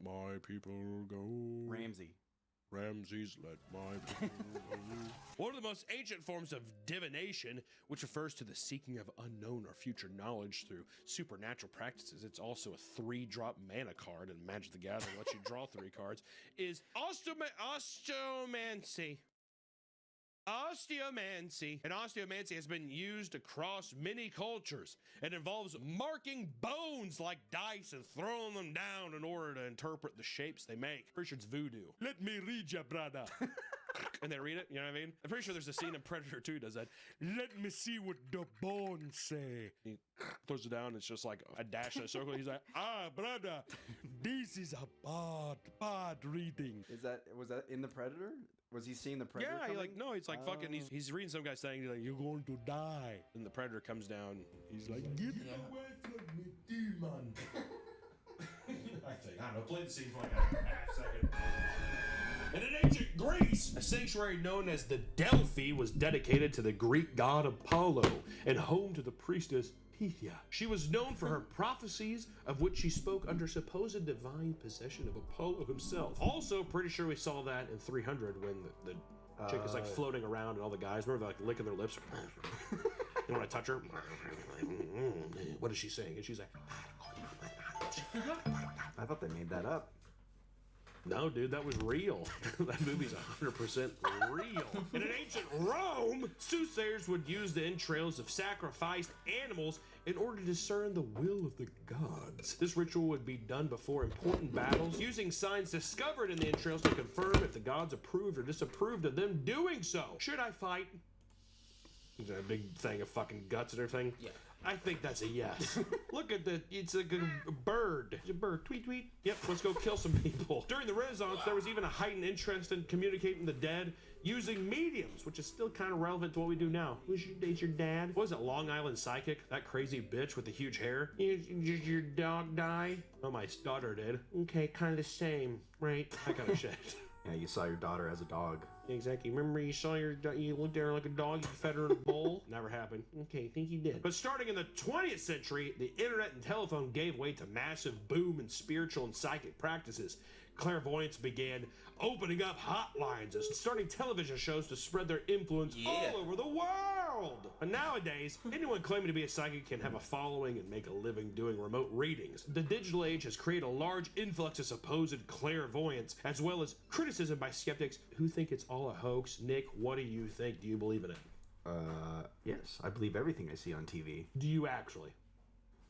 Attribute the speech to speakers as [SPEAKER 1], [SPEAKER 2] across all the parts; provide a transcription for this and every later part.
[SPEAKER 1] let my people go.
[SPEAKER 2] Ramsey.
[SPEAKER 1] Ramses, let my people go. One of the most ancient forms of divination, which refers to the seeking of unknown or future knowledge through supernatural practices. It's also a 3-drop mana card, and Magic the Gathering lets you draw 3 cards, is osteomancy. Osteomancy. And osteomancy has been used across many cultures. It involves marking bones like dice and throwing them down in order to interpret the shapes they make. Pretty sure it's voodoo. Let me read ya, brother. And they read it, you know what I mean? I'm pretty sure there's a scene in Predator 2 does that. Let me see what the bones say. He throws it down, it's just like a dash and a circle. He's like, brother, this is a bad reading.
[SPEAKER 2] Was that in the Predator? Was he seeing the Predator?
[SPEAKER 1] Yeah,
[SPEAKER 2] coming?
[SPEAKER 1] he's like fucking, he's reading some guy's thing, he's like, you're going to die. And the Predator comes down, he's like, get away from me, demon. I don't know, play the scene for like a half second. And in ancient Greece, a sanctuary known as the Delphi was dedicated to the Greek god Apollo and home to the priestess Pythia. She was known for her prophecies, of which she spoke under supposed divine possession of Apollo himself. Also, pretty sure we saw that in 300 when the chick is like floating around and all the guys, remember, they're like licking their lips. You want to touch her? What is she saying? And she's like,
[SPEAKER 2] I thought they made that up.
[SPEAKER 1] no, dude, that was real. That movie's 100% real. And in ancient Rome, soothsayers would use the entrails of sacrificed animals in order to discern the will of the gods. This ritual would be done before important battles, using signs discovered in the entrails to confirm if the gods approved or disapproved of them doing so. Should I fight? Is that a big thing of fucking guts and everything? Yeah. I think that's a yes. Look at it's like a bird. It's a bird. Tweet, tweet. Yep, let's go kill some people. During the Renaissance, there was even a heightened interest in communicating the dead using mediums, which is still kind of relevant to what we do now. Who's your dad? What was it, Long Island Psychic? That crazy bitch with the huge hair? Did your dog die? Oh, my daughter did. Okay, kind of the same, right? That kind of shit.
[SPEAKER 2] Yeah, you saw your daughter as a dog.
[SPEAKER 1] Exactly. Remember you saw you looked at her like a dog, you fed her in a bowl? Never happened. Okay, think you did. But starting in the 20th century, the internet and telephone gave way to massive boom in spiritual and psychic practices. Clairvoyants began opening up hotlines and starting television shows to spread their influence all over the world. And nowadays, anyone claiming to be a psychic can have a following and make a living doing remote readings. The digital age has created a large influx of supposed clairvoyance, as well as criticism by skeptics who think it's all a hoax. Nick, what do you think? Do you believe in it?
[SPEAKER 2] Yes, I believe everything I see on TV.
[SPEAKER 1] Do you actually?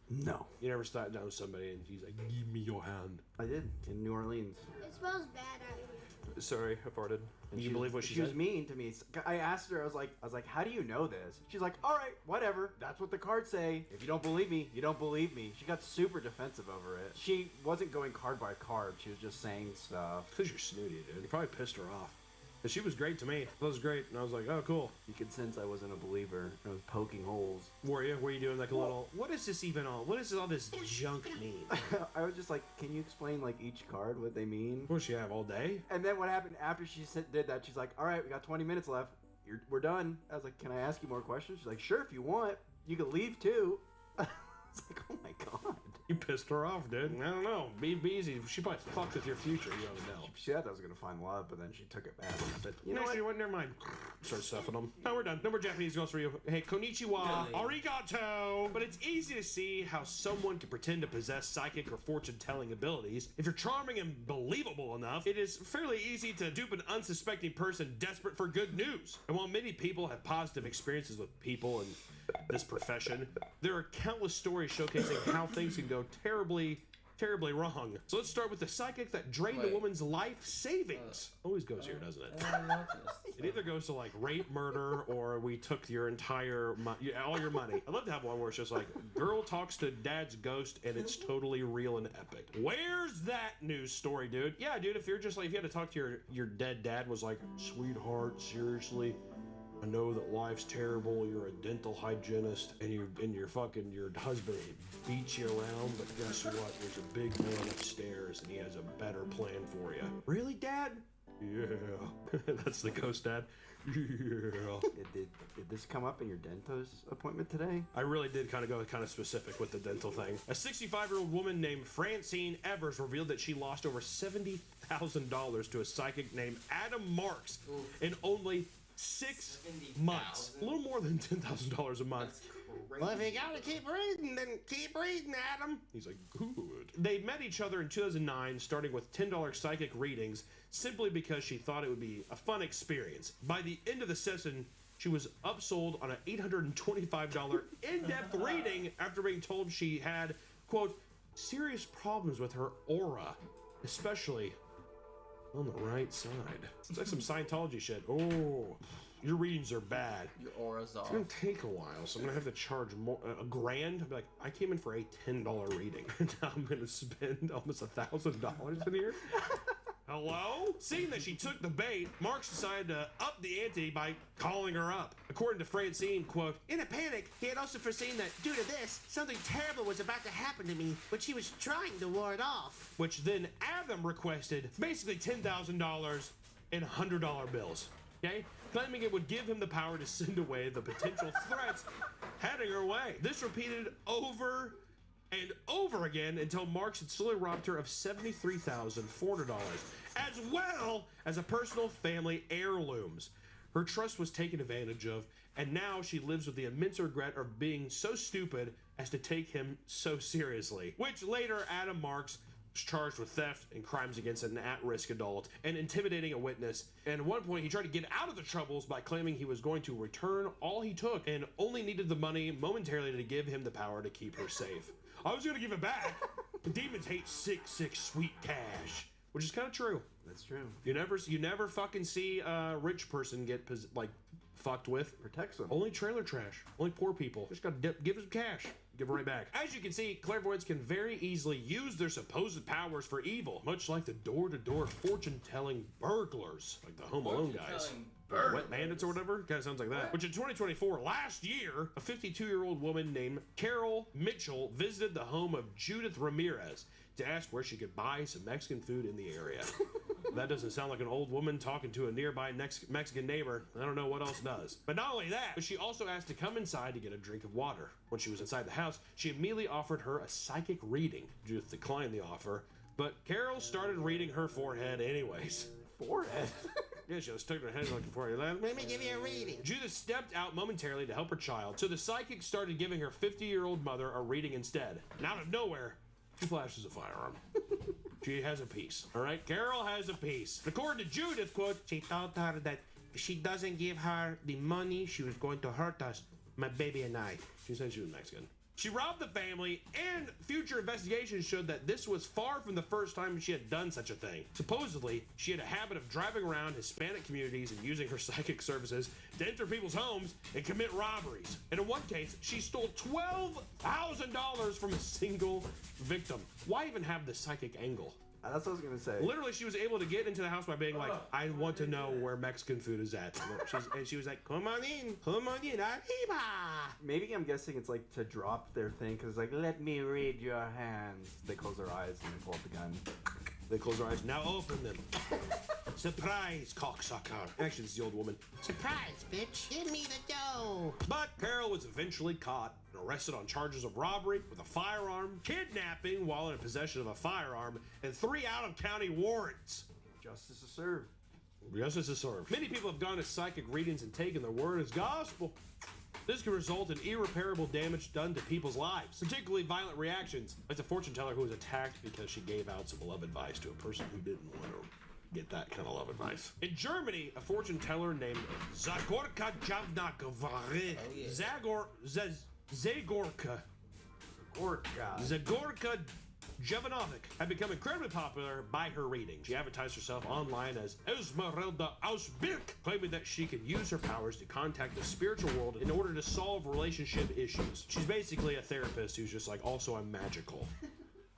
[SPEAKER 2] No.
[SPEAKER 1] You never sat down with somebody and he's like, give me your hand.
[SPEAKER 2] I did, in New Orleans.
[SPEAKER 3] It smells bad out here.
[SPEAKER 1] Sorry, I farted. And you believe what she
[SPEAKER 2] She
[SPEAKER 1] said?
[SPEAKER 2] was mean to me. I asked her, I was like, how do you know this? She's like, all right, whatever. That's what the cards say. If you don't believe me, you don't believe me. She got super defensive over it. She wasn't going card by card. She was just saying stuff.
[SPEAKER 1] Because you're snooty, dude. You probably pissed her off. But she was great to me. That was great. And I was like, oh, cool.
[SPEAKER 2] You could sense I wasn't a believer. I was poking holes.
[SPEAKER 1] Were you? Were you doing like a little, what is this even all? What does all this junk mean?
[SPEAKER 2] I was just like, can you explain like each card, what they mean?
[SPEAKER 1] What, she have all day?
[SPEAKER 2] And then what happened after she did that, she's like, all right, we got 20 minutes left. We're done. I was like, can I ask you more questions? She's like, sure, if you want. You can leave too. I was like, oh my god.
[SPEAKER 1] You pissed her off, dude. I don't know. Be easy. She probably fucked with your future. You don't know.
[SPEAKER 2] She said I was gonna find love, but then she took it back. I said, you know
[SPEAKER 1] Next,
[SPEAKER 2] what?
[SPEAKER 1] Never mind. Start stuffing them. No, we're done. No more Japanese girls for you. Hey, konnichiwa, arigato. But it's easy to see how someone can pretend to possess psychic or fortune-telling abilities. If you're charming and believable enough, it is fairly easy to dupe an unsuspecting person desperate for good news. And while many people have positive experiences with people in this profession, there are countless stories showcasing how things can go terribly wrong. So let's start with the psychic that drained a woman's life savings. Always goes here, doesn't it? It either goes to like rape, murder, or we took your entire all your money. I'd love to have one where it's just like girl talks to dad's ghost and it's totally real and epic. Where's that news story, dude? Yeah, dude, if you're just like, if you had to talk to your dead dad was like, sweetheart, seriously, I know that life's terrible, you're a dental hygienist, and your husband beats you around, but guess what? There's a big man upstairs, and he has a better plan for you. Really, Dad? Yeah. That's the ghost dad. Yeah.
[SPEAKER 2] Did this come up in your dentist appointment today?
[SPEAKER 1] I really did kind of go kind of specific with the dental thing. A 65-year-old woman named Francine Evers revealed that she lost over $70,000 to a psychic named Adam Marks in only 6 months. A little more than $10,000 a month. Well, if you gotta keep reading, then keep reading, Adam. He's like, good. They met each other in 2009, starting with $10 psychic readings, simply because she thought it would be a fun experience. By the end of the session, she was upsold on an $825 in-depth reading after being told she had, quote, serious problems with her aura, especially on the right side. It's like some Scientology shit. Oh, your readings are bad.
[SPEAKER 4] Your aura's off.
[SPEAKER 1] It's gonna take a while, so I'm gonna have to charge more, a grand. I'll be like, I came in for a $10 reading, and now I'm gonna spend almost $1,000 in here. Hello? Seeing that she took the bait, Marks decided to up the ante by calling her up. According to Francine, quote, in a panic, he had also foreseen that due to this, something terrible was about to happen to me, which he was trying to ward off. Which then Adam requested basically $10,000 in $100 bills. Okay? Claiming it would give him the power to send away the potential threats heading her way. This repeated over and over again until Marks had slowly robbed her of $73,400, as well as a personal family heirlooms. Her trust was taken advantage of, and now she lives with the immense regret of being so stupid as to take him so seriously. Which later Adam Marks was charged with theft and crimes against an at-risk adult and intimidating a witness. And at one point he tried to get out of the troubles by claiming he was going to return all he took and only needed the money momentarily to give him the power to keep her safe. I was gonna give it back. Demons hate sick sweet cash, which is kind of true.
[SPEAKER 2] That's true.
[SPEAKER 1] You never fucking see a rich person get fucked with.
[SPEAKER 2] Protects them.
[SPEAKER 1] Only trailer trash. Only poor people. Just gotta give them cash. Give it right back. As you can see, clairvoyants can very easily use their supposed powers for evil, much like the door-to-door fortune-telling burglars, like the Home Alone guys. Wet bandits or whatever? Kind of sounds like that. Which in 2024, last year, a 52-year-old woman named Carol Mitchell visited the home of Judith Ramirez to ask where she could buy some Mexican food in the area. That doesn't sound like an old woman talking to a nearby Mexican neighbor. I don't know what else does. But not only that, but she also asked to come inside to get a drink of water. When she was inside the house, she immediately offered her a psychic reading. Judith declined the offer, but Carol started reading her forehead anyways.
[SPEAKER 2] Forehead?
[SPEAKER 1] Yeah, she was sticking her head looking for you. Let me give you a reading. Judith stepped out momentarily to help her child, so the psychic started giving her 50-year-old mother a reading instead. And out of nowhere, she flashes a firearm. She has a piece. All right, Carol has a piece. According to Judith, quote, she told her that if she doesn't give her the money, she was going to hurt us, my baby and I. She said she was Mexican. She robbed the family, and future investigations showed that this was far from the first time she had done such a thing. Supposedly, she had a habit of driving around Hispanic communities and using her psychic services to enter people's homes and commit robberies. And in one case, she stole $12,000 from a single victim. Why even have the psychic angle?
[SPEAKER 2] That's what I was gonna say.
[SPEAKER 1] Literally, she was able to get into the house by being like, I want to know where Mexican food is at. And she was like, come on in, arriba.
[SPEAKER 2] Maybe I'm guessing it's like to drop their thing, because it's like, let me read your hands. They close their eyes and they pull up the gun.
[SPEAKER 1] They close their eyes. Now open them. Surprise, cocksucker. Actually, it's the old woman.
[SPEAKER 3] Surprise, bitch. Give me the dough.
[SPEAKER 1] But Carol was eventually caught and arrested on charges of robbery with a firearm, kidnapping while in possession of a firearm, and 3 out-of-county warrants.
[SPEAKER 2] Justice is served.
[SPEAKER 1] Justice is served. Many people have gone to psychic readings and taken their word as gospel. This can result in irreparable damage done to people's lives, particularly violent reactions. Like the fortune teller who was attacked because she gave out some love advice to a person who didn't want to get that kind of love advice. In Germany, a fortune teller named Zagorka Javnakovari, Zagorka Jovanovic had become incredibly popular by her reading. She advertised herself online as Esmeralda Ausbirk, claiming that she could use her powers to contact the spiritual world in order to solve relationship issues. She's basically a therapist who's just like, also I'm magical.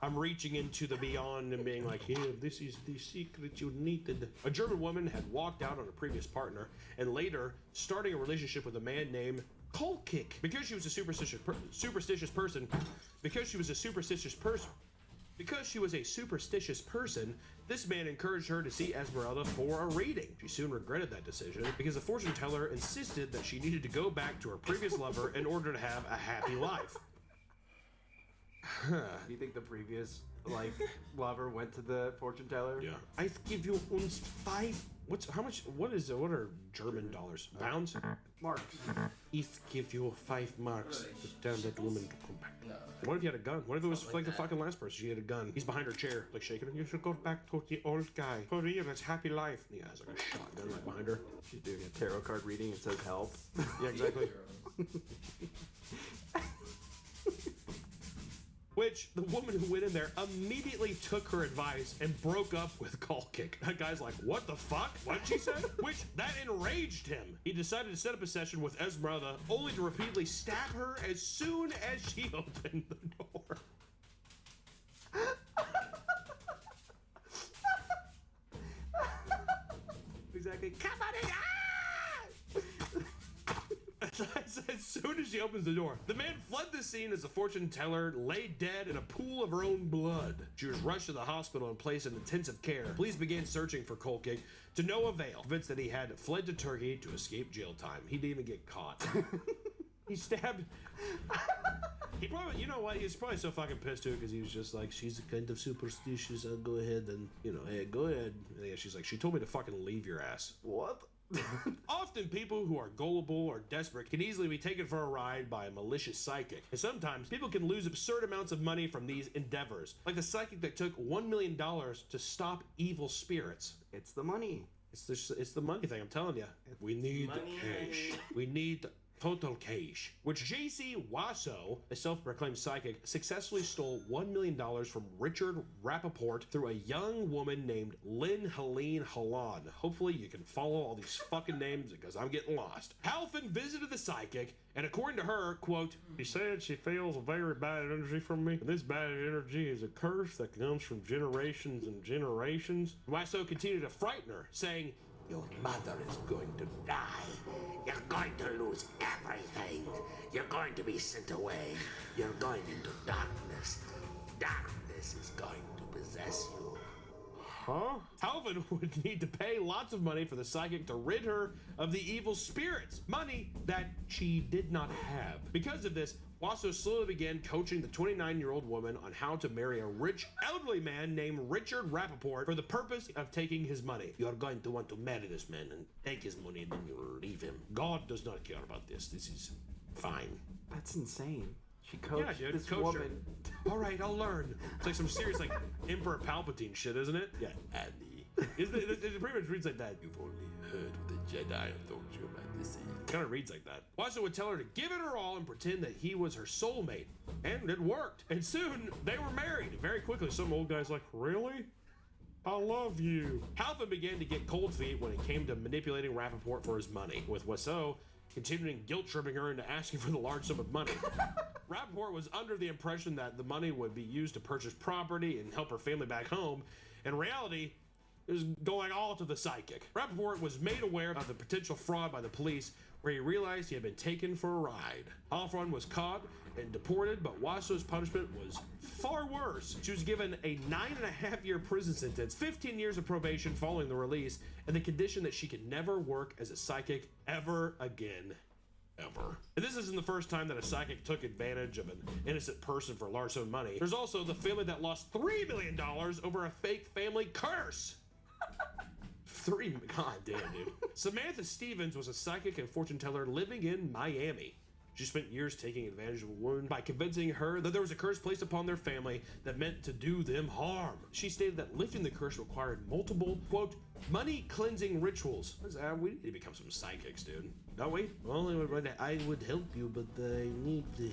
[SPEAKER 1] I'm reaching into the beyond and being like, here, this is the secret you needed. A German woman had walked out on a previous partner and later starting a relationship with a man named Kolkick. Because she was a superstitious person, Because she was a superstitious person, this man encouraged her to see Esmeralda for a reading. She soon regretted that decision because the fortune teller insisted that she needed to go back to her previous lover in order to have a happy life.
[SPEAKER 2] Do you think the previous, like, lover went to the fortune teller?
[SPEAKER 1] Yeah. I give you uns 5. What are German dollars? Pounds?
[SPEAKER 2] Marks.
[SPEAKER 1] I give you 5 marks to tell that woman to come back. What if you had a gun? What if it was like the fucking last person? She had a gun. He's behind her chair, like shaking her. You should go back to the old guy. For real, it's happy life. Yeah, it's like a shotgun like behind her.
[SPEAKER 2] She's doing a tarot card reading and says help.
[SPEAKER 1] Yeah, exactly. Which, the woman who went in there immediately took her advice and broke up with Kolkik. That guy's like, what the fuck? What she said? Which, that enraged him. He decided to set up a session with Esmeralda, only to repeatedly stab her as soon as she opened the door. Exactly. Come on in! As soon as she opens the door, the man fled the scene as the fortune teller lay dead in a pool of her own blood. She was rushed to the hospital and placed in intensive care. Police began searching for Kolkik to no avail, convinced that he had fled to Turkey to escape jail time. He didn't even get caught. He stabbed... He probably, you know what, he's probably so fucking pissed too because he was just like, she's kind of superstitious, I'll go ahead and, you know, hey, go ahead. And yeah, she's like, she told me to fucking leave your ass.
[SPEAKER 2] What?
[SPEAKER 1] Often people who are gullible or desperate can easily be taken for a ride by a malicious psychic. And sometimes people can lose absurd amounts of money from these endeavors. Like the psychic that took $1 million to stop evil spirits.
[SPEAKER 2] It's the money.
[SPEAKER 1] It's the money thing, I'm telling you. We need
[SPEAKER 4] money.
[SPEAKER 1] cash. We need total cash. Which J.C. Wasso, a self-proclaimed psychic, successfully stole $1 million from Richard Rappaport through a young woman named Lynn Helene Halon. Hopefully you can follow all these fucking names because I'm getting lost. Halfin visited the psychic, and according to her, quote, she said she feels a very bad energy from me, and this bad energy is a curse that comes from generations and generations. Wasso continued to frighten her, saying, your mother is going to die. You're going to lose everything. You're going to be sent away. You're going into darkness. Darkness is going to possess you. Huh? Halvin would need to pay lots of money for the psychic to rid her of the evil spirits. Money that she did not have. Because of this, Wasso slowly began coaching the 29-year-old woman on how to marry a rich, elderly man named Richard Rappaport for the purpose of taking his money. You're going to want to marry this man and take his money and then you'll leave him. God does not care about this. This is fine.
[SPEAKER 2] That's insane. She coached this
[SPEAKER 1] coach
[SPEAKER 2] woman.
[SPEAKER 1] Her. All right, I'll learn. It's like some serious like Emperor Palpatine shit, isn't it? Yeah, Andy. It pretty much reads like that. You've only heard what the Jedi have told you about this. Kind of reads like that. Wasso would tell her to give it her all and pretend that he was her soulmate. And it worked. And soon, they were married. Very quickly, some old guy's like, really? I love you. Halfin began to get cold feet when it came to manipulating Rappaport for his money, with Wasso continuing guilt-tripping her into asking for the large sum of money. Rappaport was under the impression that the money would be used to purchase property and help her family back home. In reality, it was going all to the psychic. Rappaport was made aware of the potential fraud by the police, where he realized he had been taken for a ride. Halfrun was caught and deported, but Wasso's punishment was far worse. She was given a 9.5-year prison sentence, 15 years of probation following the release, and the condition that she could never work as a psychic ever again. Ever. And this isn't the first time that a psychic took advantage of an innocent person for a large sum of money. There's also the family that lost $3 million over a fake family curse. God damn, dude. Samantha Stevens was a psychic and fortune teller living in Miami. She spent years taking advantage of a woman by convincing her that there was a curse placed upon their family that meant to do them harm. She stated that lifting the curse required multiple, quote, money cleansing rituals. We need to become some psychics, dude. Don't we? Well, I would help you, but I need the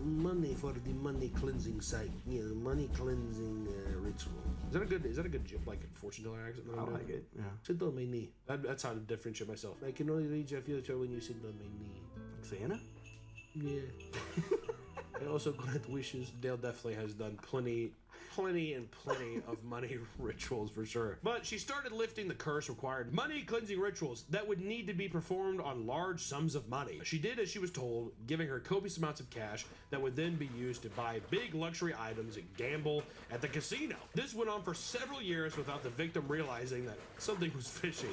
[SPEAKER 1] money for the money cleansing site. Yeah, money cleansing ritual. Is that a good like fortune teller accent?
[SPEAKER 2] I like it. Yeah.
[SPEAKER 1] Sit on my knee. That's how to differentiate myself. I can only read your future when you sit on my knee.
[SPEAKER 2] Like Santa?
[SPEAKER 1] Yeah. I also grant wishes. Dale definitely has done plenty plenty and plenty of money rituals for sure. But she started lifting the curse required money cleansing rituals that would need to be performed on large sums of money. She did as she was told, giving her copious amounts of cash that would then be used to buy big luxury items and gamble at the casino. This went on for several years without the victim realizing that something was fishy.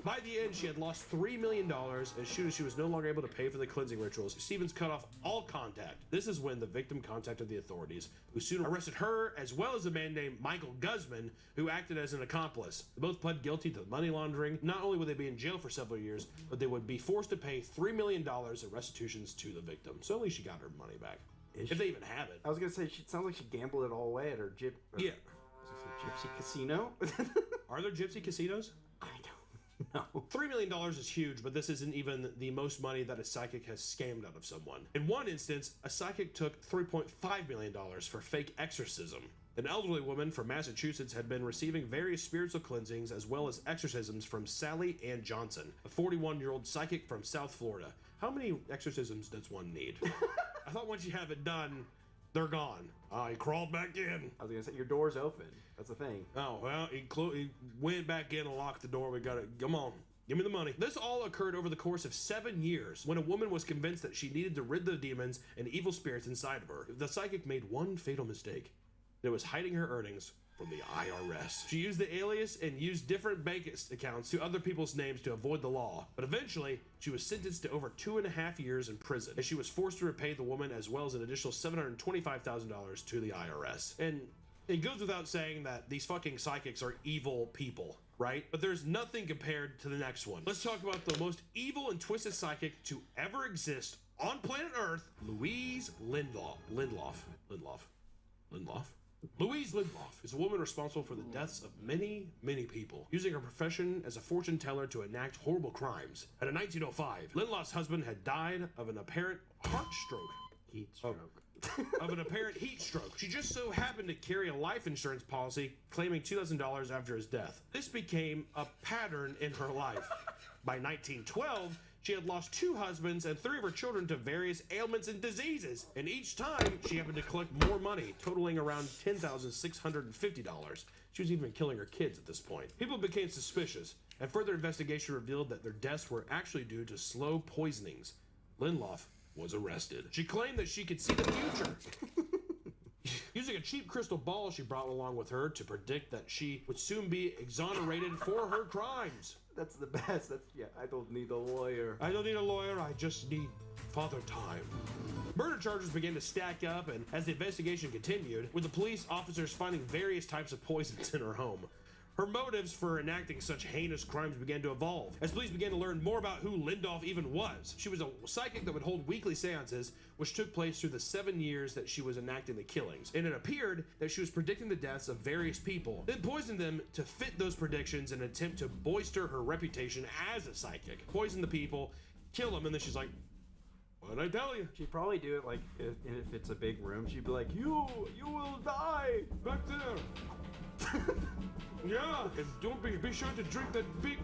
[SPEAKER 1] By the end, she had lost $3 million, and soon as she was no longer able to pay for the cleansing rituals, Stevens cut off all contact. This is when the victim contacted the authorities, who soon arrested her, as well as a man named Michael Guzman, who acted as an accomplice. They both pled guilty to money laundering. Not only would they be in jail for several years, but they would be forced to pay $3 million in restitutions to the victim. So at least she got her money back. If they even have it.
[SPEAKER 2] I was gonna say, she sounds like she gambled it all away at her
[SPEAKER 1] Yeah.
[SPEAKER 2] gypsy casino.
[SPEAKER 1] Are there gypsy casinos?
[SPEAKER 2] I don't know.
[SPEAKER 1] $3 million is huge, but this isn't even the most money that a psychic has scammed out of someone. In one instance, a psychic took $3.5 million for fake exorcism. An elderly woman from Massachusetts had been receiving various spiritual cleansings as well as exorcisms from Sally Ann Johnson, a 41-year-old psychic from South Florida. How many exorcisms does one need? I thought once you have it done, they're gone. He crawled back in.
[SPEAKER 2] I was gonna say, your door's open. That's the thing.
[SPEAKER 1] Oh, well, he went back in and locked the door. We got it. Come on. Give me the money. This all occurred over the course of 7 years when a woman was convinced that she needed to rid the demons and evil spirits inside of her. The psychic made one fatal mistake. It was hiding her earnings from the IRS. She used the alias and used different bank accounts to other people's names to avoid the law. But eventually, she was sentenced to over 2.5 years in prison, and she was forced to repay the woman as well as an additional $725,000 to the IRS. And it goes without saying that these fucking psychics are evil people, right? But there's nothing compared to the next one. Let's talk about the most evil and twisted psychic to ever exist on planet Earth, Louise Lindloff. Louise Lindloff is a woman responsible for the deaths of many, many people, using her profession as a fortune teller to enact horrible crimes. And in 1905, Lindloff's husband had died of an apparent heart stroke.
[SPEAKER 2] Heat stroke.
[SPEAKER 1] Of an apparent heat stroke. She just so happened to carry a life insurance policy claiming $2,000 after his death. This became a pattern in her life. By 1912, she had lost 2 husbands and 3 of her children to various ailments and diseases. And each time, she happened to collect more money, totaling around $10,650. She was even killing her kids at this point. People became suspicious, and further investigation revealed that their deaths were actually due to slow poisonings. Lindloff was arrested. She claimed that she could see the future. Using a cheap crystal ball she brought along with her to predict that she would soon be exonerated for her crimes.
[SPEAKER 2] That's the best. Yeah, I don't need a lawyer.
[SPEAKER 1] I don't need a lawyer, I just need Father Time. Murder charges began to stack up, and as the investigation continued, with the police officers finding various types of poisons in her home. Her motives for enacting such heinous crimes began to evolve, as police began to learn more about who Lindloff even was. She was a psychic that would hold weekly seances, which took place through the 7 years that she was enacting the killings. And it appeared that she was predicting the deaths of various people, then poisoned them to fit those predictions in an attempt to bolster her reputation as a psychic. Poison the people, kill them, and then she's like, what'd I tell you?
[SPEAKER 2] She'd probably do it like if it's a big room. She'd be like, you will die
[SPEAKER 1] Back there. Yeah, and don't be sure to drink that big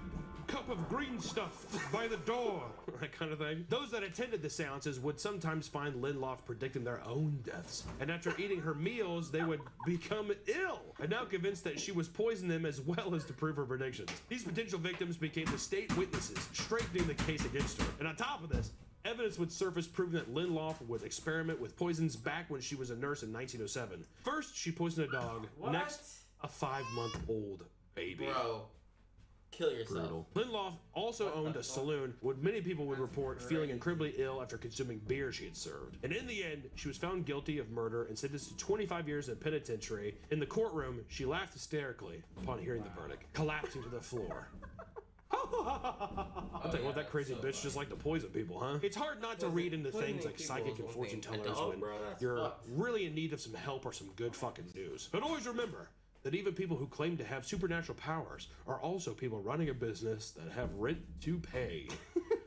[SPEAKER 1] cup of green stuff by the door. That kind of thing. Those that attended the seances would sometimes find Lindloff predicting their own deaths. And after eating her meals, they would become ill. And now convinced that she was poisoning them as well as to prove her predictions. These potential victims became the state witnesses, strengthening the case against her. And on top of this, evidence would surface proving that Lindloff would experiment with poisons back when she was a nurse in 1907. First, she poisoned a dog.
[SPEAKER 4] What?
[SPEAKER 1] Next, a 5-month-old baby.
[SPEAKER 4] Bro, kill yourself.
[SPEAKER 1] Lindloff also owned a saloon where many people would report feeling incredibly ill after consuming beer she had served. And in the end, she was found guilty of murder and sentenced to 25 years in penitentiary. In the courtroom, she laughed hysterically upon hearing the verdict, collapsing to the floor. I'll tell you what, that crazy bitch just like to poison people, huh? It's hard not to read into things like psychic and fortune tellers when you're really in need of some help or some good fucking news. But always remember that even people who claim to have supernatural powers are also people running a business that have rent to pay.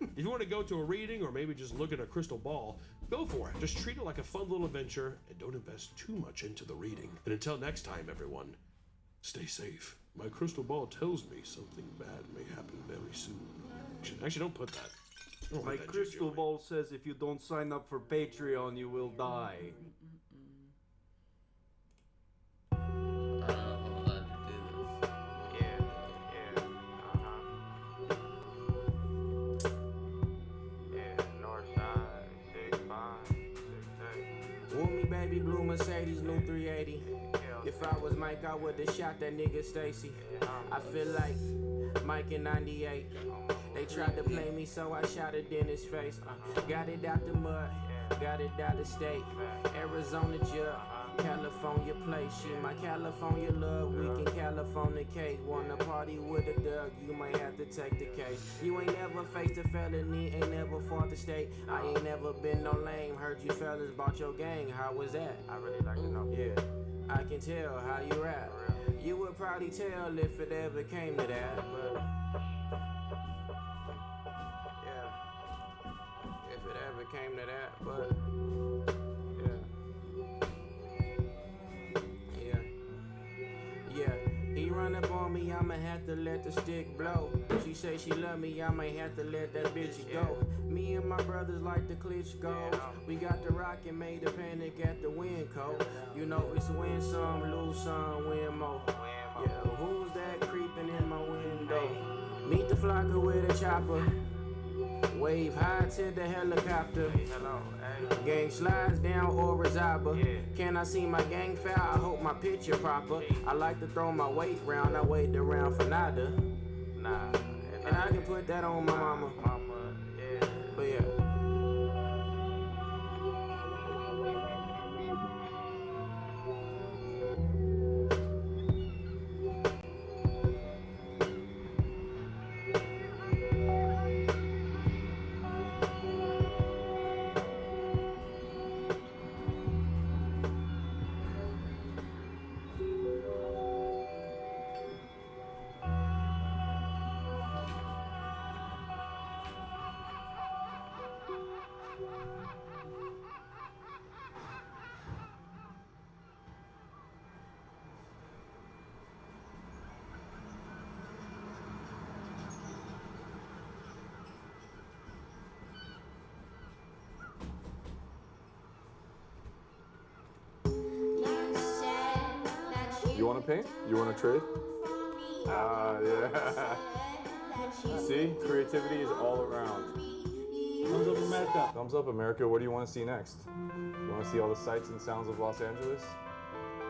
[SPEAKER 1] If you want to go to a reading or maybe just look at a crystal ball, go for it. Just treat it like a fun little adventure and don't invest too much into the reading. And until next time, everyone, stay safe. My crystal ball tells me something bad may happen very soon. Actually, don't put that.
[SPEAKER 2] My crystal ball says if you don't sign up for Patreon, you will die.
[SPEAKER 5] in 380. If I was Mike, I would've shot that nigga Stacy. I feel like Mike in 98. They tried to play me, so I shot it in his face. Got it out the mud, got it out the state. Arizona jug, California place. She my California love, we can California cake. Wanna party with a Doug, you might have to take the case. You ain't never faced a felony, ain't never fought the state. I ain't never been no lame, heard you fellas bought your gang, how was that? I really like to know. Yeah, I can tell how you rap. You would probably tell if it ever came to that, but yeah, if it ever came to that, but yeah. He run up on me, I'ma have to let the stick blow. She say she love me, I might have to let that bitch go. Me and my brothers like the Klitschko's. We got the rock and made a panic at the wind coat. You know it's win some, lose some, win more. Yeah, who's that creeping in my window? Meet the flocker with a chopper. Wave high to the helicopter. Gang slides down Orizaba. Can I see my gang foul? I hope my picture proper. I like to throw my weight round. I wait around for nada. And I can put that on my mama. But yeah.
[SPEAKER 6] You want to paint? You want to trade? Yeah. See, creativity is all around.
[SPEAKER 7] Thumbs up America.
[SPEAKER 6] Thumbs up America. What do you want to see next? You want to see all the sights and sounds of Los Angeles?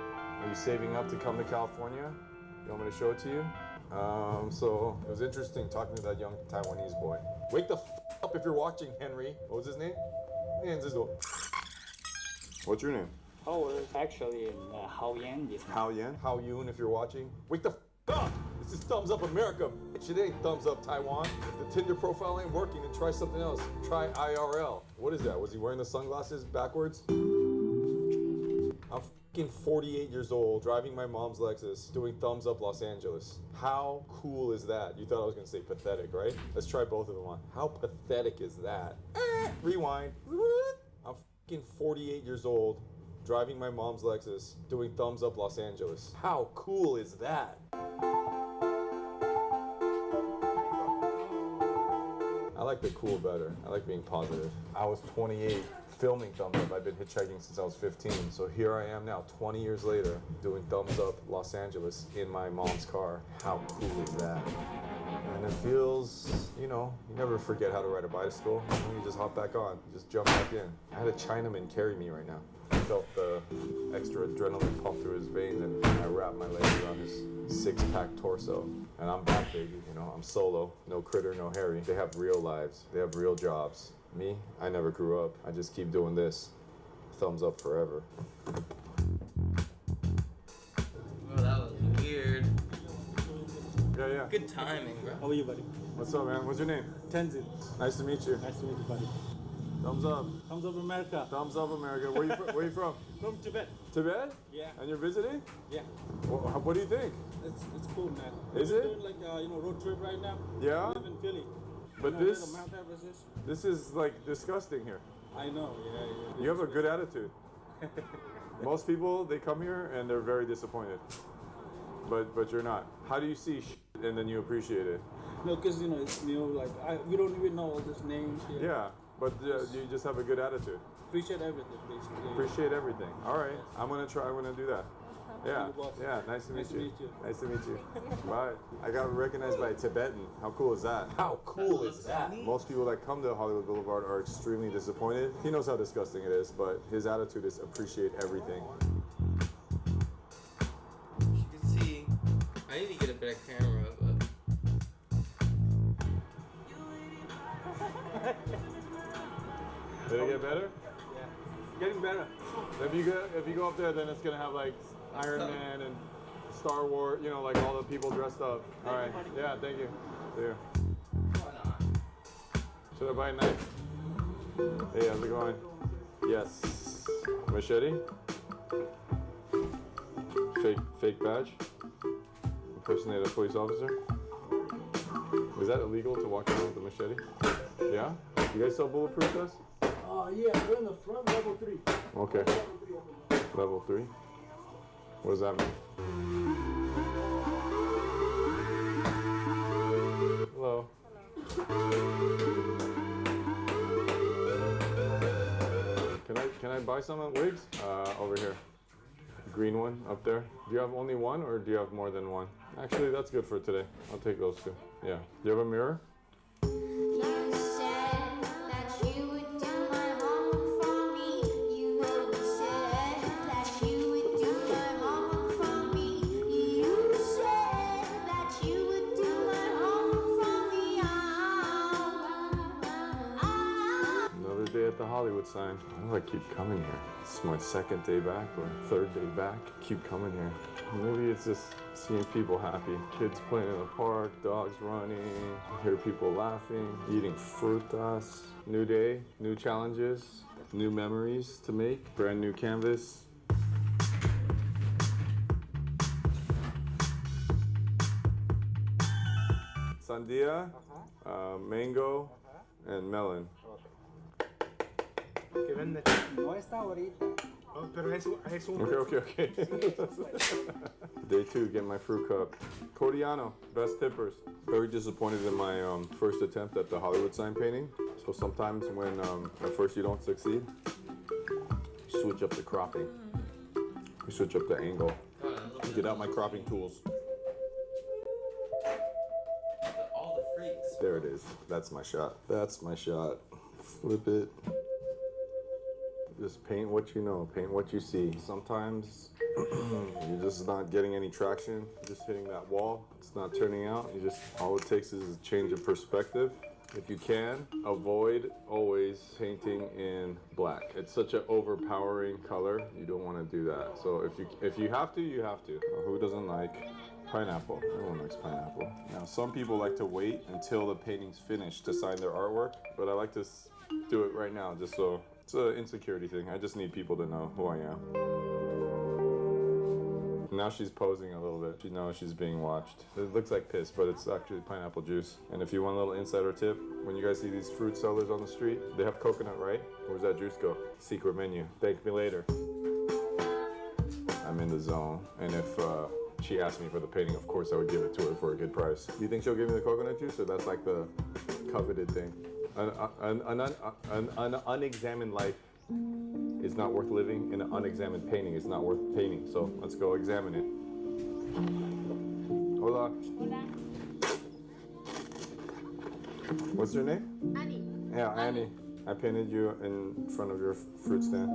[SPEAKER 6] Are you saving up to come to California? You want me to show it to you? So it was interesting talking to that young Taiwanese boy. Wake the up if you're watching, Henry. What was his name? What's your name?
[SPEAKER 8] Oh, actually, Hao Yan is
[SPEAKER 6] Hao Yan? Hao Yun if you're watching. Wake the up! This is Thumbs Up America. It ain't Thumbs Up Taiwan. If the Tinder profile ain't working, then try something else. Try IRL. What is that? Was he wearing the sunglasses backwards? I'm fucking 48 years old, driving my mom's Lexus, doing Thumbs Up Los Angeles. How cool is that? You thought I was gonna say pathetic, right? Let's try both of them on. How pathetic is that? Rewind. I'm fucking 48 years old, driving my mom's Lexus, doing Thumbs Up Los Angeles. How cool is that? I like the cool better. I like being positive. I was 28 filming Thumbs Up. I've been hitchhiking since I was 15. So here I am now, 20 years later, doing Thumbs Up Los Angeles in my mom's car. How cool is that? And it feels, you know, you never forget how to ride a bicycle. You just hop back on, you just jump back in. I had a Chinaman carry me right now. I felt the extra adrenaline pump through his veins, and I wrapped my legs around his six-pack torso. And I'm back, baby, you know, I'm solo, no Critter, no Harry. They have real lives, they have real jobs. Me, I never grew up. I just keep doing this. Thumbs up forever.
[SPEAKER 4] Oh, that was weird.
[SPEAKER 6] Yeah.
[SPEAKER 4] Good timing, bro.
[SPEAKER 7] How are you, buddy?
[SPEAKER 6] What's up, man? What's your name?
[SPEAKER 7] Tenzin.
[SPEAKER 6] Nice to meet you.
[SPEAKER 7] Nice to meet you, buddy.
[SPEAKER 6] Thumbs up.
[SPEAKER 7] Thumbs up America.
[SPEAKER 6] Thumbs up, America. Where you from?
[SPEAKER 7] From Tibet.
[SPEAKER 6] Tibet?
[SPEAKER 7] Yeah.
[SPEAKER 6] And you're visiting?
[SPEAKER 7] Yeah.
[SPEAKER 6] What do you think?
[SPEAKER 7] It's cool, man.
[SPEAKER 6] Is
[SPEAKER 7] We're
[SPEAKER 6] it?
[SPEAKER 7] doing like road trip right now.
[SPEAKER 6] Yeah?
[SPEAKER 7] We live in Philly.
[SPEAKER 6] But
[SPEAKER 7] you know
[SPEAKER 6] this-
[SPEAKER 7] where the Mount Everest is?
[SPEAKER 6] This is like disgusting here.
[SPEAKER 7] I know. Yeah.
[SPEAKER 6] You have a good attitude. Most people, they come here and they're very disappointed. But you're not. How do you see and then you appreciate it?
[SPEAKER 7] No, because it's like we don't even know all these names here.
[SPEAKER 6] Yeah, but you just have a good attitude.
[SPEAKER 7] Appreciate everything, basically.
[SPEAKER 6] Appreciate everything. All right, I'm gonna do that. Yeah,
[SPEAKER 7] you, boss.
[SPEAKER 6] yeah. Nice to meet you.
[SPEAKER 7] you.
[SPEAKER 6] Nice to meet you. Bye. I got recognized by a Tibetan. How cool is that? How cool is that? Most people that come to Hollywood Boulevard are extremely disappointed. He knows how disgusting it is, but his attitude is appreciate everything.
[SPEAKER 4] better camera, but
[SPEAKER 6] Did it get better?
[SPEAKER 7] Getting better.
[SPEAKER 6] If you go up there, then it's gonna have like Iron Man and Star Wars, you know, like all the people dressed up. All right. Yeah, thank you. See you. Should I buy a knife? Hey, how's it going? Yes. Machete? Fake badge? Impersonate a police officer? Is that illegal to walk around with a machete? Yeah? You guys sell bulletproof vests?
[SPEAKER 7] Yeah, we're in the front, level 3.
[SPEAKER 6] Okay. Level 3? What does that mean? Hello. Can I buy some wigs? Over here. Green one up there. Do you have only one or do you have more than one? Actually, that's good for today. I'll take those two. Yeah. Do you have a mirror? At the Hollywood sign. Why do I keep coming here? It's my second day back or third day back. Keep coming here. Maybe it's just seeing people happy. Kids playing in the park, dogs running, hear people laughing, eating frutas. New day, new challenges, new memories to make, brand new canvas. Sandia, mango, and melon.
[SPEAKER 5] Que vende.
[SPEAKER 3] No está ahorita.
[SPEAKER 5] Oh, pero es un.
[SPEAKER 6] Okay. Day 2, get my fruit cup. Codiano, best tippers. Very disappointed in my first attempt at the Hollywood sign painting. So sometimes when at first you don't succeed, you switch up the cropping. You switch up the angle. Get out my cropping tools.
[SPEAKER 4] all the freaks.
[SPEAKER 6] There it is. That's my shot. That's my shot. Flip it. Just paint what you know, paint what you see. Sometimes you're just not getting any traction, just hitting that wall. It's not turning out. All it takes is a change of perspective. If you can, avoid always painting in black. It's such an overpowering color. You don't want to do that. So if you have to, you have to. Who doesn't like pineapple? Everyone likes pineapple. Now, some people like to wait until the painting's finished to sign their artwork, but I like to do it right now just so. It's an insecurity thing. I just need people to know who I am. Now she's posing a little bit. She knows she's being watched. It looks like piss, but it's actually pineapple juice. And if you want a little insider tip, when you guys see these fruit sellers on the street, they have coconut, right? Where's that juice go? Secret menu. Thank me later. I'm in the zone. And if she asked me for the painting, of course I would give it to her for a good price. Do you think she'll give me the coconut juice, or that's like the coveted thing? An unexamined life is not worth living, and an unexamined painting is not worth painting. So let's go examine it. Hola.
[SPEAKER 9] Hola.
[SPEAKER 6] What's your name?
[SPEAKER 9] Annie.
[SPEAKER 6] Yeah, Annie. I painted you in front of your fruit stand.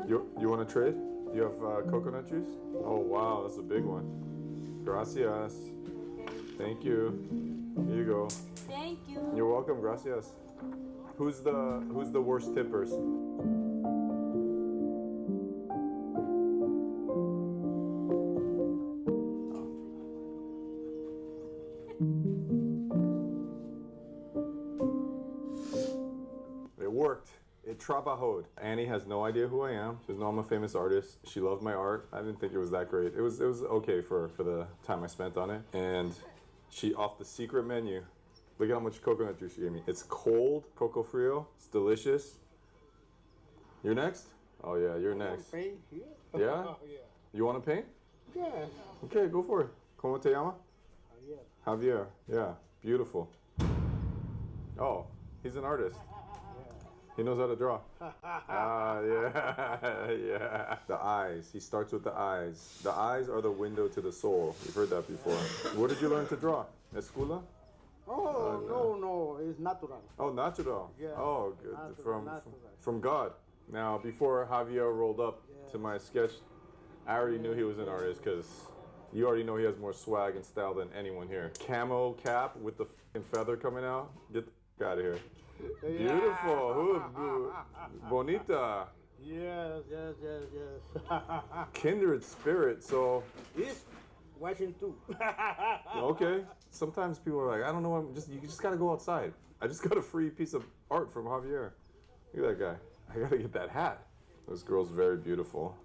[SPEAKER 6] You want to trade? You have coconut juice? Oh wow, that's a big one. Gracias. Thank you. Here you go.
[SPEAKER 9] Thank you.
[SPEAKER 6] You're welcome, gracias. Who's the worst tippers? It worked. It trabajoed. Annie has no idea who I am. She doesn't know I'm a famous artist. She loved my art. I didn't think it was that great. It was okay for the time I spent on it. And she, off the secret menu, look at how much coconut juice she gave me. It's cold, coco frio. It's delicious. You're next? Oh yeah, you're next.
[SPEAKER 7] Paint here?
[SPEAKER 6] Yeah?
[SPEAKER 7] Yeah.
[SPEAKER 6] You want to paint?
[SPEAKER 7] Yeah.
[SPEAKER 6] Okay, go for it. ¿Cómo te llama? Javier. Yeah, beautiful. Oh, he's an artist. He knows how to draw. Yeah, yeah. The eyes. He starts with the eyes. The eyes are the window to the soul. You've heard that before. Where did you learn to draw? Escuela?
[SPEAKER 7] Oh, no, it's natural.
[SPEAKER 6] Oh, natural.
[SPEAKER 7] Yeah.
[SPEAKER 6] Oh, good.
[SPEAKER 7] Natural.
[SPEAKER 6] From God. Now, before Javier rolled up to my sketch I already knew he was an artist because you already know he has more swag and style than anyone here. Camo cap with the f***ing feather coming out. Get the f*** out of here. Beautiful. Bonita.
[SPEAKER 7] Yes.
[SPEAKER 6] Kindred spirit. So,
[SPEAKER 7] He's watching too.
[SPEAKER 6] okay. Sometimes people are like, I don't know. You just got to go outside. I just got a free piece of art from Javier. Look at that guy. I got to get that hat. This girl's very beautiful.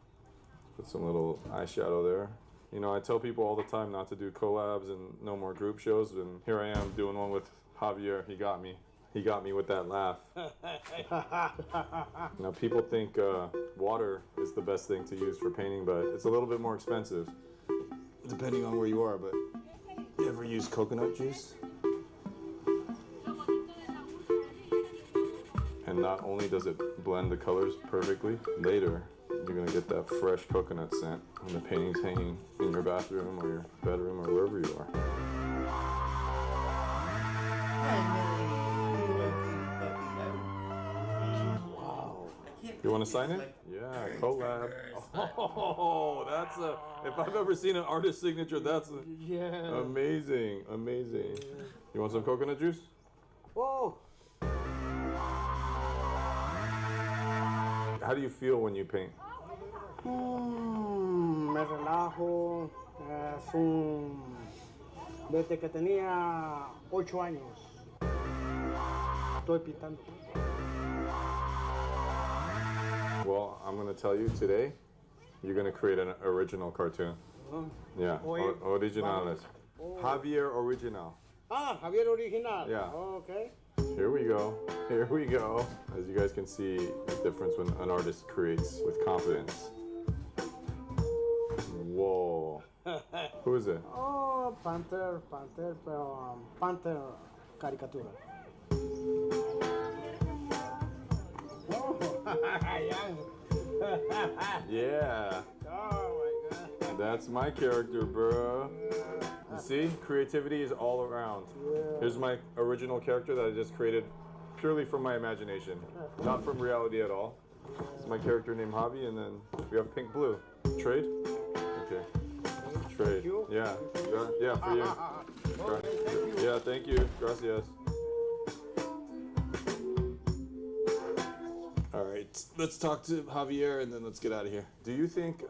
[SPEAKER 6] Put some little eyeshadow there. You know, I tell people all the time not to do collabs and no more group shows, and here I am doing one with Javier. He got me. He got me with that laugh. Now, people think water is the best thing to use for painting, but it's a little bit more expensive, depending on where you are. But you ever use coconut juice? And not only does it blend the colors perfectly, later you're gonna get that fresh coconut scent when the painting's hanging in your bathroom or your bedroom or wherever you are.
[SPEAKER 2] Wow.
[SPEAKER 6] You wanna sign it? Yeah, collab. Oh, that's a, if I've ever seen an artist signature, that's amazing, amazing. You want some coconut juice?
[SPEAKER 7] Oh,
[SPEAKER 6] How do you feel when you paint?
[SPEAKER 7] me relajo. Es desde que tenía 8 años. Estoy pintando.
[SPEAKER 6] Well, I'm gonna tell you today, you're gonna create an original cartoon. Yeah, originales. Javier Original.
[SPEAKER 7] Ah, Javier Original.
[SPEAKER 6] Yeah.
[SPEAKER 7] Okay.
[SPEAKER 6] Here we go. Here we go. As you guys can see, the difference when an artist creates with confidence. Whoa. Who is it?
[SPEAKER 7] Oh, Panther, pero Panther caricatura. Oh,
[SPEAKER 6] Yeah.
[SPEAKER 7] oh my God.
[SPEAKER 6] That's my character, bro. You see, creativity is all around. Here's my original character that I just created purely from my imagination, not from reality at all. It's my character named Javi, and then we have Pink Blue. Trade? Okay. Trade. Yeah. Yeah, for you. Yeah, thank you. Gracias. All right, let's talk to Javier and then let's get out of here. Do you think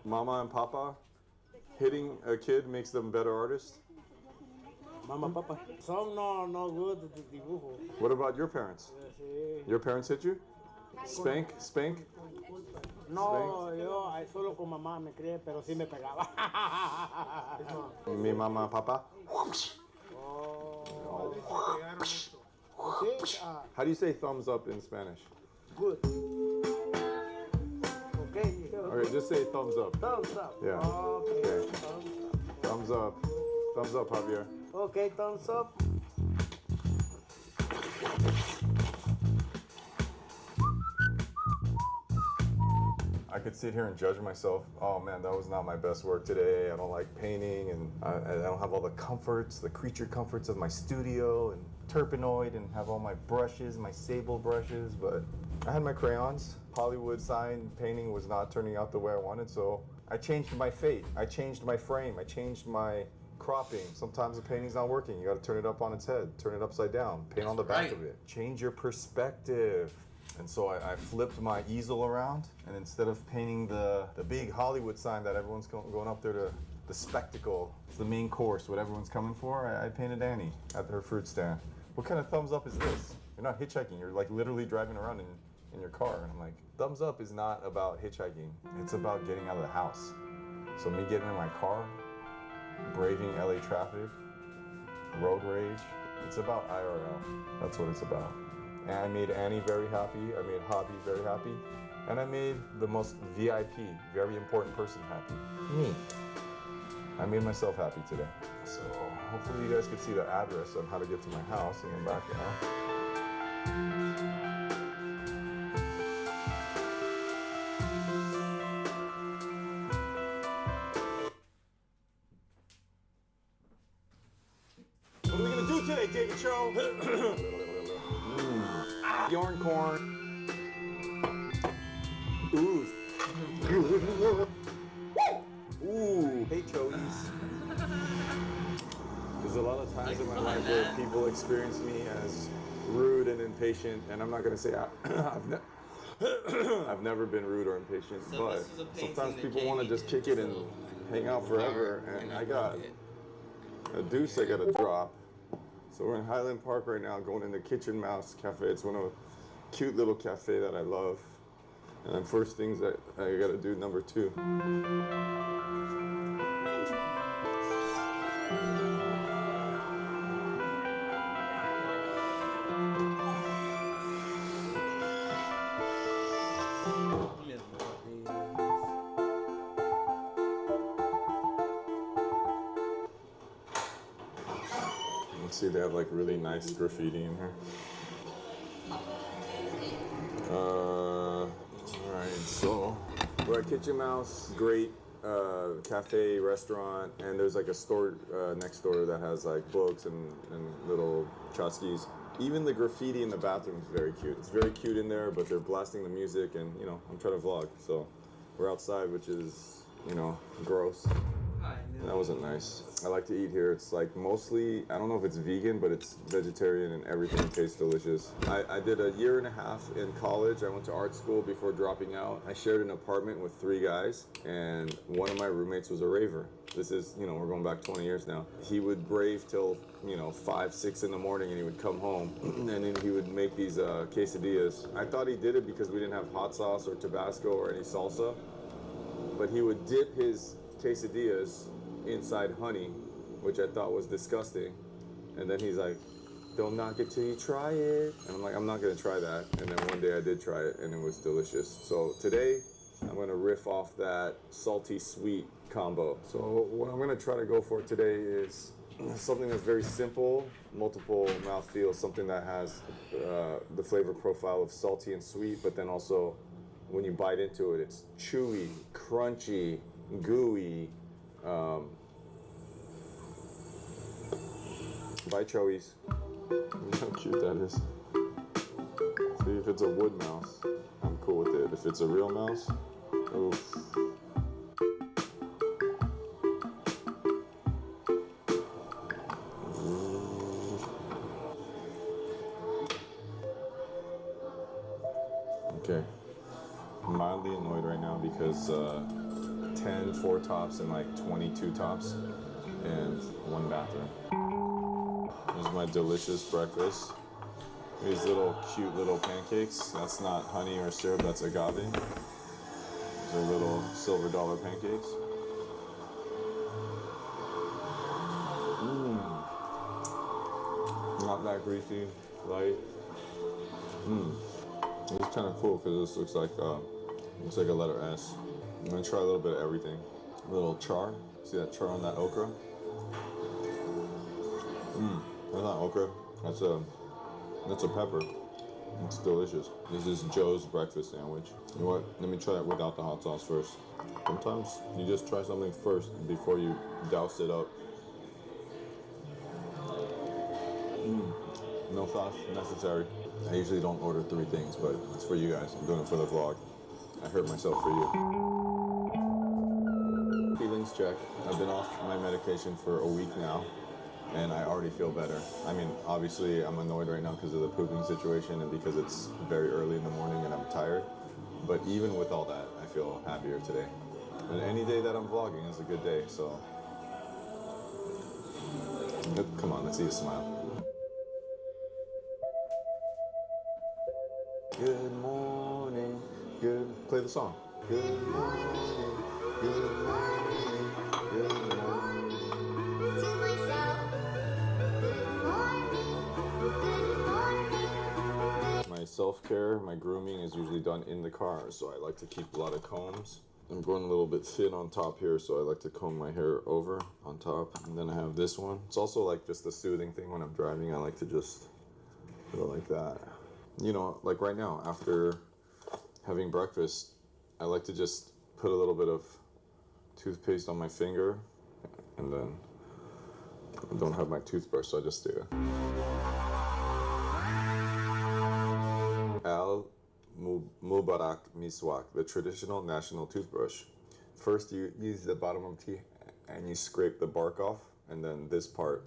[SPEAKER 6] Mama and Papa hitting a kid makes them better artists?
[SPEAKER 7] Mama, papa. Some no good de dibujo.
[SPEAKER 6] What about your parents?
[SPEAKER 7] Sí.
[SPEAKER 6] Your parents hit you? Spank?
[SPEAKER 7] No, yo solo con mamá me crié, pero sí me pegaba.
[SPEAKER 6] Mi mama, papa?
[SPEAKER 7] Sí,
[SPEAKER 6] How do you say thumbs up in Spanish?
[SPEAKER 7] good. Okay.
[SPEAKER 6] Okay, just say thumbs up.
[SPEAKER 7] Thumbs up.
[SPEAKER 6] Yeah.
[SPEAKER 7] Okay.
[SPEAKER 6] Thumbs up. Thumbs up, Javier.
[SPEAKER 7] Okay, thumbs up.
[SPEAKER 6] I could sit here and judge myself. Oh man, that was not my best work today. I don't like painting, and I don't have all the comforts, the creature comforts of my studio, and Turpenoid, and have all my brushes, my sable brushes, but I had my crayons. Hollywood sign painting was not turning out the way I wanted, so I changed my fate. I changed my frame. I changed my cropping. Sometimes the painting's not working. You gotta turn it up on its head, turn it upside down, paint on the back of it. Change your perspective. And so I flipped my easel around, and instead of painting the big Hollywood sign that everyone's going up there to, the spectacle, it's the main course, what everyone's coming for, I painted Annie at her fruit stand. What kind of thumbs up is this? You're not hitchhiking, you're like literally driving around in your car. And I'm like, thumbs up is not about hitchhiking, it's about getting out of the house. So me getting in my car, braving LA traffic, road rage, it's about IRL. That's what it's about. And I made Annie very happy, I made Javi very happy, and I made the most VIP, very important person happy, me. I made myself happy today. So hopefully you guys could see the address on how to get to my house and then back out. What are we gonna do today, David Cho? Yarn corn. Ooh. times in my life where people experience me as rude and impatient, and I'm not gonna say I've never been rude or impatient, but sometimes people want to just kick it and hang out forever, and I got a deuce I gotta drop. So we're in Highland Park right now, going into Kitchen Mouse Cafe. It's one of a cute little cafe that I love. And then first things that I gotta do, number 2. Let's see, they have like really nice graffiti in here. Alright, so we're at Kitchen Mouse, great cafe, restaurant, and there's like a store next door that has like books and little tchotchkes. Even the graffiti in the bathroom is very cute. It's very cute in there, but they're blasting the music, and you know, I'm trying to vlog, so we're outside, which is, you know, gross. That wasn't nice. I like to eat here. It's like mostly, I don't know if it's vegan, but it's vegetarian and everything tastes delicious. I did a 1.5 years in college. I went to art school before dropping out. I shared an apartment with 3 guys, and one of my roommates was a raver. This is, you know, we're going back 20 years now. He would rave till, you know, 5, 6 in the morning, and he would come home, and then he would make these quesadillas. I thought he did it because we didn't have hot sauce or Tabasco or any salsa, but he would dip his quesadillas inside honey, which I thought was disgusting. And then he's like, don't knock it till you try it. And I'm like, I'm not gonna try that. And then one day I did try it, and it was delicious. So today, I'm gonna riff off that salty sweet combo. So what I'm gonna try to go for today is something that's very simple, multiple mouthfeel, something that has the flavor profile of salty and sweet, but then also when you bite into it, it's chewy, crunchy, gooey. Bye, Chowies. Look how cute that is. See, if it's a wood mouse, I'm cool with it. If it's a real mouse, oof. Okay. I'm mildly annoyed right now because 10 4 tops and like 22 tops and 1 bathroom. Here's my delicious breakfast. These little cute little pancakes. That's not honey or syrup, that's agave. These are little silver dollar pancakes. Not that greasy, light. It's kind of cool because this looks like a letter S. I'm gonna try a little bit of everything. A little char. See that char on that okra? That's not okra. That's a pepper. It's delicious. This is Joe's breakfast sandwich. You know what? Let me try it without the hot sauce first. Sometimes you just try something first before you douse it up. No sauce necessary. I usually don't order 3 things, but it's for you guys. I'm doing it for the vlog. I hurt myself for you. Feelings check. I've been off my medication for a week now, and I already feel better. I mean, obviously I'm annoyed right now because of the pooping situation and because it's very early in the morning and I'm tired. But even with all that, I feel happier today. And any day that I'm vlogging is a good day, so. Come on, let's see a smile. Good morning, good, play the song. Good morning, good morning, good morning.
[SPEAKER 9] To myself, good morning, good morning.
[SPEAKER 6] My self-care, my grooming is usually done in the car, so I like to keep a lot of combs. I'm going a little bit thin on top here, so I like to comb my hair over on top. And then I have this one. It's also like just a soothing thing when I'm driving. I like to just put it like that. You know, like right now, after having breakfast, I like to just put a little bit of toothpaste on my finger, and then I don't have my toothbrush, so I just do it. Al Mubarak Miswak, the traditional national toothbrush. First, you use the bottom of the teeth and you scrape the bark off, and then this part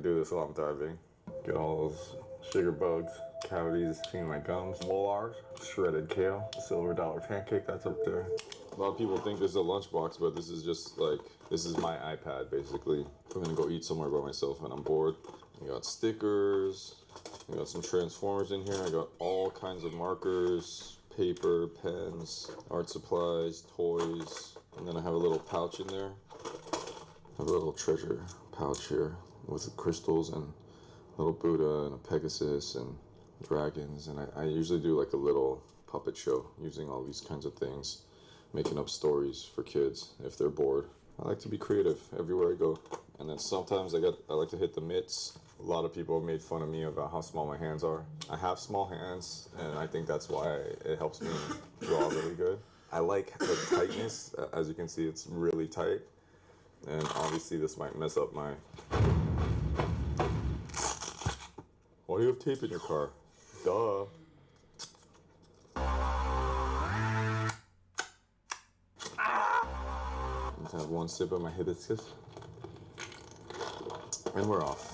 [SPEAKER 6] do this while I'm driving. Get all those sugar bugs, cavities in my gums, molars, shredded kale, silver dollar pancake that's up there. A lot of people think this is a lunchbox, but this is just like, this is my iPad basically. I'm gonna go eat somewhere by myself and I'm bored. I got stickers, I got some Transformers in here, I got all kinds of markers, paper, pens, art supplies, toys, and then I have a little pouch in there. I have a little treasure pouch here with crystals and a little Buddha and a Pegasus and dragons, and I usually do like a little puppet show using all these kinds of things, making up stories for kids if they're bored. I like to be creative everywhere I go. And then sometimes I like to hit the mitts. A lot of people have made fun of me about how small my hands are. I have small hands, and I think that's why it helps me draw really good. I like the tightness. As you can see, it's really tight. And obviously this might mess up my... Why do you have tape in your car? Duh. Just have one sip of my hibiscus. And we're off.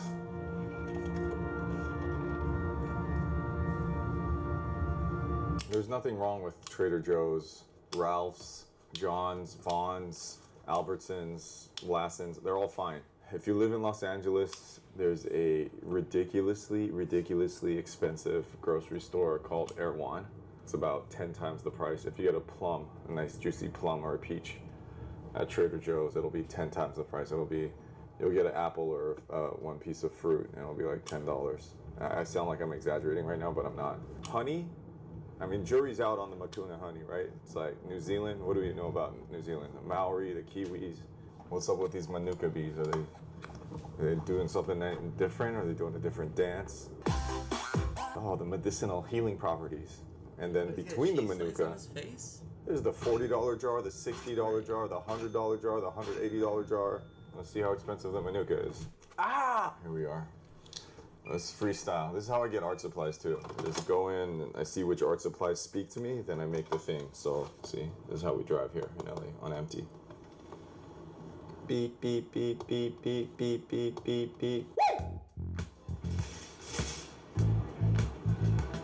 [SPEAKER 6] There's nothing wrong with Trader Joe's, Ralph's, John's, Vaughn's, Albertsons, Lassen's. They're all fine. If you live in Los Angeles, there's a ridiculously expensive grocery store called Erewhon. It's about 10 times the price. If you get a plum, a nice juicy plum or a peach at Trader Joe's, it'll be 10 times the price. You'll get an apple or one piece of fruit and it'll be like $10. I sound like I'm exaggerating right now, but I'm not. Honey, I mean, jury's out on the Makuna honey, right? It's like New Zealand. What do we know about New Zealand? The Maori, the Kiwis. What's up with these Manuka bees? Are they doing something different? Are they doing a different dance? Oh, the medicinal healing properties. And then between the Manuka, there's the $40 jar, the $60 jar, the $100 jar, the $180 jar. Let's see how expensive the Manuka is. Ah! Here we are. Let's freestyle. This is how I get art supplies too. I just go in and I see which art supplies speak to me, then I make the thing. So, see, this is how we drive here in LA on empty. Beep, beep, beep, beep, beep, beep, beep, beep, beep.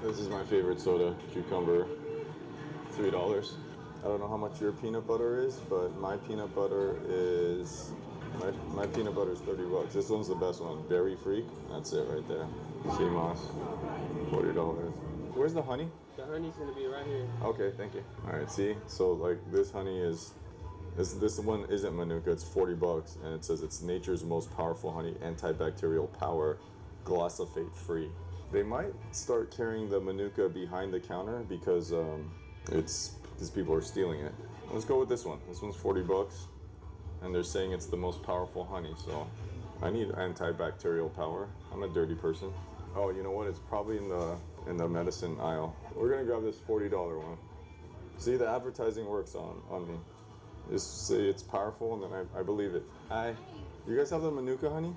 [SPEAKER 6] This is my favorite soda, cucumber, $3. I don't know how much your peanut butter is, but my peanut butter is, my peanut butter is $30. This one's the best one, Berry Freak. That's it right there. Sea moss, $40. Where's the honey?
[SPEAKER 5] The honey's gonna be right here.
[SPEAKER 6] Okay, thank you. All right, see, so like this honey is, this one isn't Manuka, it's $40, and it says it's nature's most powerful honey, antibacterial power, glyphosate free. They might start carrying the Manuka behind the counter because people are stealing it. Let's go with this one. This one's $40, and they're saying it's the most powerful honey, so I need antibacterial power. I'm a dirty person. Oh, you know what? It's probably in the medicine aisle. We're gonna grab this $40 one. See, the advertising works on me. Just say it's powerful, and then I believe it. Hi. You guys have the Manuka honey?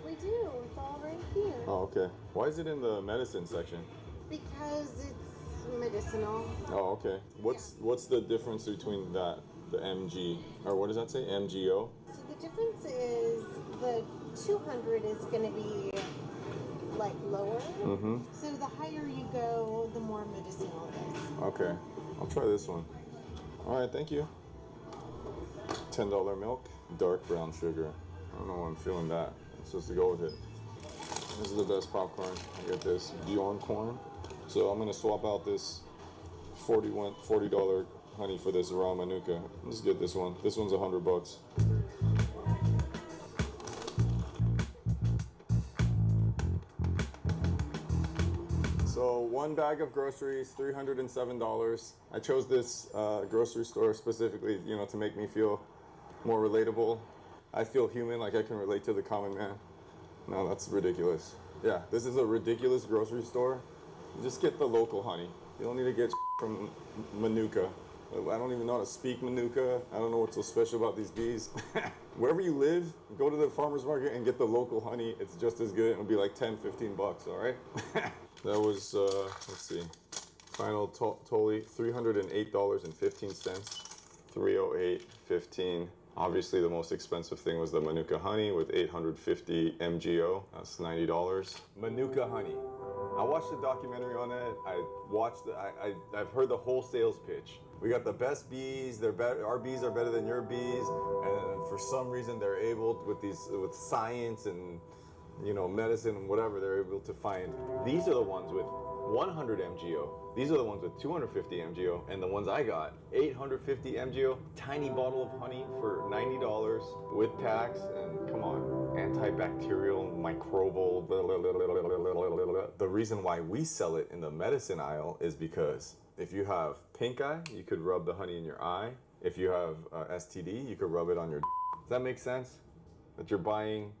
[SPEAKER 10] We do. It's all right here.
[SPEAKER 6] Oh, okay. Why is it in the medicine section?
[SPEAKER 10] Because it's medicinal.
[SPEAKER 6] Oh, okay. What's the difference between that, the MG, or what does that say, MGO?
[SPEAKER 10] So the difference is the 200 is going to be like lower.
[SPEAKER 6] Mm-hmm.
[SPEAKER 10] So the higher you go, the more medicinal it is.
[SPEAKER 6] Okay. I'll try this one. All right, thank you. $10 milk, dark brown sugar. I don't know why I'm feeling that. I'm supposed to go with it. This is the best popcorn. I get this Bjorn corn. So I'm gonna swap out this $40 honey for this raw Manuka. Let's get this one. This one's $100. So one bag of groceries, $307. I chose this grocery store specifically, to make me feel more relatable. I feel human, like I can relate to the common man. No, that's ridiculous. Yeah, this is a ridiculous grocery store. Just get the local honey. You don't need to get from Manuka. I don't even know how to speak Manuka. I don't know what's so special about these bees. Wherever you live, go to the farmer's market and get the local honey. It's just as good. It'll be like 10, 15 bucks, all right? That was, let's see, final totally $308.15, 308.15. Obviously, the most expensive thing was the Manuka honey with 850 MGO. That's $90. Manuka honey. I watched the documentary on it. I've heard the whole sales pitch. We got the best bees. They're better. Our bees are better than your bees, and for some reason they're able with science and medicine and whatever, they're able to find. These are the ones with 100 MGO. These are the ones with 250 MGO, and the ones I got, 850 MGO, tiny bottle of honey for $90 with tax, and come on, antibacterial, microbial, blah, blah, blah, blah, blah, blah, blah. The reason why we sell it in the medicine aisle is because if you have pink eye, you could rub the honey in your eye. If you have STD, you could rub it on your Does that make sense? That you're buying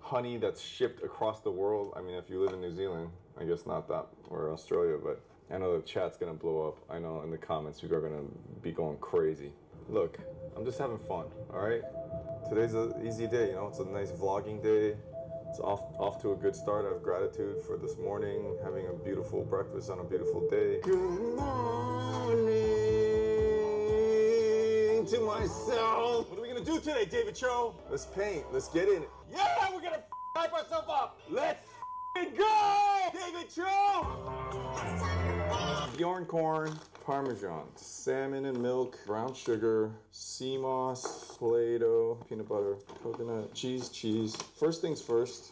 [SPEAKER 6] honey that's shipped across the world. I mean, if you live in New Zealand, I guess not that, or Australia, but I know the chat's gonna blow up. I know in the comments people are gonna be going crazy. Look, I'm just having fun, all right? Today's an easy day, it's a nice vlogging day. It's off to a good start. I have gratitude for this morning, having a beautiful breakfast on a beautiful day. Good morning to myself. What are we gonna do today, David Cho? Let's paint, let's get in it. Yeah, we're gonna hype ourselves up. Let's go, David Cho. Bjorn corn, Parmesan, salmon and milk, brown sugar, sea moss, Play-Doh, peanut butter, coconut, cheese. First things first,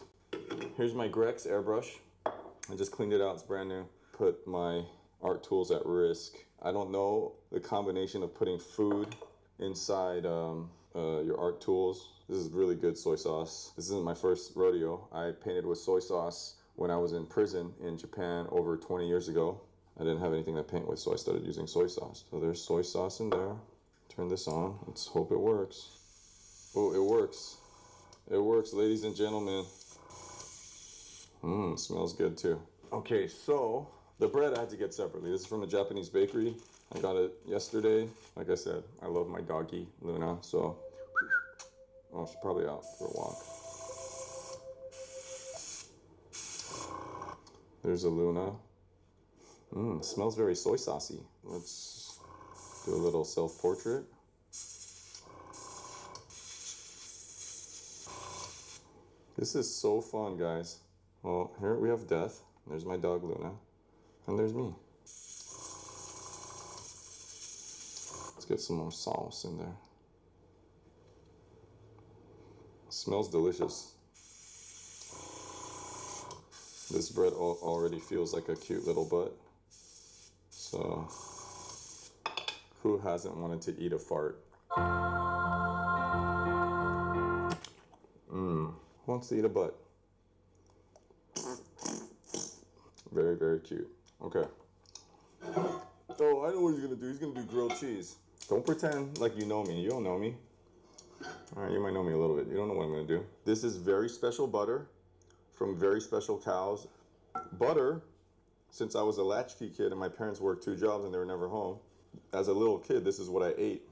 [SPEAKER 6] here's my Grex airbrush. I just cleaned it out, it's brand new. Put my art tools at risk. I don't know the combination of putting food inside your art tools. This is really good soy sauce. This isn't my first rodeo. I painted with soy sauce when I was in prison in Japan over 20 years ago. I didn't have anything to paint with, so I started using soy sauce. So there's soy sauce in there. Turn this on. Let's hope it works. Oh, it works. It works, ladies and gentlemen. Smells good too. Okay, so the bread I had to get separately. This is from a Japanese bakery. I got it yesterday. Like I said, I love my doggy, Luna, so. Oh, she's probably out for a walk. There's a Luna. Smells very soy saucy. Let's do a little self-portrait. This is so fun, guys. Well, here we have Death. There's my dog, Luna. And there's me. Let's get some more sauce in there. Smells delicious. This bread already feels like a cute little butt. So, who hasn't wanted to eat a fart? Who wants to eat a butt? Very, very cute. Okay. Oh, I know what he's gonna do. He's gonna do grilled cheese. Don't pretend like you know me. You don't know me. All right, you might know me a little bit. You don't know what I'm gonna do. This is very special butter from very special cows. Butter, since I was a latchkey kid and my parents worked 2 jobs and they were never home, as a little kid, this is what I ate.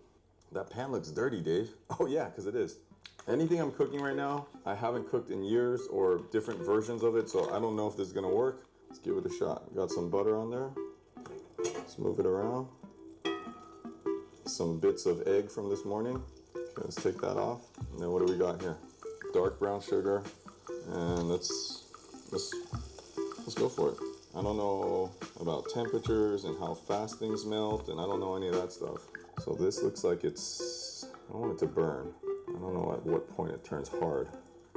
[SPEAKER 6] That pan looks dirty, Dave. Oh yeah, because it is. Anything I'm cooking right now, I haven't cooked in years or different versions of it, so I don't know if this is gonna work. Let's give it a shot. Got some butter on there. Let's move it around. Some bits of egg from this morning. Okay, let's take that off. And then what do we got here? Dark brown sugar. And let's go for it. I don't know about temperatures and how fast things melt, and I don't know any of that stuff. So this looks like I don't want it to burn. I don't know at what point it turns hard.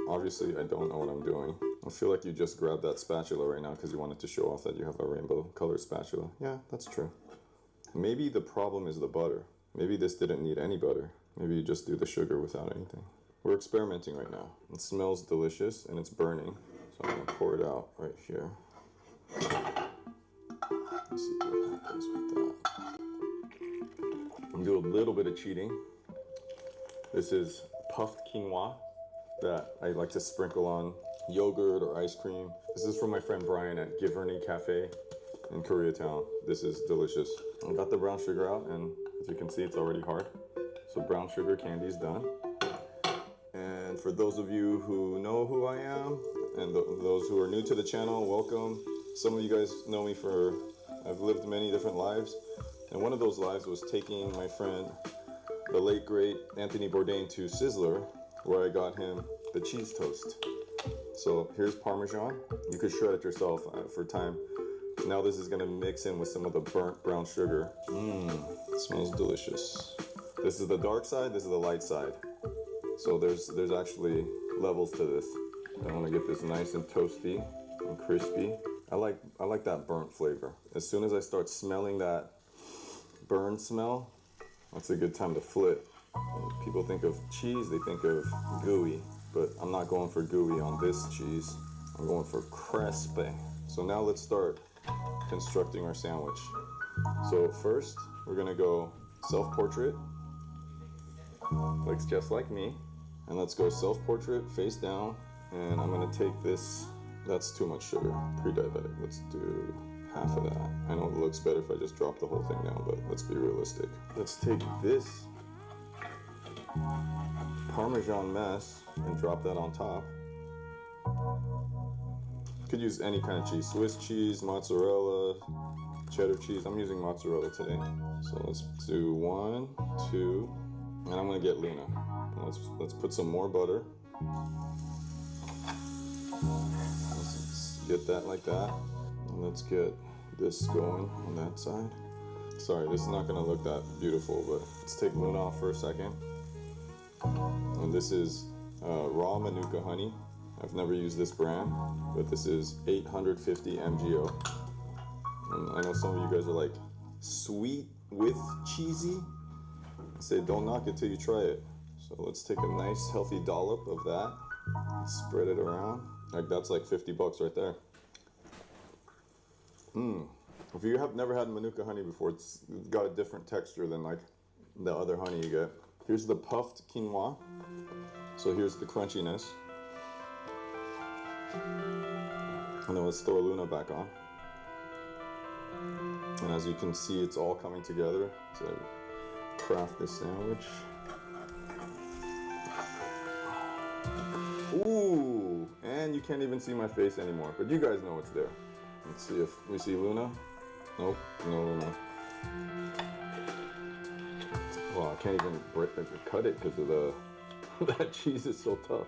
[SPEAKER 6] Obviously, I don't know what I'm doing. I feel like you just grabbed that spatula right now because you wanted to show off that you have a rainbow colored spatula. Yeah, that's true. Maybe the problem is the butter. Maybe this didn't need any butter. Maybe you just do the sugar without anything. We're experimenting right now. It smells delicious and it's burning. So I'm gonna pour it out right here. Let's see what happens with that. I'm gonna do a little bit of cheating. This is puffed quinoa that I like to sprinkle on yogurt or ice cream. This is from my friend Brian at Giverny Cafe in Koreatown. This is delicious. I got the brown sugar out, and as you can see, it's already hard. So brown sugar candy is done. And for those of you who know who I am, and those who are new to the channel, welcome. Some of you guys know me I've lived many different lives. And one of those lives was taking my friend the late great Anthony Bourdain to Sizzler, where I got him the cheese toast. So here's Parmesan. You could shred it yourself for time. Now this is gonna mix in with some of the burnt brown sugar. It smells delicious. This is the dark side, this is the light side. So there's actually levels to this. I wanna get this nice and toasty and crispy. I like that burnt flavor. As soon as I start smelling that burn smell, that's a good time to flip. When people think of cheese, they think of gooey, but I'm not going for gooey on this cheese. I'm going for crispy. So now let's start constructing our sandwich. So first, we're gonna go self-portrait. Looks just like me. And let's go self-portrait, face down. And I'm gonna take this, that's too much sugar, pre-diabetic. Let's do half of that. I know it looks better if I just drop the whole thing down, but let's be realistic. Let's take this Parmesan mess and drop that on top. Could use any kind of cheese, Swiss cheese, mozzarella, cheddar cheese. I'm using mozzarella today. So let's do 1, 2, and I'm gonna get Luna. Let's put some more butter. Let's get that like that. And let's get this going on that side. Sorry, this is not gonna look that beautiful, but let's take Luna off for a second. And this is raw Manuka honey. I've never used this brand, but this is 850 MGO. And I know some of you guys are like, sweet with cheesy? I say don't knock it till you try it. So let's take a nice healthy dollop of that. Spread it around. Like that's like 50 bucks right there. If you have never had Manuka honey before, it's got a different texture than like the other honey you get. Here's the puffed quinoa. So here's the crunchiness. And then let's throw Luna back on. And as you can see, it's all coming together to craft this sandwich. Ooh, and you can't even see my face anymore, but you guys know it's there. Let's see if we see Luna. Nope, no Luna. Well, I can't even cut it because of the that cheese is so tough.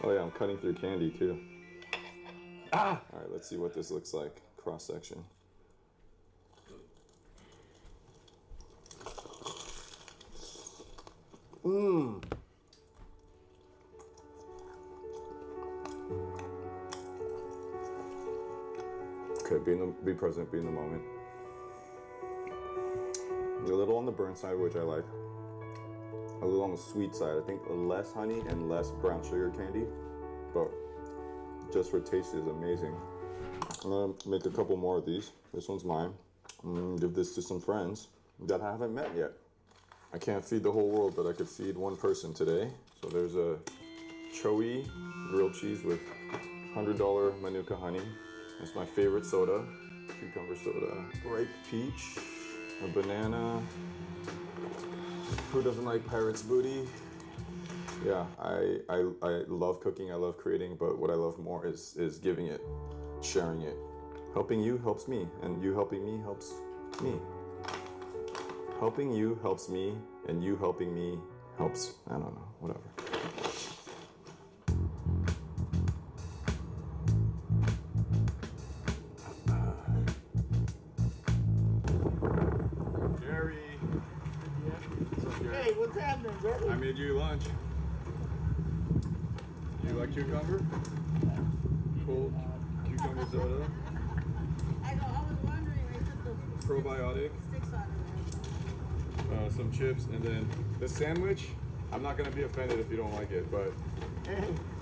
[SPEAKER 6] Oh yeah, I'm cutting through candy too. Ah! All right, let's see what this looks like cross section. Okay, be present, be in the moment. A little on the burnt side, which I like. A little on the sweet side. I think less honey and less brown sugar candy, but just for taste is amazing. I'm gonna make a couple more of these. This one's mine. I'm gonna give this to some friends that I haven't met yet. I can't feed the whole world, but I could feed one person today. So there's a Choey grilled cheese with $100 Manuka honey. That's my favorite soda, cucumber soda. Ripe peach, a banana. Who doesn't like pirate's booty? Yeah, I love cooking, I love creating, but what I love more is giving it, sharing it. Helping you helps me, and you helping me helps me. Helping you helps me, and you helping me helps, I don't know, whatever. Gary. What's up, Gary?
[SPEAKER 7] Hey, what's happening, brother?
[SPEAKER 6] I made you lunch. You like cucumber? Cold cucumber soda.
[SPEAKER 10] I was wondering, I put the
[SPEAKER 6] Probiotic.
[SPEAKER 10] sticks on it.
[SPEAKER 6] Some chips, and then the sandwich. I'm not gonna be offended if you don't like it, but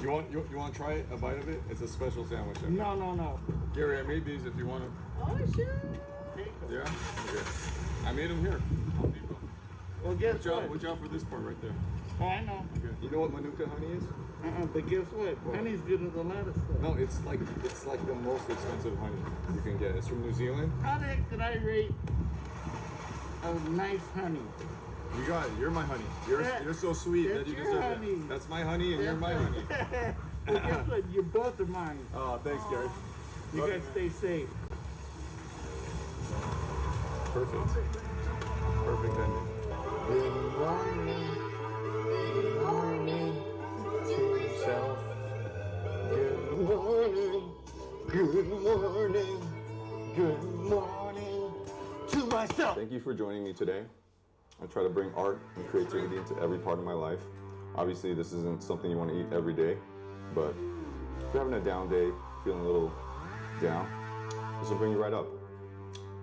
[SPEAKER 6] you want to try it, a bite of it? It's a special sandwich.
[SPEAKER 7] No.
[SPEAKER 6] Gary, I made these if you want to.
[SPEAKER 10] Oh, sure.
[SPEAKER 6] Yeah. Okay. I made them here.
[SPEAKER 7] Well, guess what?
[SPEAKER 6] Watch out for this part right there.
[SPEAKER 7] Oh, I know.
[SPEAKER 6] Okay. You know what Manuka honey is?
[SPEAKER 7] But guess what? Honey's good as a lot of stuff.
[SPEAKER 6] No, it's like the most expensive honey you can get. It's from New Zealand.
[SPEAKER 7] How the heck did I rate a nice honey?
[SPEAKER 6] You got it. You're my honey. You're so sweet that you
[SPEAKER 7] your
[SPEAKER 6] deserve
[SPEAKER 7] honey.
[SPEAKER 6] it. That's my honey, and you're my honey.
[SPEAKER 7] Well, guess what? You both are mine.
[SPEAKER 6] Oh, thanks, Gary.
[SPEAKER 7] You guys stay safe.
[SPEAKER 6] Perfect. Perfect ending. Thank you for joining me today. I try to bring art and creativity into every part of my life. Obviously, this isn't something you want to eat every day, but if you're having a down day, feeling a little down, this will bring you right up.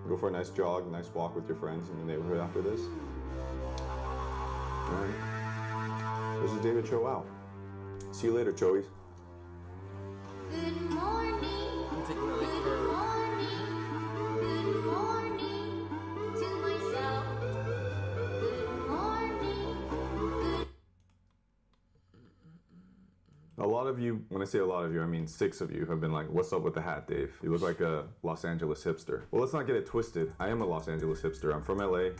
[SPEAKER 6] Go for a nice jog, nice walk with your friends in the neighborhood after this. All right. This is David Cho out. See you later, Choies.
[SPEAKER 9] Good morning. Good morning. Good morning to myself. Good morning. Good.
[SPEAKER 6] A lot of you, when I say a lot of you, I mean 6 of you have been like, what's up with the hat, Dave? You look like a Los Angeles hipster. Well, let's not get it twisted. I am a Los Angeles hipster. I'm from LA,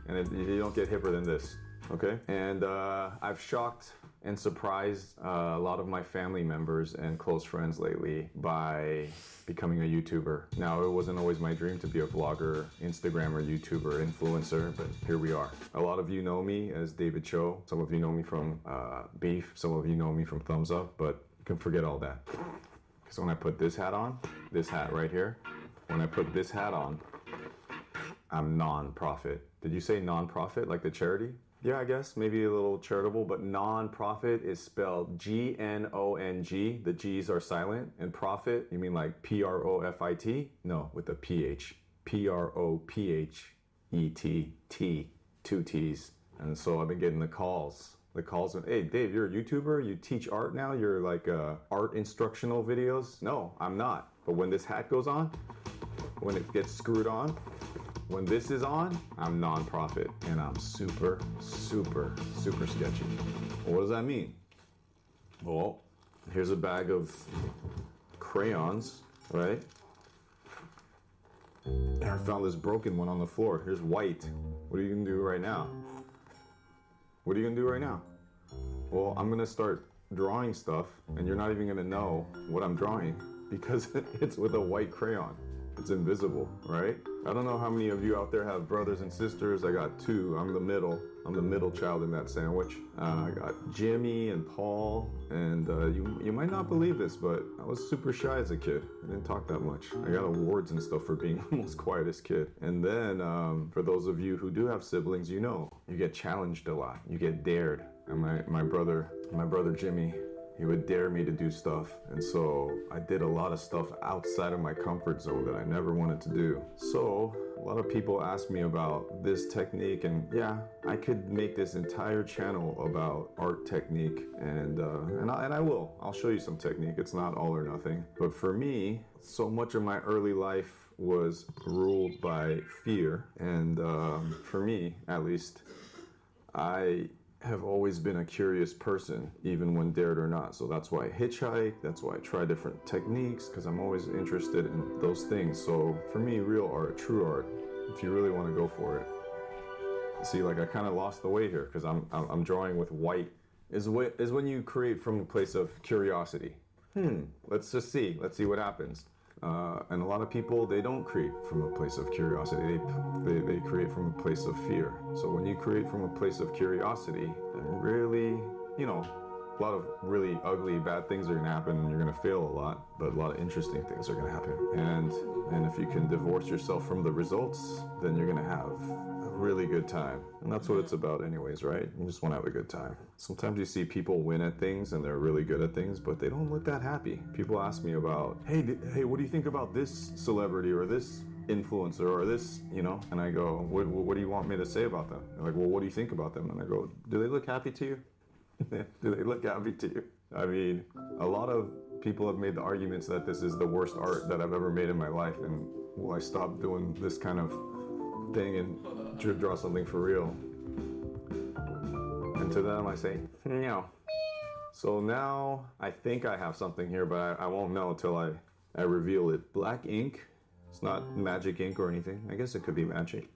[SPEAKER 6] and you don't get hipper than this, okay? And I've shocked and surprised a lot of my family members and close friends lately by becoming a YouTuber. Now, it wasn't always my dream to be a vlogger, Instagrammer, YouTuber, influencer, but here we are. A lot of you know me as David Cho. Some of you know me from Beef. Some of you know me from Thumbs Up, but you can forget all that. Because when I put this hat on, this hat right here, when I put this hat on, I'm non-profit. Did you say non-profit, like the charity? Yeah, I guess, maybe a little charitable, but non-profit is spelled G-N-O-N-G. The G's are silent. And profit, you mean like P-R-O-F-I-T? No, with a P-H. P-R-O-P-H-E-T-T. 2 T's. And so I've been getting the calls. The calls of, hey, Dave, you're a YouTuber? You teach art now? You're like art instructional videos? No, I'm not. But when this hat goes on, when it gets screwed on, when this is on, I'm non-profit, and I'm super, super, super sketchy. What does that mean? Well, here's a bag of crayons, right? And I found this broken one on the floor. Here's white. What are you gonna do right now? What are you gonna do right now? Well, I'm gonna start drawing stuff, and you're not even gonna know what I'm drawing because it's with a white crayon. It's invisible, right? I don't know how many of you out there have brothers and sisters. I got 2. I'm the middle child in that sandwich. I got Jimmy and Paul, and you might not believe this, but I was super shy as a kid. I didn't talk that much. I got awards and stuff for being the most quietest kid. And then for those of you who do have siblings, you know, you get challenged a lot. You get dared. And my brother Jimmy, he would dare me to do stuff, and so I did a lot of stuff outside of my comfort zone that I never wanted to do. So a lot of people ask me about this technique, and yeah, I could make this entire channel about art technique, and I will. I'll show you some technique. It's not all or nothing. But for me, so much of my early life was ruled by fear, and for me, at least, I have always been a curious person, even when dared or not. So that's why I hitchhike, that's why I try different techniques, because I'm always interested in those things. So for me, real art, true art, if you really want to go for it. See, like I kind of lost the way here, because I'm drawing with white, is when you create from a place of curiosity. Let's just see, let's see what happens. And a lot of people, they don't create from a place of curiosity. They create from a place of fear. So when you create from a place of curiosity, then really, you know, a lot of really ugly, bad things are gonna happen, and you're gonna fail a lot, but a lot of interesting things are gonna happen. And if you can divorce yourself from the results, then you're gonna have a really good time. And that's what it's about anyways, right? You just wanna have a good time. Sometimes you see people win at things and they're really good at things, but they don't look that happy. People ask me about, hey, what do you think about this celebrity or this influencer or this, you know? And I go, what do you want me to say about them? They're like, well, what do you think about them? And I go, do they look happy to you? Do they look happy to you? I mean, a lot of people have made the arguments that this is the worst art that I've ever made in my life, and will I stop doing this kind of thing and draw something for real? And to them I say, no. So now I think I have something here, but I won't know until I reveal it. Black ink. It's not magic ink or anything. I guess it could be magic.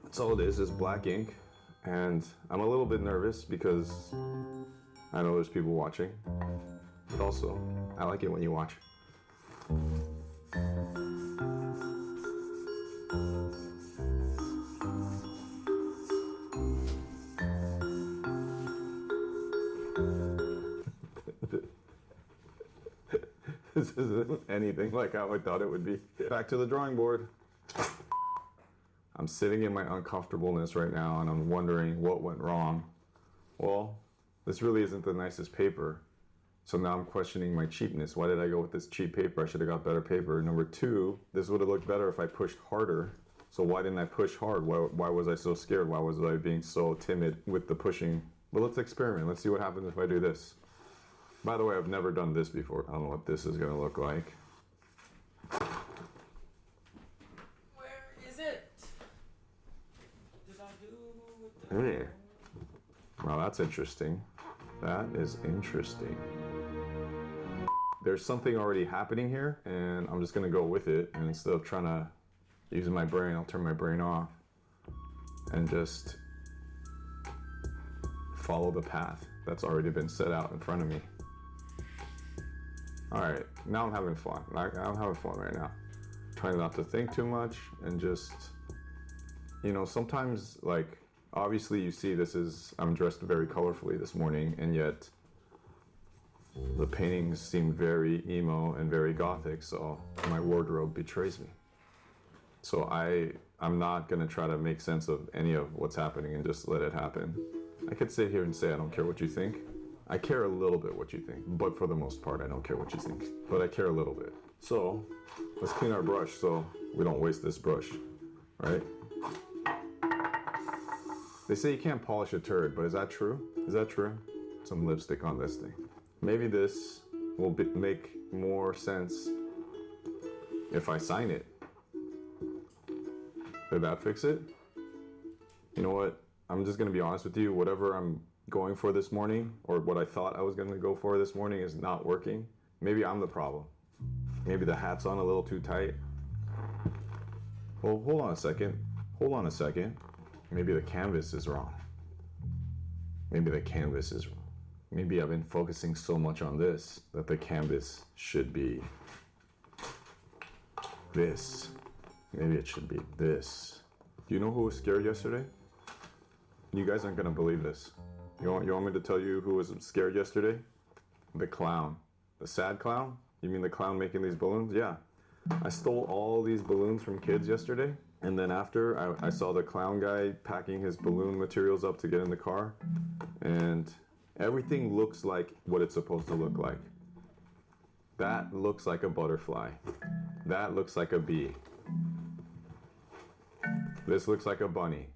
[SPEAKER 6] That's all it is black ink. And I'm a little bit nervous because I know there's people watching, but also I like it when you watch. This isn't anything like how I thought it would be. Back to the drawing board. I'm I'm sitting in my uncomfortableness right now and I'm wondering what went wrong. Well, this really isn't the nicest paper. So now I'm questioning my cheapness. Why did I go with this cheap paper? I should have got better paper. Number two, this would have looked better if I pushed harder. So why didn't I push hard? Why was I so scared? Why was I being so timid with the pushing? Well, let's experiment. Let's see what happens if I do this. By the way, I've never done this before. I don't know what this is gonna look like.
[SPEAKER 4] Where is it? Did I do with the...
[SPEAKER 6] Hey. Well, that's interesting. That is interesting. There's something already happening here, and I'm just gonna go with it. And instead of trying to use my brain, I'll turn my brain off and just follow the path that's already been set out in front of me. All right, now I'm having fun. I'm having fun right now. Trying not to think too much and just, you know, sometimes, like, obviously you see I'm dressed very colorfully this morning, and yet the paintings seem very emo and very gothic, so my wardrobe betrays me. So I'm not gonna try to make sense of any of what's happening and just let it happen. I could sit here and say I don't care what you think. I care a little bit what you think, but for the most part I don't care what you think. But I care a little bit. So let's clean our brush so we don't waste this brush, right? They say you can't polish a turd, but is that true? Is that true? Some lipstick on this thing. Maybe this will make more sense if I sign it. Did that fix it? You know what? I'm just gonna be honest with you. Whatever I'm going for this morning, or what I thought I was gonna go for this morning, is not working. Maybe I'm the problem. Maybe the hat's on a little too tight. Well, hold on a second. Hold on a second. Maybe the canvas is wrong. Maybe the canvas is wrong. Maybe I've been focusing so much on this that the canvas should be this. Maybe it should be this. Do you know who was scared yesterday? You guys aren't gonna believe this. You want me to tell you who was scared yesterday? The clown. The sad clown? You mean the clown making these balloons? Yeah. I stole all these balloons from kids yesterday. And then after, I saw the clown guy packing his balloon materials up to get in the car. And everything looks like what it's supposed to look like. That looks like a butterfly. That looks like a bee. This looks like a bunny.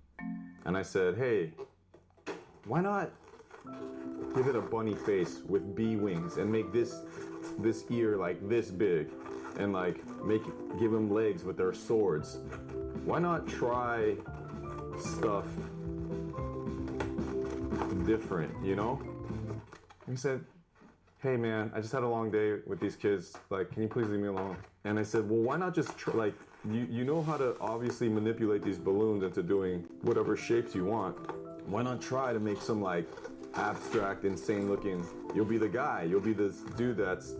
[SPEAKER 6] And I said, hey, why not give it a bunny face with bee wings and make this ear like this big, and like give them legs with their swords? Why not try stuff different, you know? He said, hey man, I just had a long day with these kids, like, can you please leave me alone? And I said, well, why not just try, like, you know how to obviously manipulate these balloons into doing whatever shapes you want. Why not try to make some like abstract, insane looking, you'll be the guy, you'll be this dude that's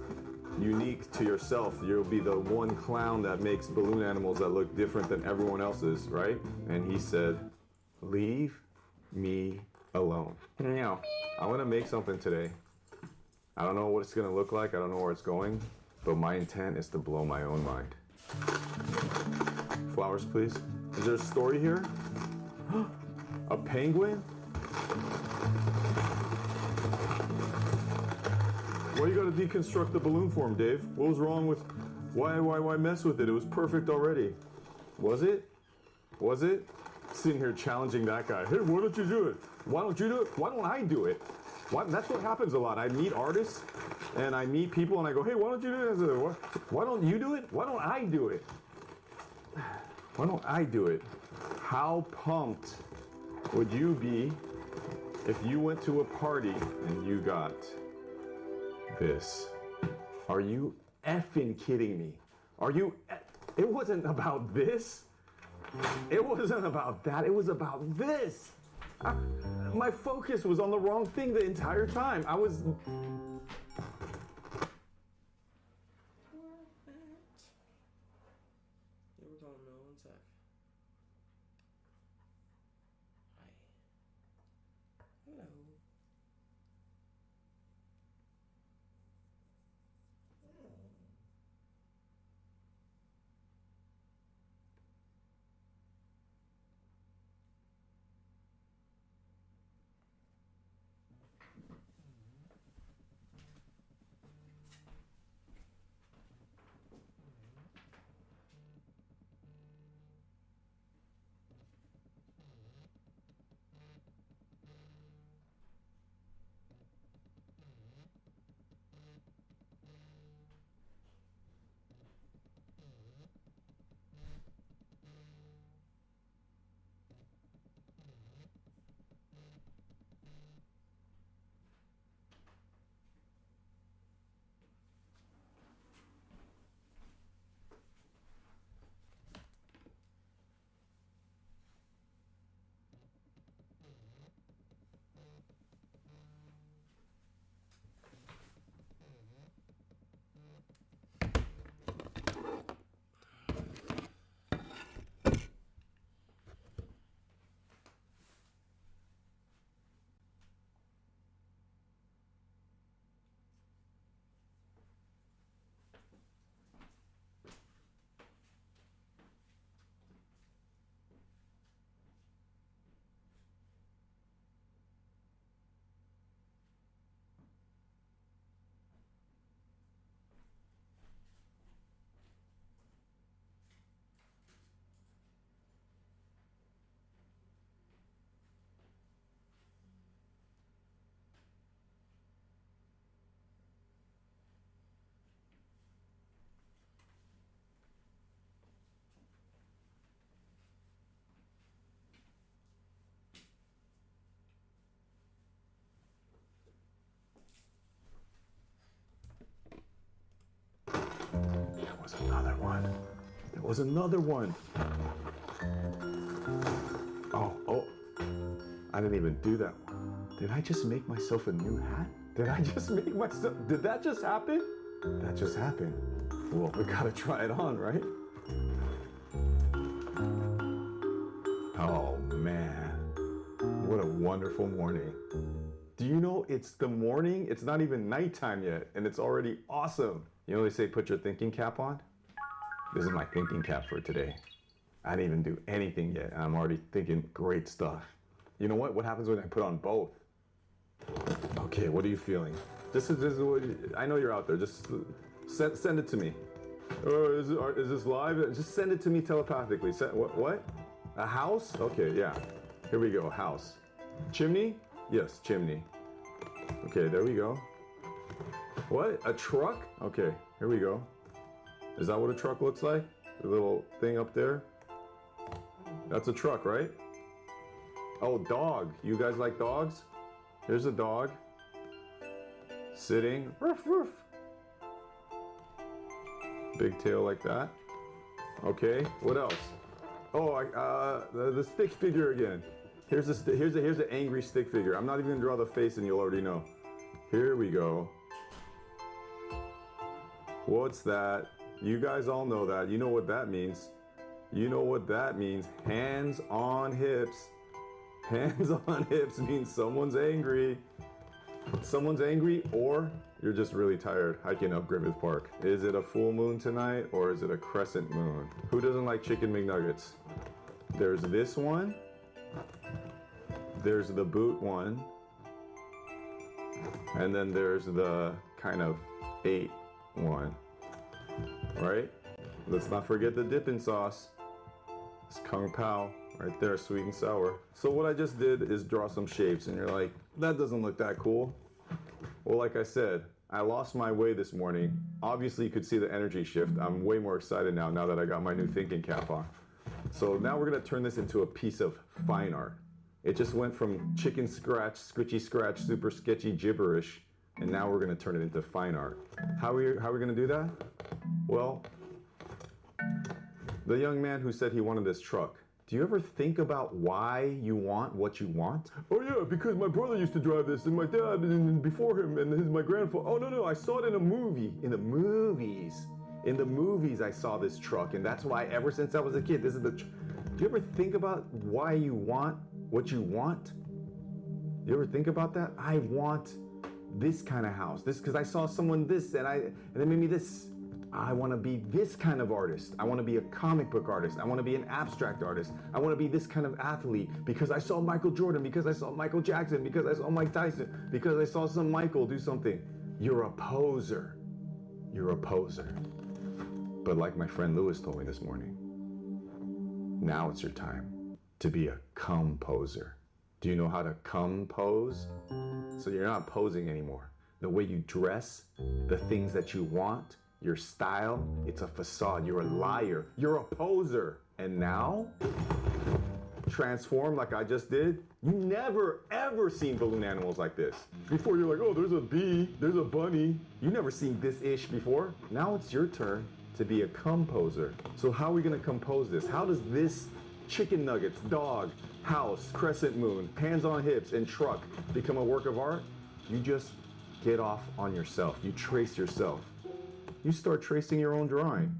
[SPEAKER 6] unique to yourself, you'll be the one clown that makes balloon animals that look different than everyone else's, right? And he said, leave me alone. Now, I'm gonna make something today. I don't know what it's gonna look like, I don't know where it's going, but my intent is to blow my own mind. Flowers, please. Is there a story here? A penguin? Why you gotta deconstruct the balloon form, Dave? What was wrong with... Why mess with it? It was perfect already. Was it? Was it? Sitting here challenging that guy. Hey, why don't you do it? Why don't you do it? Why don't I do it? That's what happens a lot. I meet artists and I meet people and I go, hey, why don't you do it? I say, why don't you do it? Why don't I do it? Why don't I do it? How pumped would you be if you went to a party and you got this? Are you effing kidding me? Are you? It wasn't about this. It wasn't about that. It was about this. My focus was on the wrong thing the entire time. I was... was another one. There was another one. Oh, I didn't even do that one. Did I just make myself a new hat? Did that just happen? That just happened. Well, we gotta try it on, right? Oh man, what a wonderful morning. Do you know it's the morning? It's not even nighttime yet, and it's already awesome. You know they say put your thinking cap on? This is my thinking cap for today. I didn't even do anything yet, and I'm already thinking great stuff. You know what? What happens when I put on both? Okay, what are you feeling? This is what I know you're out there. Just send it to me. Is this live? Just send it to me telepathically. What? A house? Okay, yeah. Here we go. House. Chimney? Yes, chimney. Okay, there we go. What? A truck? Okay, here we go. Is that what a truck looks like? The little thing up there? That's a truck, right? Oh, dog. You guys like dogs? Here's a dog. Sitting. Ruff, ruff. Big tail like that. Okay, what else? Oh, the stick figure again. Here's an angry stick figure. I'm not even gonna draw the face and you'll already know. Here we go. What's that? You guys all know that. You know what that means. You know what that means. Hands on hips. Hands on hips means someone's angry. Someone's angry or you're just really tired hiking up Griffith Park. Is it a full moon tonight or is it a crescent moon? Who doesn't like chicken McNuggets? There's this one. There's the boot one. And then there's the kind of 8 one. Right? Let's not forget the dipping sauce. It's Kung Pao right there, sweet and sour. So what I just did is draw some shapes and you're like, that doesn't look that cool. Well, like I said, I lost my way this morning. Obviously you could see the energy shift. I'm way more excited now that I got my new thinking cap on. So now we're gonna turn this into a piece of fine art. It just went from chicken scratch, scritchy scratch, super sketchy gibberish, and now we're gonna turn it into fine art. How are we gonna do that? Well, the young man who said he wanted this truck, do you ever think about why you want what you want? Oh yeah, because my brother used to drive this, and my dad, and before him, and my grandfather. Oh no, I saw it in a movie. In the movies I saw this truck, and that's why ever since I was a kid, this is the do you ever think about why you want what you want? You ever think about that? I want this kind of house. This, because I saw someone this, and they made me this. I want to be this kind of artist. I want to be a comic book artist. I want to be an abstract artist. I want to be this kind of athlete because I saw Michael Jordan, because I saw Michael Jackson, because I saw Mike Tyson, because I saw some Michael do something. You're a poser. You're a poser. But like my friend Lewis told me this morning, now it's your time to be a composer. Do you know how to compose? So you're not posing anymore. The way you dress, the things that you want, your style, it's a facade. You're a liar. You're a poser. And now, transform like I just did. You never ever seen balloon animals like this. Before you're like, oh, there's a bee, there's a bunny. You never seen this ish before. Now it's your turn to be a composer. So how are we gonna compose this? How does this chicken nuggets, dog, house, crescent moon, hands on hips, and truck become a work of art? You just get off on yourself. You trace yourself. You start tracing your own drawing.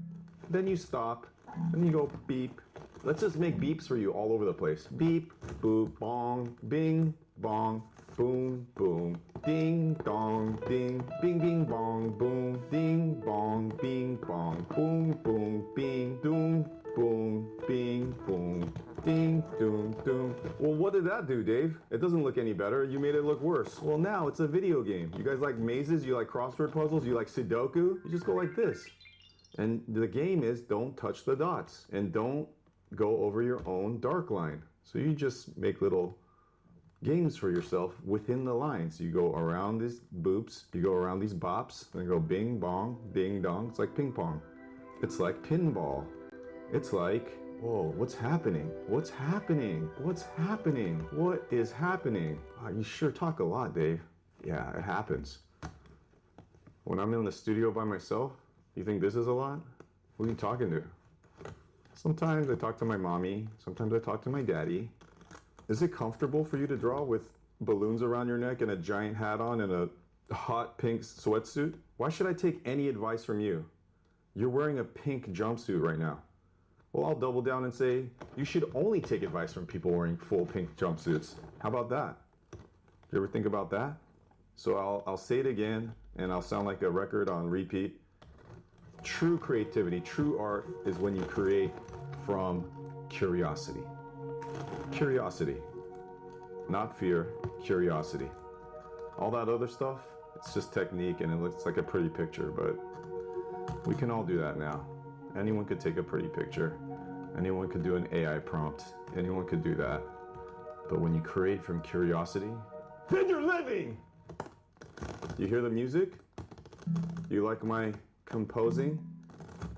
[SPEAKER 6] Then you stop, and you go beep. Let's just make beeps for you all over the place. Beep, boop, bong, bing, bong, boom, boom, ding, dong, ding, bing, bing, bong, boom, ding, bong, bing, bong, boom, boom, bing, doom, boom, bing, boom, ding, doom, doom. Well, what did that do, Dave? It doesn't look any better. You made it look worse. Well, now it's a video game. You guys like mazes? You like crossword puzzles? You like Sudoku? You just go like this. And the game is don't touch the dots and don't go over your own dark line. So you just make little games for yourself within the lines. You go around these boops, you go around these bops, and go bing, bong, ding, dong. It's like ping pong. It's like pinball. It's like, whoa, what's happening? What's happening? What's happening? What is happening? You sure talk a lot, Dave. Yeah, it happens. When I'm in the studio by myself, you think this is a lot? Who are you talking to? Sometimes I talk to my mommy, sometimes I talk to my daddy. Is it comfortable for you to draw with balloons around your neck and a giant hat on and a hot pink sweatsuit? Why should I take any advice from you? You're wearing a pink jumpsuit right now. Well, I'll double down and say, you should only take advice from people wearing full pink jumpsuits. How about that? You ever think about that? So I'll say it again, and I'll sound like a record on repeat. True creativity, true art is when you create from curiosity. Curiosity. Not fear, curiosity. All that other stuff, it's just technique and it looks like a pretty picture, but we can all do that now. Anyone could take a pretty picture. Anyone could do an AI prompt. Anyone could do that. But when you create from curiosity, then you're living! You hear the music? You like my composing?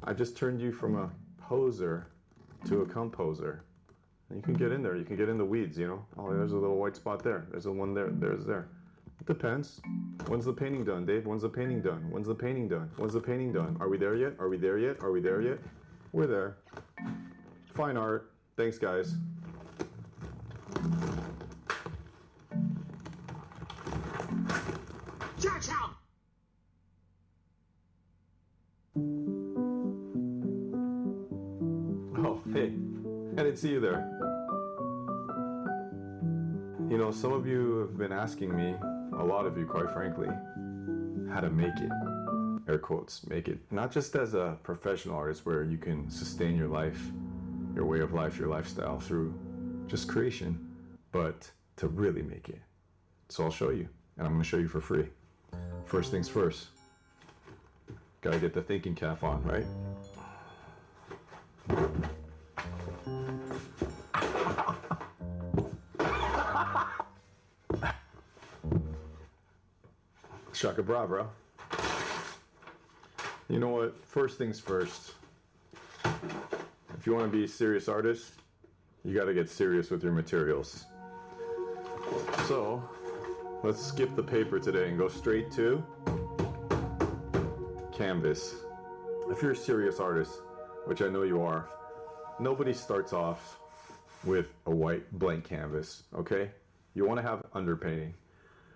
[SPEAKER 6] I just turned you from a poser to a composer. And you can get in there, you can get in the weeds, you know? Oh, there's a little white spot there. There's a one there, there's there. It depends. When's the painting done, Dave? When's the painting done? When's the painting done? When's the painting done? Are we there yet? Are we there yet? Are we there yet? We're there. Fine art. Thanks, guys. Oh, hey. I didn't see you there. You know, some of you have been asking me, a lot of you, quite frankly, how to make it. Air quotes, make it. Not just as a professional artist where you can sustain your life, your way of life, your lifestyle through just creation, but to really make it. So I'll show you, and I'm gonna show you for free. First things first, gotta get the thinking cap on, right? Shaka bra, bro. You know what? First things first. If you want to be a serious artist, you got to get serious with your materials. So, let's skip the paper today and go straight to canvas. If you're a serious artist, which I know you are, nobody starts off with a white blank canvas, okay? You want to have underpainting.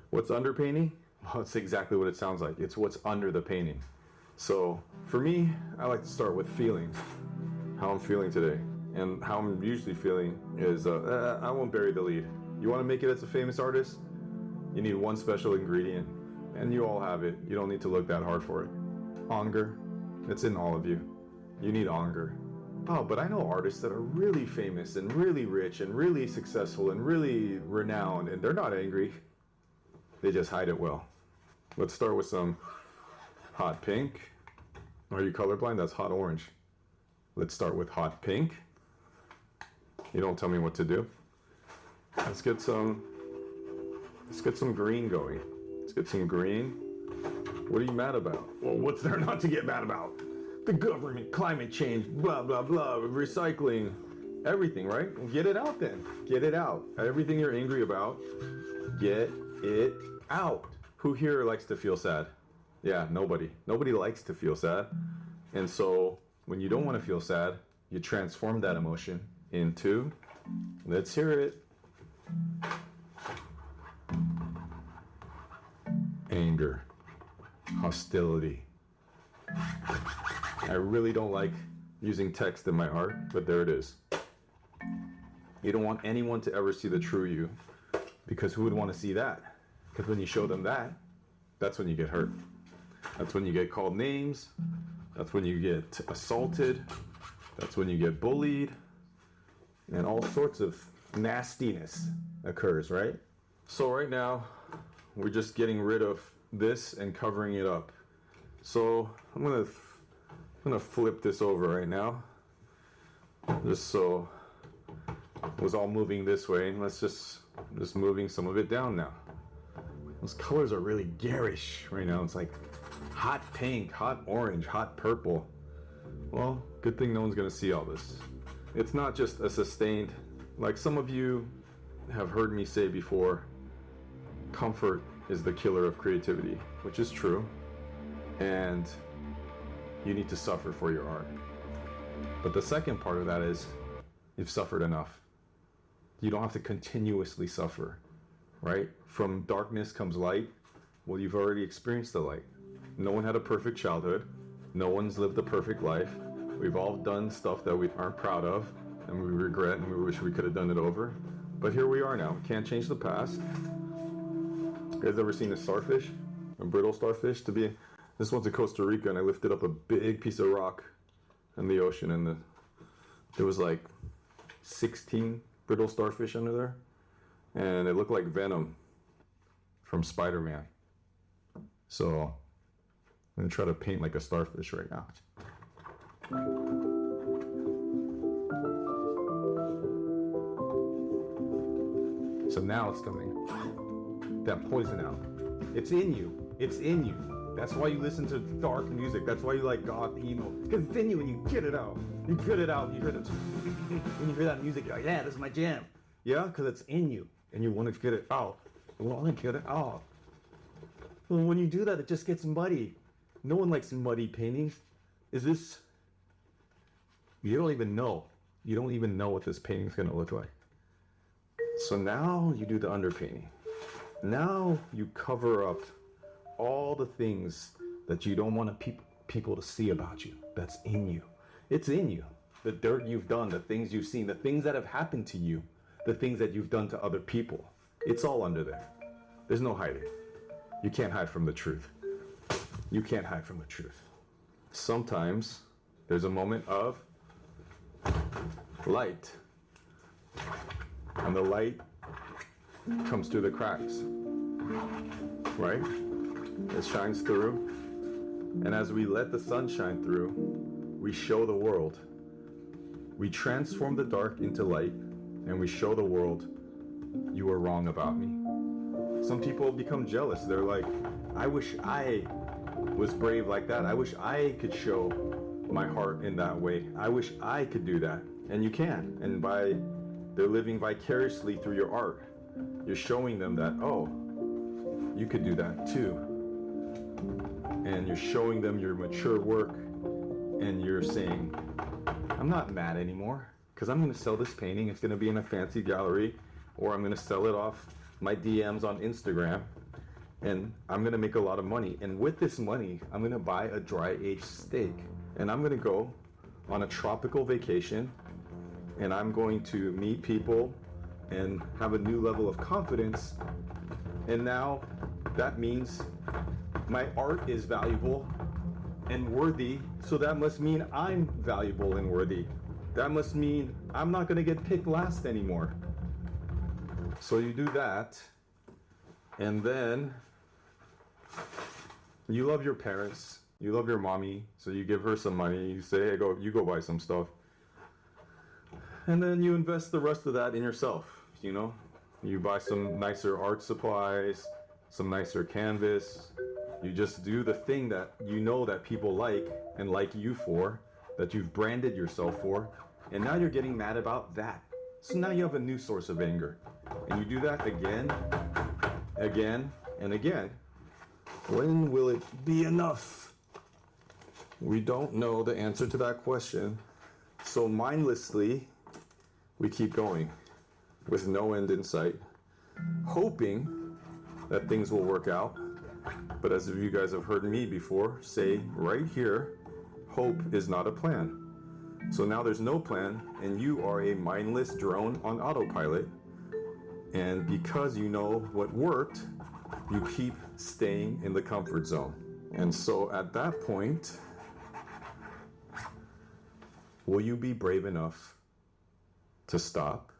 [SPEAKER 6] What's underpainting? Well, it's exactly what it sounds like. It's what's under the painting. So for me, I like to start with feeling, how I'm feeling today. And how I'm usually feeling is, I won't bury the lead. You want to make it as a famous artist? You need one special ingredient, and you all have it. You don't need to look that hard for it. Anger. It's in all of you. You need anger. Oh, but I know artists that are really famous and really rich and really successful and really renowned, and they're not angry. They just hide it well. Let's start with some hot pink. Are you colorblind? That's hot orange. Let's start with hot pink. You don't tell me what to do. Let's get some green going. Let's get some green. What are you mad about? Well, what's there not to get mad about? The government, climate change, blah, blah, blah, recycling, everything, right? Get it out then. Get it out. Everything you're angry about, get it out. Who here likes to feel sad? Yeah, nobody. Nobody likes to feel sad. And so when you don't want to feel sad, you transform that emotion into, let's hear it, anger, hostility. I really don't like using text in my art, but there it is. You don't want anyone to ever see the true you, because who would want to see that? Because when you show them that, that's when you get hurt. That's when you get called names. That's when you get assaulted. That's when you get bullied. And all sorts of nastiness occurs, right? So right now, we're just getting rid of this and covering it up. So I'm gonna flip this over right now, just so it was all moving this way, and let's just moving some of it down now. Those colors are really garish right now. It's like hot pink, hot orange, hot purple. Well, good thing no one's gonna see all this. It's not just a sustained, like some of you have heard me say before, comfort is the killer of creativity, which is true. And you need to suffer for your art. But the second part of that is you've suffered enough. You don't have to continuously suffer, right? From darkness comes light. Well, you've already experienced the light. No one had a perfect childhood. No one's lived a perfect life. We've all done stuff that we aren't proud of and we regret and we wish we could have done it over. But here we are now. We can't change the past. You guys ever seen a starfish? A brittle starfish? This one's in Costa Rica, and I lifted up a big piece of rock in the ocean, and there was like 16 brittle starfish under there, and it looked like Venom from Spider-Man. So I'm gonna try to paint like a starfish right now. So now it's coming. That poison out. It's in you. It's in you. That's why you listen to dark music. That's why you like goth emo. Because it's in you and you get it out. You get it out. You hear that. When you hear that music, you're like, yeah, this is my jam. Yeah, because it's in you and you want to get it out. You want to get it out. Well, when you do that, it just gets muddy. No one likes muddy paintings. You don't even know. You don't even know what this painting's going to look like. So now you do the underpainting. Now you cover up all the things that you don't want people to see about you. That's in you. It's in you. The dirt you've done, the things you've seen, the things that have happened to you, the things that you've done to other people. It's all under there. There's no hiding. You can't hide from the truth. You can't hide from the truth. Sometimes there's a moment of light. And the light comes through the cracks, right? It shines through. And as we let the sun shine through, we show the world. We transform the dark into light, and we show the world, you were wrong about me. Some people become jealous. They're like, I wish I was brave like that. I wish I could show my heart in that way. I wish I could do that. And you can. And they're living vicariously through your art. You're showing them that, oh, you could do that too. And you're showing them your mature work, and you're saying, I'm not mad anymore, because I'm going to sell this painting. It's going to be in a fancy gallery, or I'm going to sell it off my DMs on Instagram, and I'm going to make a lot of money. And with this money, I'm going to buy a dry-aged steak, and I'm going to go on a tropical vacation, and I'm going to meet people and have a new level of confidence. And now that means my art is valuable and worthy, so that must mean I'm valuable and worthy. That must mean I'm not gonna get picked last anymore. So you do that, and then you love your parents, you love your mommy, so you give her some money, you say, hey, you go buy some stuff. And then you invest the rest of that in yourself, you know? You buy some nicer art supplies, some nicer canvas. You just do the thing that you know that people like and like you for, that you've branded yourself for, and now you're getting mad about that. So now you have a new source of anger. And you do that again, again, and again. When will it be enough? We don't know the answer to that question. So mindlessly, we keep going with no end in sight, hoping that things will work out. But as you guys have heard me before say right here, hope is not a plan. So now there's no plan, and you are a mindless drone on autopilot. And because you know what worked, you keep staying in the comfort zone. And so at that point, will you be brave enough to stop?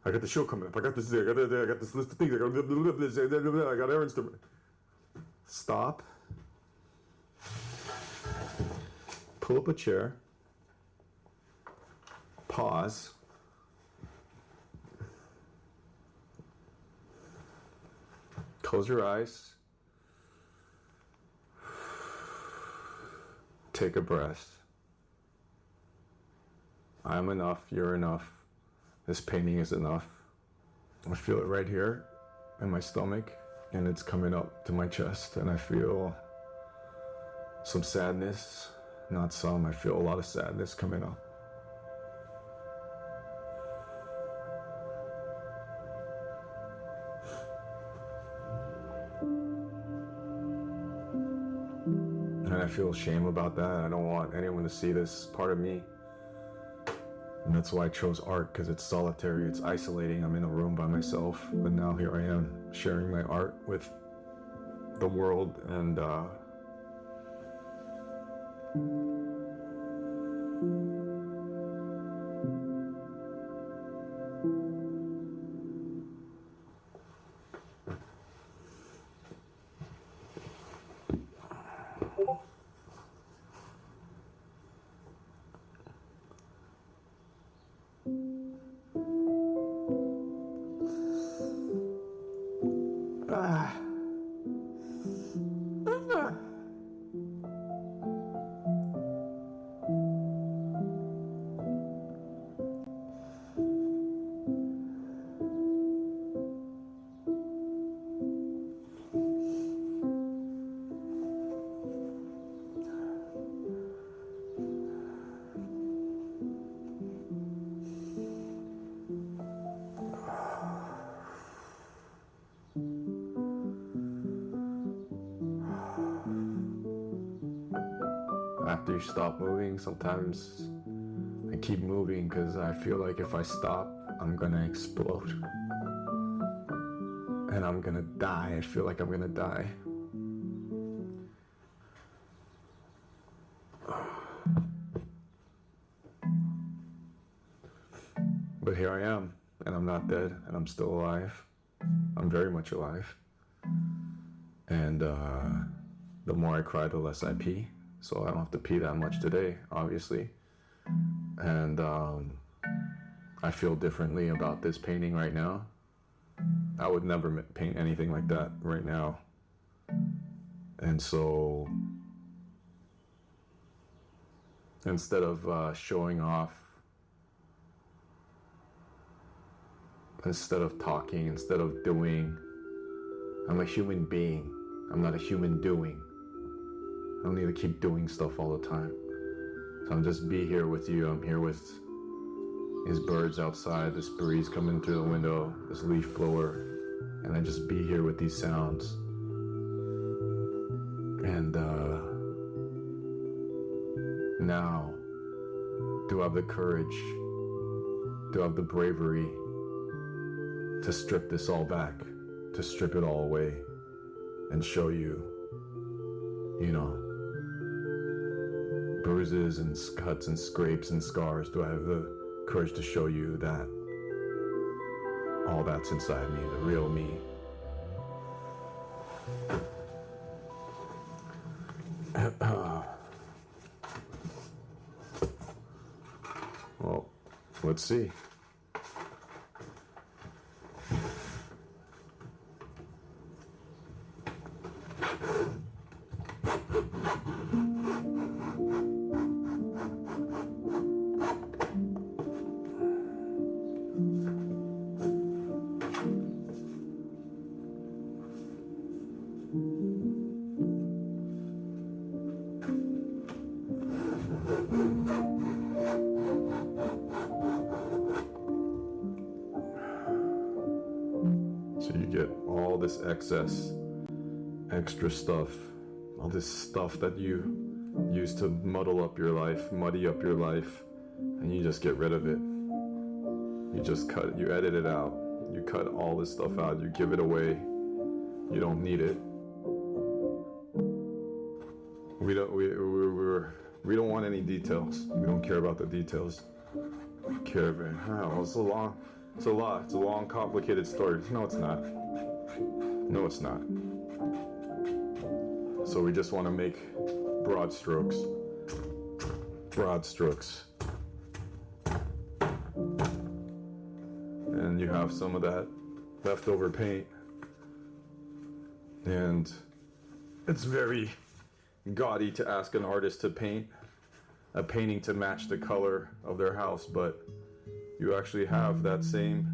[SPEAKER 6] I got the show coming up. I got this list of things. I got errands to. Stop. Pull up a chair. Pause. Close your eyes. Take a breath. I'm enough. You're enough. This painting is enough. I feel it right here in my stomach, and it's coming up to my chest, and I feel some sadness, Not some. I feel a lot of sadness coming up. And I feel shame about that. I don't want anyone to see this part of me. And that's why I chose art, because it's solitary, it's isolating. I'm in a room by myself, but now here I am sharing my art with the world, and after you stop moving, sometimes I keep moving because I feel like if I stop, I'm gonna explode. And I'm gonna die. I feel like I'm gonna die. But here I am, and I'm not dead, and I'm still alive. I'm very much alive. And the more I cry, the less I pee. So I don't have to pee that much today, obviously. And I feel differently about this painting right now. I would never paint anything like that right now. And so instead of showing off, instead of talking, instead of doing, I'm a human being. I'm not a human doing. I don't need to keep doing stuff all the time. So I'm just be here with you. I'm here with these birds outside, this breeze coming through the window, this leaf blower, and I just be here with these sounds. And now, do I have the courage, do I have the bravery to strip this all back, to strip it all away and show you, you know, bruises and cuts and scrapes and scars? Do I have the courage to show you that all that's inside me, the real me? Well, let's see. So you get all this excess, extra stuff, all this stuff that you use to muddle up your life, muddy up your life, and you just get rid of it. You just cut it, you edit it out, you cut all this stuff out, you give it away, you don't need it. We don't want any details. We don't care about the details. We care about, oh, it's a long, complicated story. No, it's not. No, it's not. So we just want to make broad strokes. Broad strokes. And you have some of that leftover paint. And it's very gaudy to ask an artist to paint a painting to match the color of their house, but you actually have that same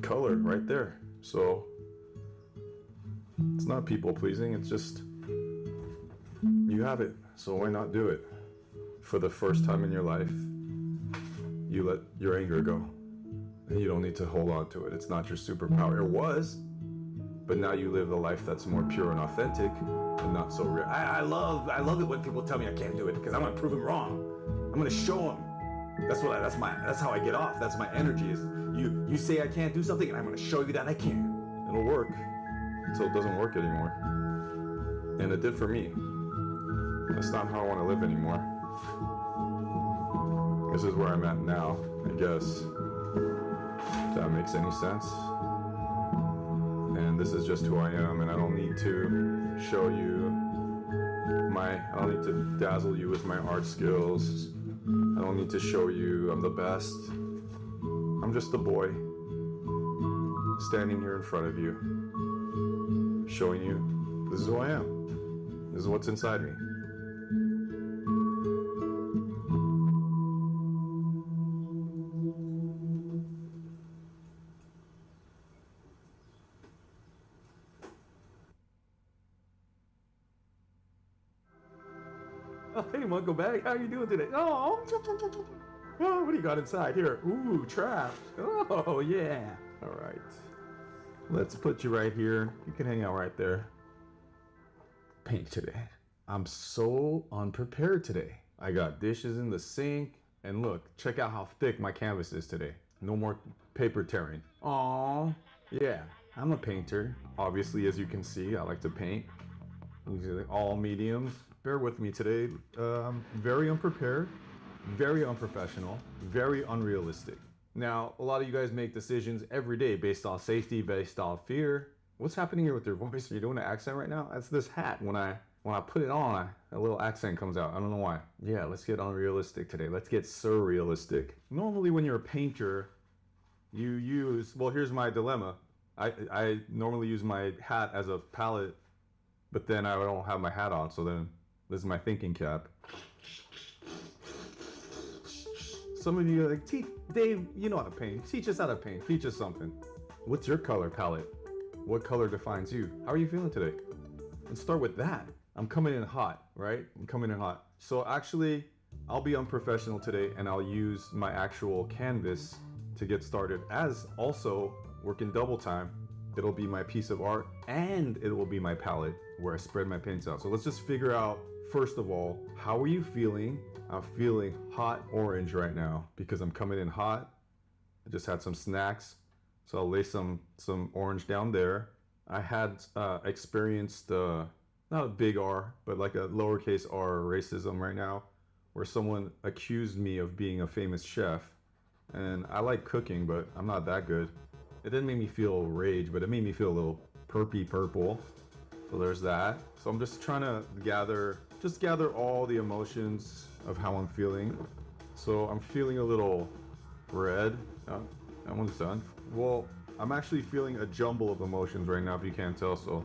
[SPEAKER 6] color right there. So it's not people pleasing, it's just you you have it, so why not do it? For the first time in your life, you let your anger go. And you don't need to hold on to it. It's not your superpower. It was, but now you live a life that's more pure and authentic and not so real. I love it when people tell me I can't do it because I'm gonna prove them wrong. I'm gonna show them. That's how I get off. That's my energy. Is you say I can't do something, and I'm gonna show you that I can. It'll work until it doesn't work anymore. And it did for me. That's not how I want to live anymore. This is where I'm at now, I guess. If that makes any sense. And this is just who I am, and I don't need to show you I don't need to dazzle you with my art skills. I don't need to show you I'm the best. I'm just a boy standing here in front of you, showing you this is who I am. This is what's inside me. Oh, hey, Uncle Bag, how are you doing today? Oh, what do you got inside here? Ooh, trapped. Oh, yeah. All right. Let's put you right here. You can hang out right there. Paint today. I'm so unprepared today. I got dishes in the sink. And look, check out how thick my canvas is today. No more paper tearing. Aw, yeah. I'm a painter. Obviously, as you can see, I like to paint. Usually all mediums. Bear with me today. Very unprepared, very unprofessional, very unrealistic. Now, a lot of you guys make decisions every day based on safety, based on fear. What's happening here with your voice? Are you doing an accent right now? That's this hat. When I put it on, a little accent comes out. I don't know why. Yeah, let's get unrealistic today. Let's get surrealistic. Normally when you're a painter, you use, well, here's my dilemma. I normally use my hat as a palette, but then I don't have my hat on, so then this is my thinking cap. Some of you are like, Dave, you know how to paint. Teach us how to paint. Teach us something. What's your color palette? What color defines you? How are you feeling today? Let's start with that. I'm coming in hot, right? I'm coming in hot. So actually, I'll be unprofessional today and I'll use my actual canvas to get started, as also working double time. It'll be my piece of art and it will be my palette where I spread my paints out. So let's just figure out, first of all, how are you feeling? I'm feeling hot orange right now because I'm coming in hot. I just had some snacks, so I'll lay some orange down there. I had experienced, not a big R, but like a lowercase r racism right now, where someone accused me of being a famous chef. And I like cooking, but I'm not that good. It didn't make me feel rage, but it made me feel a little purple. So there's that. So I'm just trying to gather all the emotions of how I'm feeling. So I'm feeling a little red. Oh, that one's done. Well, I'm actually feeling a jumble of emotions right now, if you can't tell. So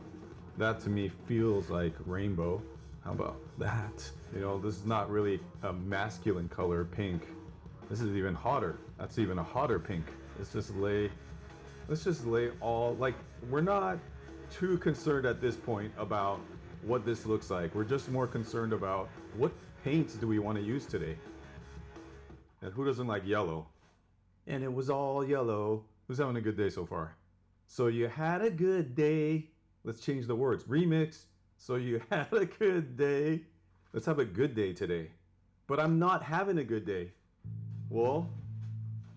[SPEAKER 6] that to me feels like rainbow. How about that? You know, this is not really a masculine color, pink. This is even hotter. That's even a hotter pink. Let's just lay all, like, we're not too concerned at this point about what this looks like. We're just more concerned about what paints do we want to use today. And who doesn't like yellow? And it was all yellow. Who's having a good day so far? So you had a good day. Let's change the words. Remix. So you had a good day. Let's have a good day today. But I'm not having a good day. Well,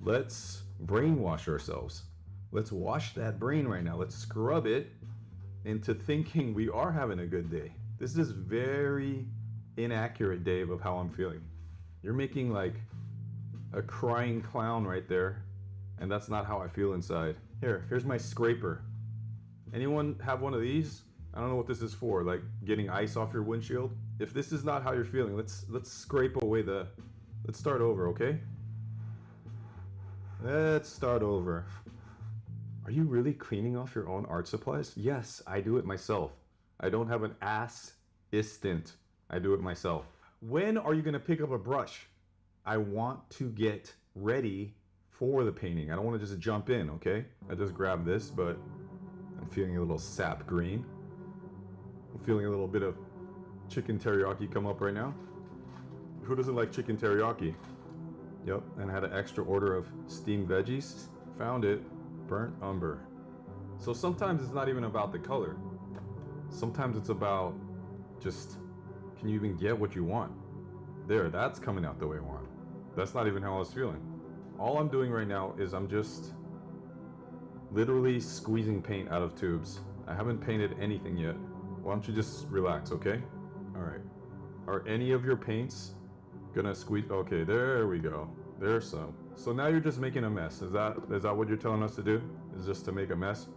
[SPEAKER 6] let's brainwash ourselves. Let's wash that brain right now. Let's scrub it into thinking we are having a good day. This is very inaccurate, Dave, of how I'm feeling. You're making like a crying clown right there, and that's not how I feel inside. Here's my scraper. Anyone have one of these? I don't know what this is for, like getting ice off your windshield. If this is not how you're feeling, let's scrape away let's start over, okay? Let's start over. Are you really cleaning off your own art supplies? Yes, I do it myself. I don't have an assistant. I do it myself. When are you gonna pick up a brush? I want to get ready for the painting. I don't wanna just jump in, okay? I just grabbed this, but I'm feeling a little sap green. I'm feeling a little bit of chicken teriyaki come up right now? Who doesn't like chicken teriyaki? Yep, and had an extra order of steamed veggies. Found it, burnt umber. So sometimes it's not even about the color. Sometimes it's about just, can you even get what you want? There, that's coming out the way I want. That's not even how I was feeling. All I'm doing right now is I'm just literally squeezing paint out of tubes. I haven't painted anything yet. Why don't you just relax, okay? All right. Are any of your paints gonna squeeze? Okay, there we go. There's some. So now you're just making a mess. Is that what you're telling us to do? Is just to make a mess?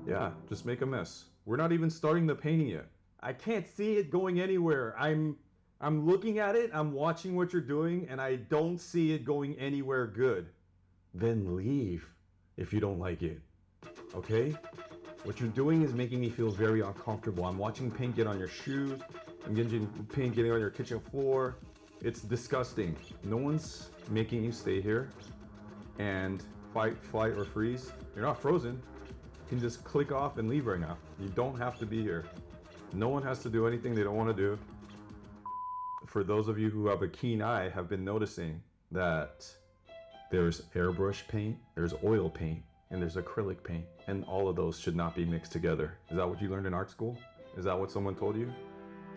[SPEAKER 6] Yeah, just make a mess. We're not even starting the painting yet. I can't see it going anywhere. I'm looking at it, I'm watching what you're doing, and I don't see it going anywhere good. Then leave if you don't like it. Okay? What you're doing is making me feel very uncomfortable. I'm watching paint get on your shoes. I'm getting paint getting on your kitchen floor. It's disgusting. No one's making you stay here and fight, flight, or freeze. You're not frozen. You can just click off and leave right now. You don't have to be here. No one has to do anything they don't want to do. For those of you who have a keen eye, have been noticing that there's airbrush paint, there's oil paint, and there's acrylic paint, and all of those should not be mixed together. Is that what you learned in art school? Is that what someone told you?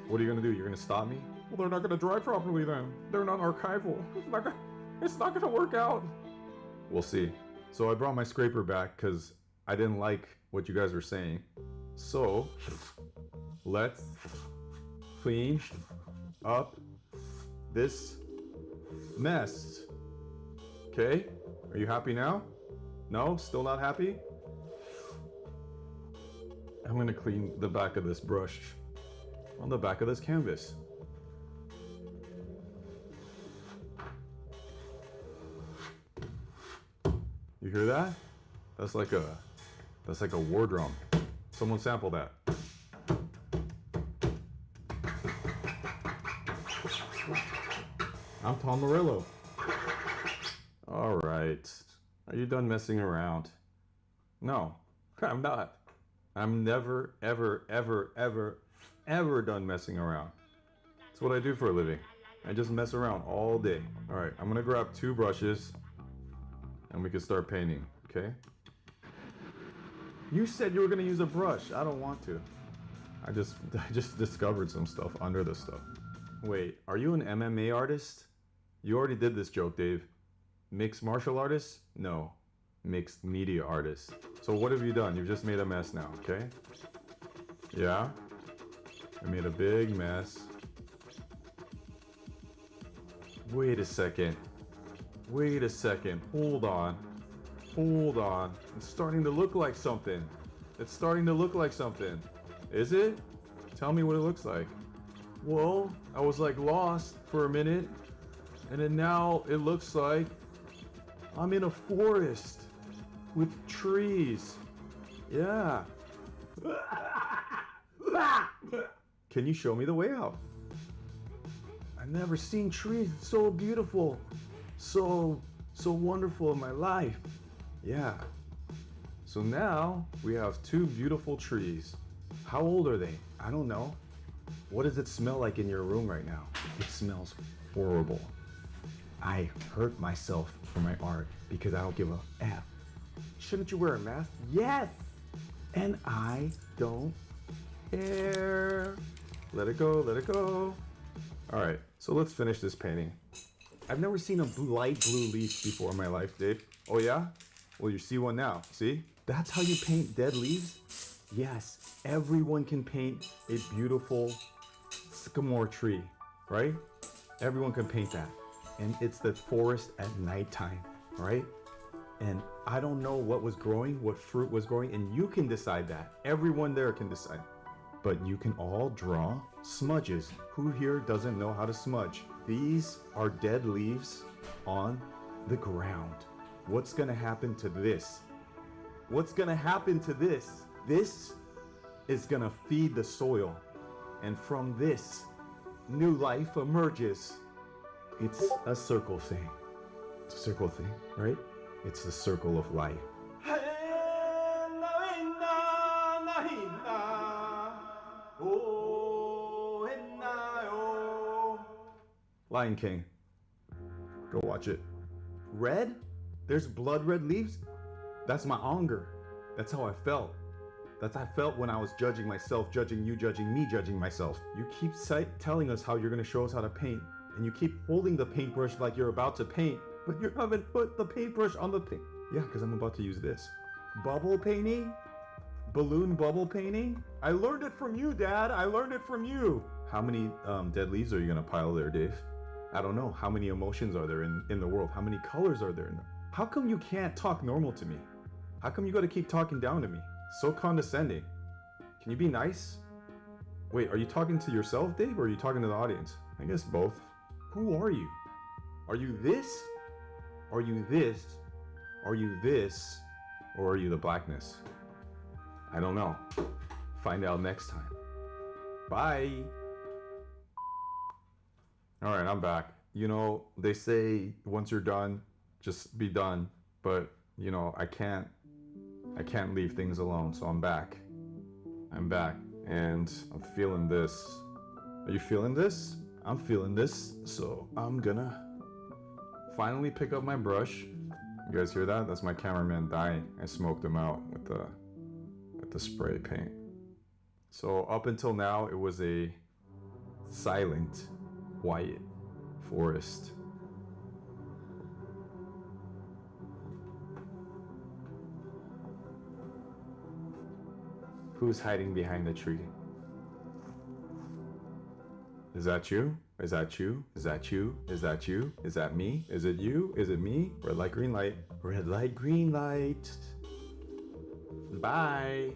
[SPEAKER 6] What are you gonna do? You're gonna stop me? Well, they're not gonna dry properly then. They're not archival. It's not gonna work out. We'll see. So I brought my scraper back because I didn't like what you guys were saying. So let's clean up this mess. Okay? Are you happy now? No? Still not happy? I'm gonna clean the back of this brush on the back of this canvas. You hear that? That's like a war drum. Someone sample that. I'm Tom Morello. All right. Are you done messing around? No, I'm not. I'm never, ever, ever, ever, ever done messing around. That's what I do for a living. I just mess around all day. All right, I'm gonna grab 2 brushes and we can start painting, okay? You said you were gonna use a brush. I don't want to. I just discovered some stuff under the stuff. Wait, are you an MMA artist? You already did this joke, Dave. Mixed martial artist? No. Mixed media artist. So what have you done? You've just made a mess now, okay? Yeah? I made a big mess. Wait a second. Wait a second. Hold on. Hold on. It's starting to look like something. It's starting to look like something. Is it? Tell me what it looks like. Well, I was like lost for a minute. And then now it looks like I'm in a forest with trees. Yeah. Can you show me the way out? I've never seen trees so beautiful, so wonderful in my life. Yeah. So now we have 2 beautiful trees. How old are they? I don't know. What does it smell like in your room right now? It smells horrible. I hurt myself for my art because I don't give a F. Shouldn't you wear a mask? Yes! And I don't care. Let it go, let it go. All right, so let's finish this painting. I've never seen a light blue leaf before in my life, Dave. Oh yeah? Well, you see one now, see? That's how you paint dead leaves? Yes, everyone can paint a beautiful sycamore tree, right? Everyone can paint that. And it's the forest at nighttime, right? And I don't know what was growing, what fruit was growing, and you can decide that. Everyone there can decide. But you can all draw smudges. Who here doesn't know how to smudge? These are dead leaves on the ground. What's gonna happen to this? What's gonna happen to this? This is gonna feed the soil. And from this, new life emerges. It's a circle thing. It's a circle thing, right? It's the circle of life.
[SPEAKER 11] Lion King. Go watch it. Red? There's blood red leaves? That's my anger. That's how I felt. That's how I felt when I was judging myself, judging you, judging me, judging myself. You keep telling us how you're gonna show us how to paint, and you keep holding the paintbrush like you're about to paint, but you haven't put the paintbrush on the paint. Yeah, because I'm about to use this. Bubble painting? Balloon bubble painting? I learned it from you, Dad. I learned it from you. How many dead leaves are you gonna pile there, Dave? I don't know. How many emotions are there in the world? How many colors are there? How come you can't talk normal to me? How come you gotta keep talking down to me? So condescending. Can you be nice? Wait, are you talking to yourself, Dave, or are you talking to the audience? I guess both. Who are you? Are you this? Are you this? Are you this? Or are you the blackness? I don't know. Find out next time. Bye. All right, I'm back. You know, they say once you're done, just be done. But, you know, I can't leave things alone, so I'm back. I'm back, and I'm feeling this. Are you feeling this? I'm feeling this, so I'm gonna finally pick up my brush. You guys hear that? That's my cameraman dying. I smoked him out with the spray paint. So up until now, it was a silent, quiet forest. Who's hiding behind the tree? Is that you? Is that you? Is that you? Is that you? Is that me? Is it you? Is it me? Red light, green light. Red light, green light. Bye.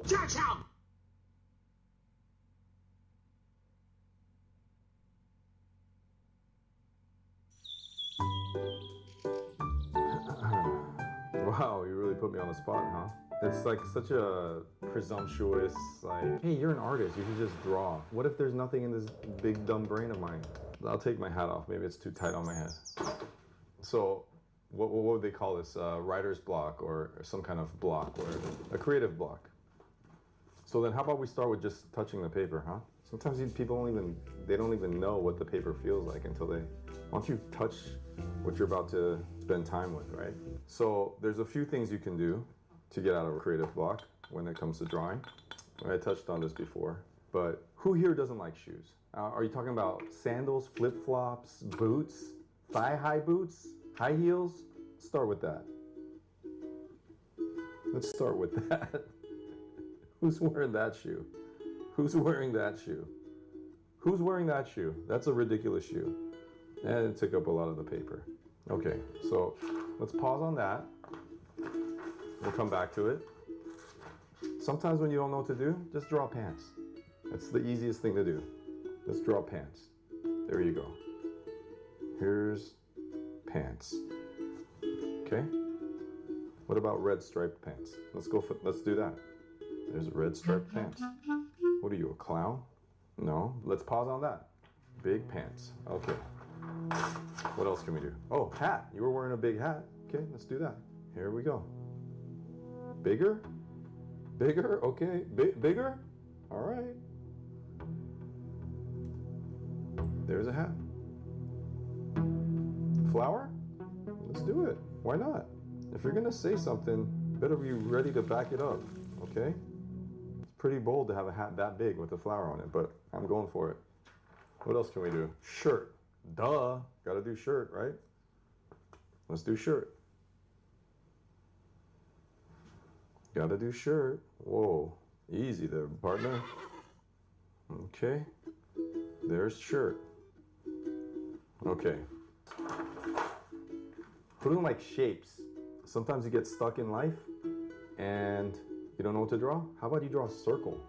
[SPEAKER 3] Georgetown!
[SPEAKER 6] Wow, you really put me on the spot, huh? It's like such a presumptuous, like, hey, you're an artist, you should just draw. What if there's nothing in this big dumb brain of mine? I'll take my hat off, maybe it's too tight on my head. So, what would they call this? Writer's block or some kind of block or a creative block. So then how about we start with just touching the paper, huh? Sometimes people don't even know what the paper feels like until once you touch what you're about to spend time with, right? So there's a few things you can do to get out of a creative block when it comes to drawing. I touched on this before, but who here doesn't like shoes? Are you talking about sandals, flip-flops, boots, thigh-high boots, high heels? Start with that. Let's start with that. Who's wearing that shoe? Who's wearing that shoe? Who's wearing that shoe? That's a ridiculous shoe. And it took up a lot of the paper. Okay, so let's pause on that. We'll come back to it. Sometimes when you don't know what to do, just draw pants. That's the easiest thing to do. Just draw pants. There you go. Here's pants. Okay? What about red striped pants? Let's do that. There's red striped pants. What are you, a clown? No, let's pause on that. Big pants. Okay. What else can we do? Oh, hat. You were wearing a big hat. Okay, let's do that. Here we go. Bigger? Bigger? Okay. Bigger? All right. There's a hat. Flower? Let's do it. Why not? If you're gonna say something, better be ready to back it up. Okay? It's pretty bold to have a hat that big with a flower on it, but I'm going for it. What else can we do? Shirt. Duh. Gotta do shirt, right? Let's do shirt. Gotta do shirt. Whoa. Easy there, partner. Okay. There's shirt. Okay. Who doesn't like shapes? Sometimes you get stuck in life and you don't know what to draw? How about you draw a circle?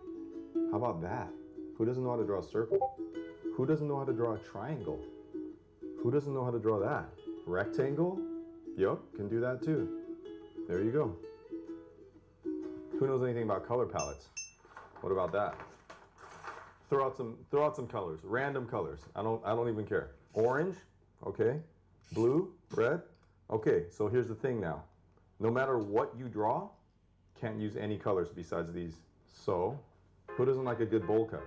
[SPEAKER 6] How about that? Who doesn't know how to draw a circle? Who doesn't know how to draw a triangle? Who doesn't know how to draw that? Rectangle? Yup, can do that too. There you go. Who knows anything about color palettes? What about that? Throw out some colors, random colors. I don't even care. Orange, okay. Blue, red. Okay, so here's the thing now. No matter what you draw, can't use any colors besides these. So, who doesn't like a good bowl cut?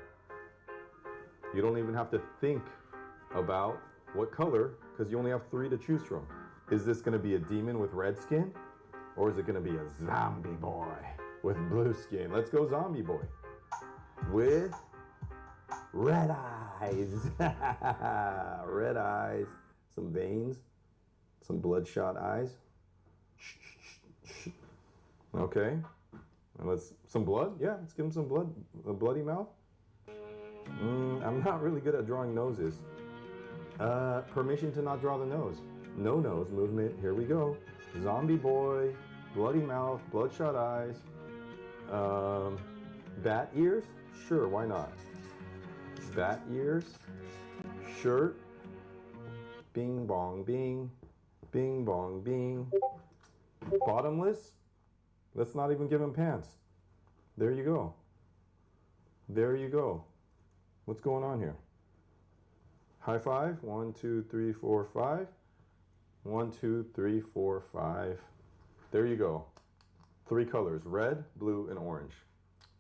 [SPEAKER 6] You don't even have to think about what color, because you only have 3 to choose from. Is this going to be a demon with red skin? Or is it going to be a zombie boy with blue skin? Let's go zombie boy. With red eyes. Red eyes. Some veins. Some bloodshot eyes. Okay. And some blood? Yeah, let's give him some blood. A bloody mouth? I'm not really good at drawing noses. Permission to not draw the nose. No nose movement. Here we go. Zombie boy, bloody mouth, bloodshot eyes. Bat ears? Sure, why not? Bat ears. Shirt. Bing bong bing. Bing bong bing. Bottomless? Let's not even give him pants. There you go. There you go. What's going on here? High five. 1, 2, 3, 4, 5. 1, 2, 3, 4, 5. There you go. 3 colors, red, blue, and orange.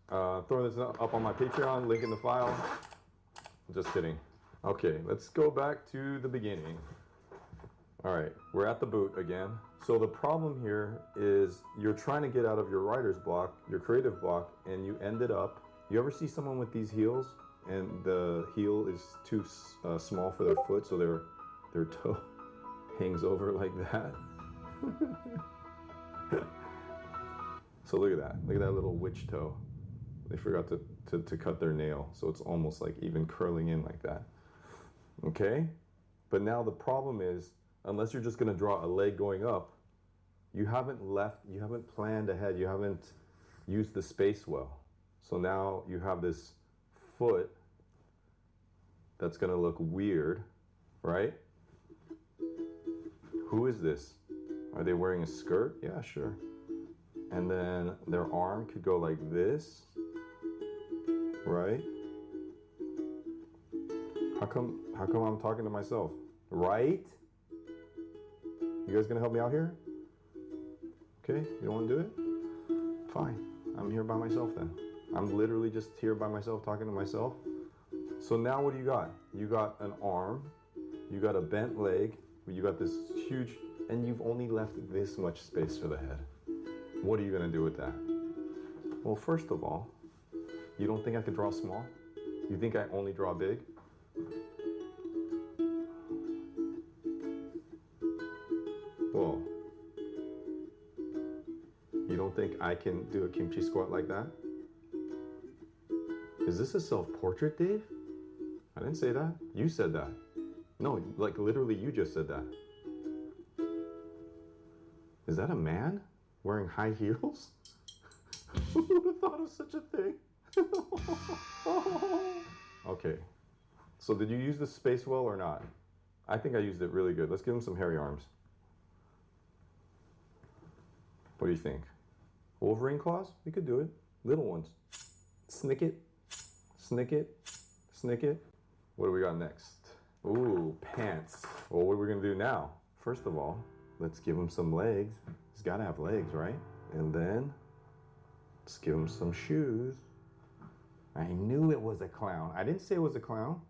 [SPEAKER 6] Throw this up on my Patreon, link in the file. Just kidding. Okay, let's go back to the beginning. All right, we're at the boot again. So the problem here is you're trying to get out of your writer's block, your creative block, and you ended up, you ever see someone with these heels and the heel is too small for their foot, so their toe hangs over like that? So look at that little witch toe. They forgot to cut their nail, so it's almost like even curling in like that. Okay? But now the problem is, unless you're just gonna draw a leg going up, you haven't planned ahead, you haven't used the space well. So now you have this foot that's gonna look weird, right? Who is this? Are they wearing a skirt? Yeah, sure. And then their arm could go like this, right? How come I'm talking to myself? Right? You guys gonna help me out here? Okay, you don't wanna do it? Fine, I'm here by myself then. I'm literally just here by myself talking to myself. So now what do you got? You got an arm, you got a bent leg, you got this huge, and you've only left this much space for the head. What are you gonna do with that? Well, first of all, you don't think I could draw small? You think I only draw big? Well, you don't think I can do a kimchi squat like that? Is this a self-portrait, Dave? I didn't say that. You said that. No, like literally you just said that. Is that a man wearing high heels? Who would have thought of such a thing? Okay, so did you use the space well or not? I think I used it really good. Let's give him some hairy arms. What do you think? Wolverine claws? We could do it. Little ones. Snick it. Snick it. Snick it. What do we got next? Ooh, pants. Well, what are we gonna do now? First of all, let's give him some legs. He's gotta have legs, right? And then, let's give him some shoes. I knew it was a clown. I didn't say it was a clown.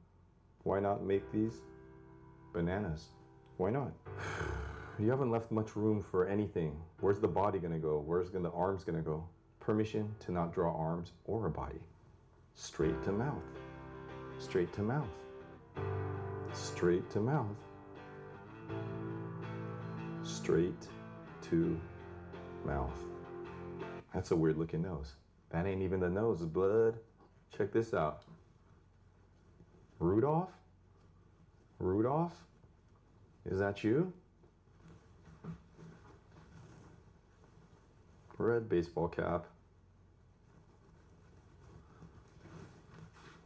[SPEAKER 6] Why not make these bananas? Why not? You haven't left much room for anything. Where's the body gonna go? Where's the arms gonna go? Permission to not draw arms or a body. Straight to mouth. Straight to mouth. Straight to mouth. Straight to mouth. That's a weird looking nose. That ain't even the nose, blood. Check this out. Rudolph? Rudolph? Is that you? Red baseball cap.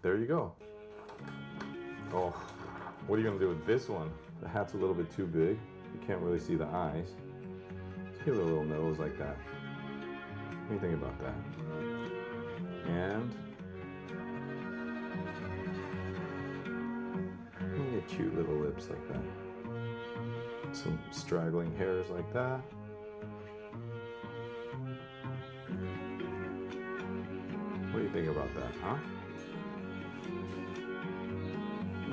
[SPEAKER 6] There you go. Oh, what are you gonna do with this one? The hat's a little bit too big. You can't really see the eyes. Let's give it a little nose like that. What do you think about that? And cute little lips like that. Some straggling hairs like that. What do you think about that, huh?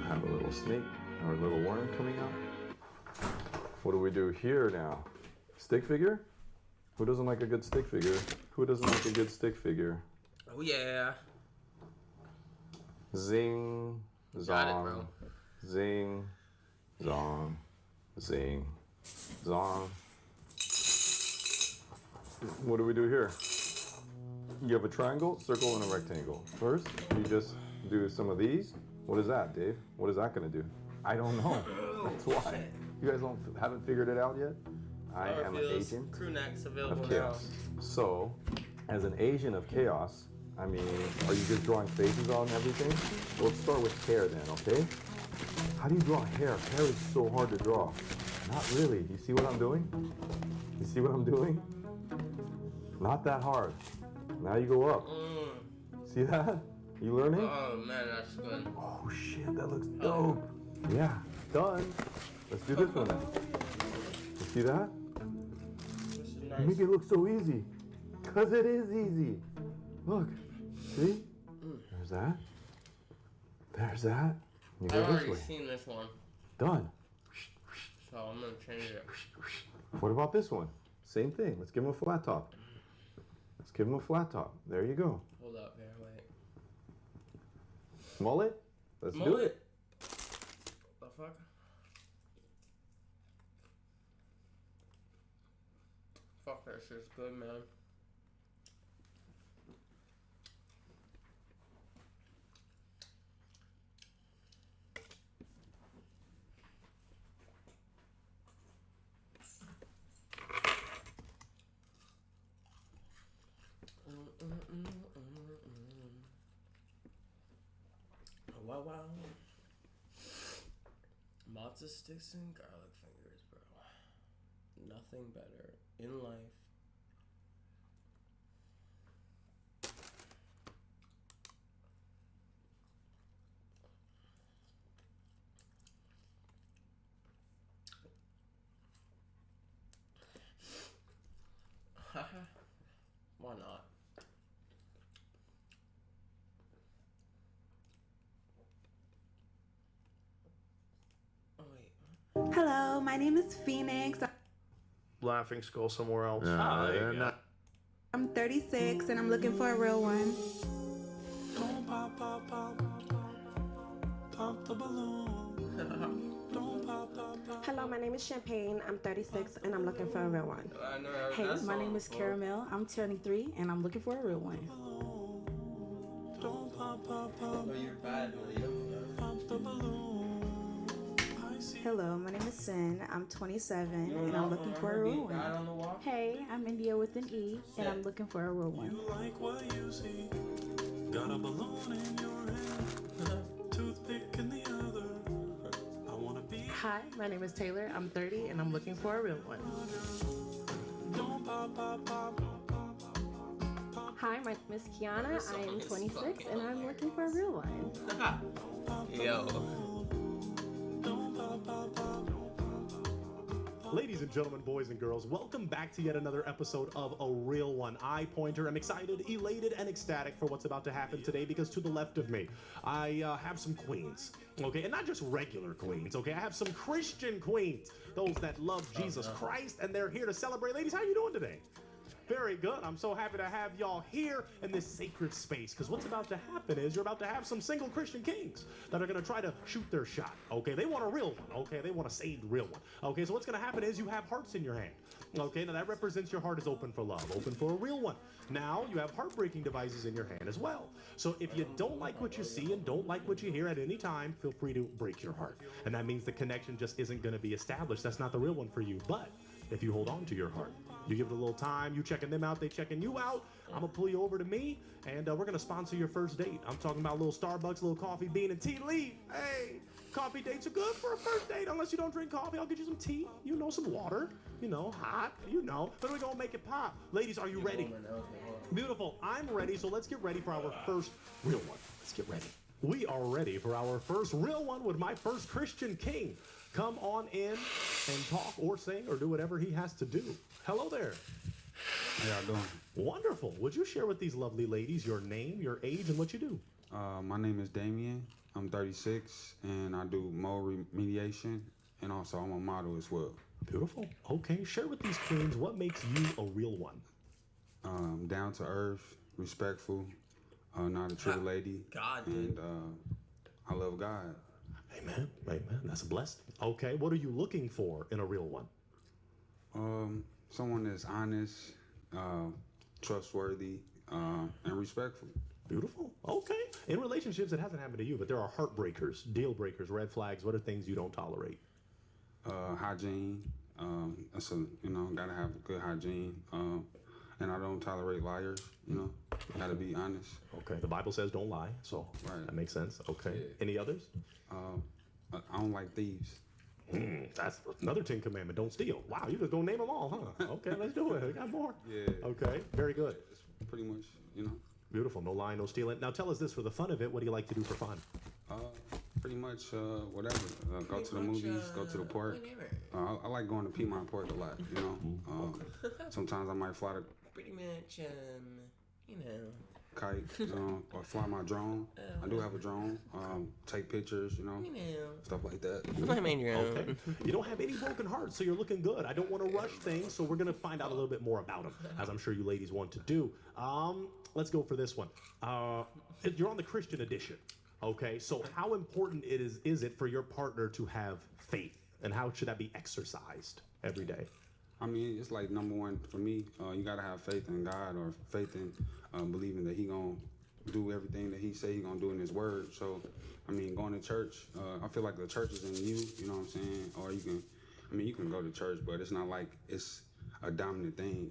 [SPEAKER 6] Have a little snake Our little worm coming out. What do we do here now? Stick figure? Who doesn't like a good stick figure? Who doesn't like a good stick figure?
[SPEAKER 5] Oh yeah.
[SPEAKER 6] Zing, zong,
[SPEAKER 5] Got it, bro.
[SPEAKER 6] zing, zong, zing, zong. What do we do here? You have a triangle, circle, and a rectangle. First, you just do some of these. What is that, Dave? What is that gonna do? I don't know. That's why. You guys haven't figured it out yet? I am an agent
[SPEAKER 5] crew necks available
[SPEAKER 6] of chaos. So, as an agent of chaos, I mean, are you just drawing faces on everything? Well, let's start with hair then, okay? How do you draw hair? Hair is so hard to draw. Not really. You see what I'm doing? You see what I'm doing? Not that hard. Now you go up. See that? You learning?
[SPEAKER 5] Oh man, that's good.
[SPEAKER 6] Oh shit, that looks dope. Yeah, done. Let's do this one then. You see that?
[SPEAKER 5] This is
[SPEAKER 6] You
[SPEAKER 5] nice.
[SPEAKER 6] make it look so easy. Cause it is easy. Look. See? There's that. There's that. You
[SPEAKER 5] I've
[SPEAKER 6] go this
[SPEAKER 5] already
[SPEAKER 6] way.
[SPEAKER 5] seen this one,
[SPEAKER 6] Done.
[SPEAKER 5] so I'm gonna change it.
[SPEAKER 6] What about this one? Same thing. Let's give him a flat top. Let's give him a flat top. There you go.
[SPEAKER 5] Hold up here, wait.
[SPEAKER 6] Mullet? Let's do
[SPEAKER 5] Mullet.
[SPEAKER 6] it.
[SPEAKER 5] The fuck? Fuck, that shit's good, man. Wow, wow. Matzo sticks and garlic fingers, bro. Nothing better in life. Why not? Oh wait.
[SPEAKER 12] Hello, my name is Phoenix.
[SPEAKER 1] Laughing skull somewhere else.
[SPEAKER 6] They're not.
[SPEAKER 12] I'm 36 and I'm looking for a real one.
[SPEAKER 13] Don't pop, pop, pop, pop, pop the balloon. Don't pop, pop, pop.
[SPEAKER 14] Hello, my name is Champagne. I'm 36 and I'm looking for a real one.
[SPEAKER 5] I know
[SPEAKER 15] Hey,
[SPEAKER 5] that
[SPEAKER 15] my
[SPEAKER 5] song
[SPEAKER 15] name is
[SPEAKER 5] before.
[SPEAKER 15] Caramel. I'm turning 3 and I'm looking for a real one.
[SPEAKER 13] Don't pop, pop, pop,
[SPEAKER 5] Oh, you're bad, Leo.
[SPEAKER 13] pop the balloon. I see.
[SPEAKER 15] Hello, my name is Sin. I'm 27
[SPEAKER 5] You
[SPEAKER 15] and
[SPEAKER 5] don't
[SPEAKER 15] I'm looking for a
[SPEAKER 5] remember
[SPEAKER 15] real
[SPEAKER 5] being bad
[SPEAKER 15] one.
[SPEAKER 5] on the walk?
[SPEAKER 15] Hey, I'm India with an E and I'm looking for a real one.
[SPEAKER 13] You like what you see. Got a balloon in your hand, toothpick in the other. I wanna be.
[SPEAKER 16] Hi, my name is Taylor. I'm 30 and I'm looking for a real one.
[SPEAKER 13] Don't pop, pop, pop.
[SPEAKER 14] Hi, my name is Kiana. I am 26 and I'm looking for a real one.
[SPEAKER 5] Yo.
[SPEAKER 1] Ladies and gentlemen, boys and girls, welcome back to yet another episode of A Real One. I, Pointer, am excited, elated, and ecstatic for what's about to happen today because to the left of me, I have some queens, okay? And not just regular queens, okay? I have some Christian queens, those that love Jesus Christ, and they're here to celebrate. Ladies, how you doing today? Very good. I'm so happy to have y'all here in this sacred space because what's about to happen is you're about to have some single Christian kings that are going to try to shoot their shot, okay? They want a real one, okay? They want a saved real one, okay? So what's going to happen is you have hearts in your hand, okay? Now that represents your heart is open for love, open for a real one. Now you have heartbreaking devices in your hand as well. So if you don't like what you see and don't like what you hear at any time, feel free to break your heart. And that means the connection just isn't going to be established. That's not the real one for you. But if you hold on to your heart, you give it a little time, you checking them out, they checking you out, I'm gonna pull you over to me, and we're gonna sponsor your first date. I'm talking about a little Starbucks, a little coffee bean and tea leaf. Hey, coffee dates are good for a first date. Unless you don't drink coffee, I'll get you some tea, you know, some water, you know, hot, you know. But we're gonna make it pop. Ladies, are you ready? Beautiful, I'm ready, so let's get ready for our first real one. Let's get ready. We are ready for our first real one with my first Christian king. Come on in and talk or sing or do whatever he has to do. Hello there.
[SPEAKER 11] How y'all doing?
[SPEAKER 1] Wonderful. Would you share with these lovely ladies your name, your age, and what you do?
[SPEAKER 17] My name is Damien. I'm 36, and I do mold remediation, and also I'm a model as well.
[SPEAKER 1] Beautiful. Okay, share with these queens what makes you a real one.
[SPEAKER 17] Down to earth, respectful, not a true lady,
[SPEAKER 4] God,
[SPEAKER 17] and I love God.
[SPEAKER 1] Amen. Amen. That's a blessing. Okay, what are you looking for in a real one?
[SPEAKER 17] Someone that's honest, trustworthy, and respectful.
[SPEAKER 1] Beautiful. Okay. In relationships, it hasn't happened to you, but there are heartbreakers, deal breakers, red flags. What are things you don't tolerate?
[SPEAKER 17] Hygiene. That's gotta have good hygiene. And I don't tolerate liars. Gotta be honest.
[SPEAKER 1] Okay. The Bible says don't lie, so that makes sense. Okay.
[SPEAKER 17] Yeah.
[SPEAKER 1] Any others?
[SPEAKER 17] I don't like thieves.
[SPEAKER 1] That's another 10 commandment. Don't steal. Wow, you just gonna name them all, huh? Okay, let's do it. We got more.
[SPEAKER 17] Yeah.
[SPEAKER 1] Okay. Very good.
[SPEAKER 17] It's pretty much,
[SPEAKER 1] Beautiful. No lying, no stealing. Now tell us this for the fun of it. What do you like to do for fun?
[SPEAKER 17] Pretty much whatever. Go to the movies, go to the park. I like going to Piedmont Park a lot, Sometimes I might fly the
[SPEAKER 4] Pretty much,
[SPEAKER 17] kite, or fly my drone. I do have a drone. Take pictures, stuff like that.
[SPEAKER 4] Fly my drone.
[SPEAKER 1] Okay. You don't have any broken hearts, so you're looking good. I don't want to rush things, so we're going to find out a little bit more about them, as I'm sure you ladies want to do. Let's go for this one. You're on the Christian edition, okay? So how important is it for your partner to have faith, and how should that be exercised every day?
[SPEAKER 17] I mean, it's like number one for me. You gotta have faith in God, or faith in believing that He gonna do everything that He say He gonna do in His Word. So, I mean, going to church, I feel like the church is in you. You know what I'm saying? Or you can go to church, but it's not like it's a dominant thing.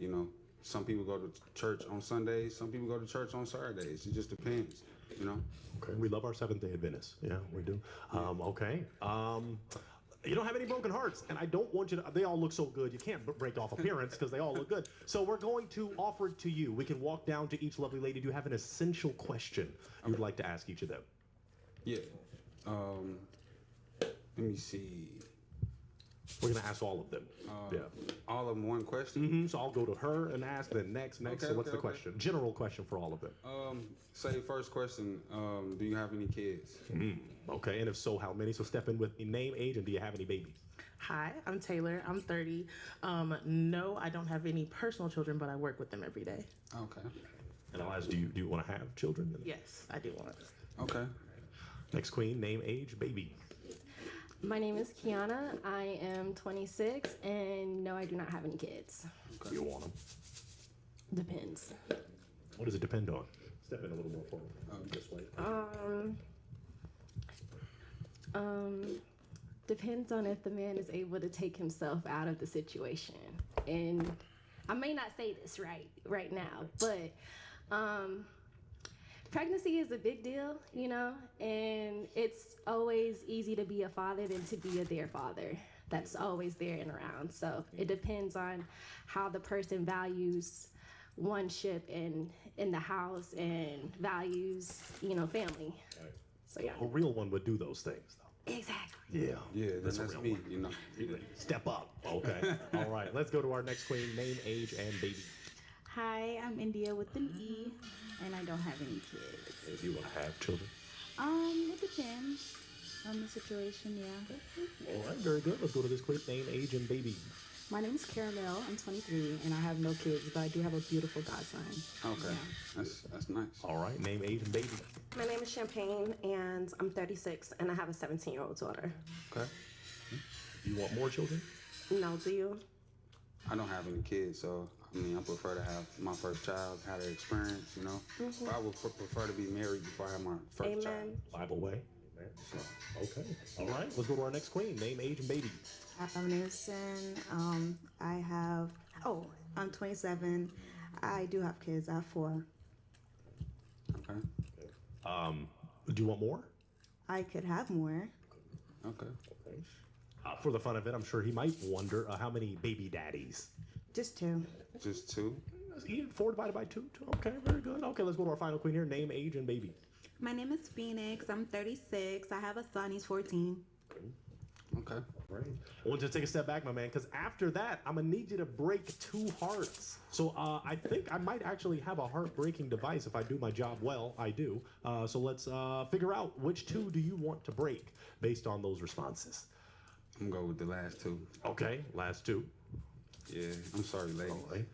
[SPEAKER 17] Some people go to church on Sundays. Some people go to church on Saturdays. It just depends.
[SPEAKER 1] Okay. We love our Seventh-day Adventists. Yeah, we do. Okay. You don't have any broken hearts, and I don't want you to. They all look so good. You can't break off appearance because they all look good. So we're going to offer it to you. We can walk down to each lovely lady. Do you have an essential question you'd like to ask each of them?
[SPEAKER 17] Yeah. Let me see.
[SPEAKER 1] We're gonna ask all of them.
[SPEAKER 17] All of them one question?
[SPEAKER 1] So I'll go to her and ask, then next.
[SPEAKER 17] Okay,
[SPEAKER 1] So what's
[SPEAKER 17] okay,
[SPEAKER 1] the question? General question for all of them.
[SPEAKER 17] Say first question, do you have any kids?
[SPEAKER 1] Okay, and if so, how many? So step in with name, age, and do you have any babies?
[SPEAKER 16] Hi, I'm Taylor. I'm 30. No, I don't have any personal children, but I work with them every day.
[SPEAKER 17] Okay.
[SPEAKER 1] And I'll ask, do you want to have children?
[SPEAKER 16] Yes, I do want.
[SPEAKER 17] Okay.
[SPEAKER 1] Next queen, name, age, baby.
[SPEAKER 14] My name is Kiana. I am 26, and no, I do not have any kids.
[SPEAKER 1] Okay. You want them?
[SPEAKER 14] Depends.
[SPEAKER 1] What does it depend on? Step in a little more forward. This way.
[SPEAKER 14] Depends on if the man is able to take himself out of the situation. And I may not say this right now, but pregnancy is a big deal, and it's always easy to be a father than to be their father. That's always there and around. So it depends on how the person values oneship in the house and values, family.
[SPEAKER 1] Right.
[SPEAKER 14] So yeah.
[SPEAKER 1] A real one would do those things, though.
[SPEAKER 14] Exactly.
[SPEAKER 1] Yeah.
[SPEAKER 17] Yeah, that's
[SPEAKER 1] a real
[SPEAKER 17] me,
[SPEAKER 1] one. Step up. Okay. All right. Let's go to our next queen. Name, age, and baby.
[SPEAKER 15] Hi, I'm India with an E, and I don't have any kids.
[SPEAKER 1] If you want to have children.
[SPEAKER 15] It depends on the situation, yeah.
[SPEAKER 1] All right. Very good. Let's go to this quick. Name, age, and baby.
[SPEAKER 15] My name is Caramel. I'm 23, and I have no kids, but I do have a beautiful godson.
[SPEAKER 17] Okay.
[SPEAKER 15] Yeah.
[SPEAKER 17] That's nice.
[SPEAKER 1] All right. Name, age, and baby.
[SPEAKER 18] My name is Champagne, and I'm 36, and I have a 17-year-old daughter.
[SPEAKER 17] Okay.
[SPEAKER 1] You want more children?
[SPEAKER 18] No, do you?
[SPEAKER 17] I don't have any kids, so I prefer to have my first child, have the experience, But I would prefer to be married before I have my first child.
[SPEAKER 1] Bible way. Amen. Okay. All right. Let's go to our next queen. Name, age, and baby.
[SPEAKER 15] My name is Sin. I'm 27. I do have kids. I have 4.
[SPEAKER 17] Okay.
[SPEAKER 1] Do you want more?
[SPEAKER 15] I could have more.
[SPEAKER 17] Okay.
[SPEAKER 1] For the fun of it, I'm sure he might wonder how many baby daddies.
[SPEAKER 15] Just 2.
[SPEAKER 17] Just 2?
[SPEAKER 1] 4 divided by 2. Okay, very good. Okay, let's go to our final queen here. Name, age, and baby.
[SPEAKER 12] My name is Phoenix. I'm 36. I have a son. He's 14.
[SPEAKER 17] Okay.
[SPEAKER 19] Right. I want you to take a step back, my man, because after that, I'm gonna need you to break 2 hearts. So I think I might actually have a heart-breaking device if I do my job well. I do. So let's figure out which 2 do you want to break based on those responses.
[SPEAKER 17] I'm gonna go with the last 2.
[SPEAKER 19] Okay, last 2.
[SPEAKER 17] Yeah, I'm sorry, lady.
[SPEAKER 19] Right.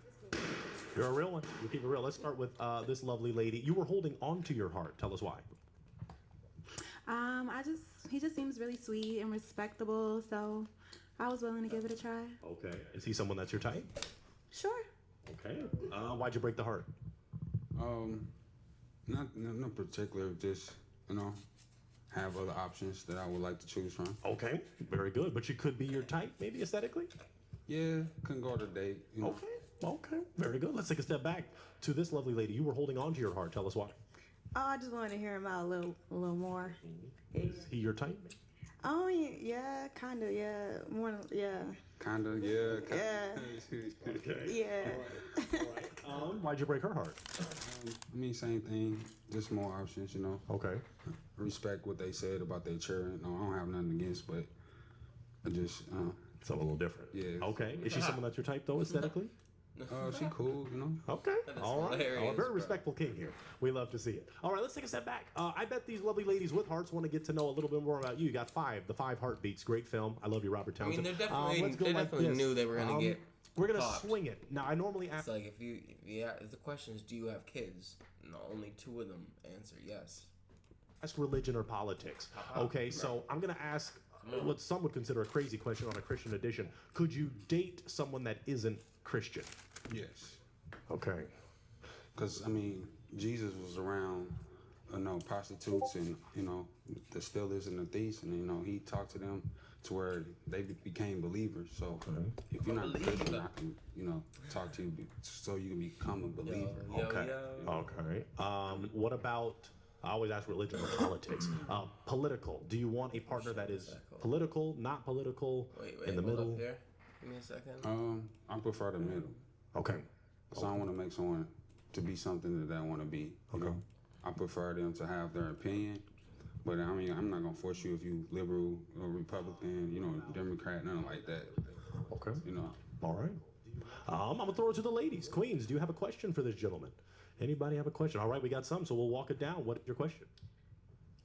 [SPEAKER 19] You're a real one. You keep it real. Let's start with this lovely lady. You were holding on to your heart. Tell us why.
[SPEAKER 12] He just seems really sweet and respectable, so I was willing to give it a try.
[SPEAKER 19] Okay. Is he someone that's your type?
[SPEAKER 12] Sure.
[SPEAKER 19] Okay. Why'd you break the heart?
[SPEAKER 17] Not particular, just, have other options that I would like to choose from.
[SPEAKER 19] Okay. Very good. But she could be your type, maybe aesthetically?
[SPEAKER 17] Yeah, couldn't go on a date.
[SPEAKER 19] Okay. Okay. Very good. Let's take a step back to this lovely lady. You were holding on to your heart. Tell us why.
[SPEAKER 15] Oh, I just wanted to hear him out a little more.
[SPEAKER 19] Is he your type?
[SPEAKER 15] Oh, yeah, kind of, yeah. More, yeah.
[SPEAKER 17] Kind of, yeah.
[SPEAKER 15] Yeah.
[SPEAKER 19] Okay.
[SPEAKER 15] Yeah.
[SPEAKER 19] All right. Why'd you break her heart?
[SPEAKER 17] Same thing. Just more options,
[SPEAKER 19] Okay.
[SPEAKER 17] Respect what they said about their children. No, I don't have nothing against, but I just...
[SPEAKER 19] Something a little different.
[SPEAKER 17] Yeah.
[SPEAKER 19] Okay. Is she someone that's your type, though, aesthetically?
[SPEAKER 17] She cool,
[SPEAKER 19] Okay. All right.
[SPEAKER 4] hilarious,
[SPEAKER 19] A very
[SPEAKER 4] bro.
[SPEAKER 19] respectful king here. We love to see it. All right, let's take a step back. I bet these lovely ladies with hearts want to get to know a little bit more about you. You got 5, the 5 heartbeats. Great film. I love you, Robert
[SPEAKER 4] I
[SPEAKER 19] Townsend.
[SPEAKER 4] mean, they
[SPEAKER 19] Let's go
[SPEAKER 4] definitely
[SPEAKER 19] like this.
[SPEAKER 4] knew they were gonna get.
[SPEAKER 19] We're gonna
[SPEAKER 4] popped.
[SPEAKER 19] swing it. Now, I normally ask.
[SPEAKER 4] It's like if the question is, do you have kids? No, only 2 of them answer yes.
[SPEAKER 19] Ask religion or politics. Okay, so I'm gonna ask what some would consider a crazy question on a Christian edition. Could you date someone that isn't Christian?
[SPEAKER 17] Yes.
[SPEAKER 19] Okay.
[SPEAKER 17] Because, Jesus was around, prostitutes and, the stealers and the thieves. And, he talked to them to where they became believers. So if you're not a Christian, I can, talk to you so you can become a believer.
[SPEAKER 19] Okay. Okay. What about, I always ask religion or politics. Political. Do you want a partner that is political, not political,
[SPEAKER 4] Wait,
[SPEAKER 19] in the
[SPEAKER 4] hold
[SPEAKER 19] middle?
[SPEAKER 4] up here. Give me a second.
[SPEAKER 17] I prefer the middle.
[SPEAKER 19] Okay.
[SPEAKER 17] Because I don't want to make someone to be something that they want to be.
[SPEAKER 19] Okay.
[SPEAKER 17] I prefer them to have their opinion. But, I'm not going to force you if you liberal or Republican, Democrat, nothing like that.
[SPEAKER 19] Okay. All right. I'm going to throw it to the ladies. Queens, do you have a question for this gentleman? Anybody have a question? All right, we got some, so we'll walk it down. What's your question?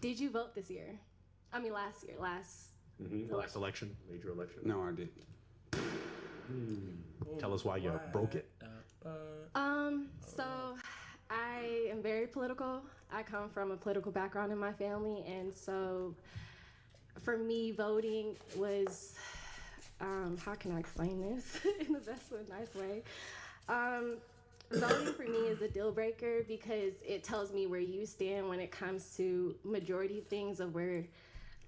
[SPEAKER 14] Did you vote this year? I mean, last year.
[SPEAKER 19] The last election, major election?
[SPEAKER 17] No, I didn't.
[SPEAKER 19] Tell us why you broke it.
[SPEAKER 14] So I am very political. I come from a political background in my family, and so for me, voting was, how can I explain this in the best way, nice way? Voting for me is a deal breaker because it tells me where you stand when it comes to majority things of where,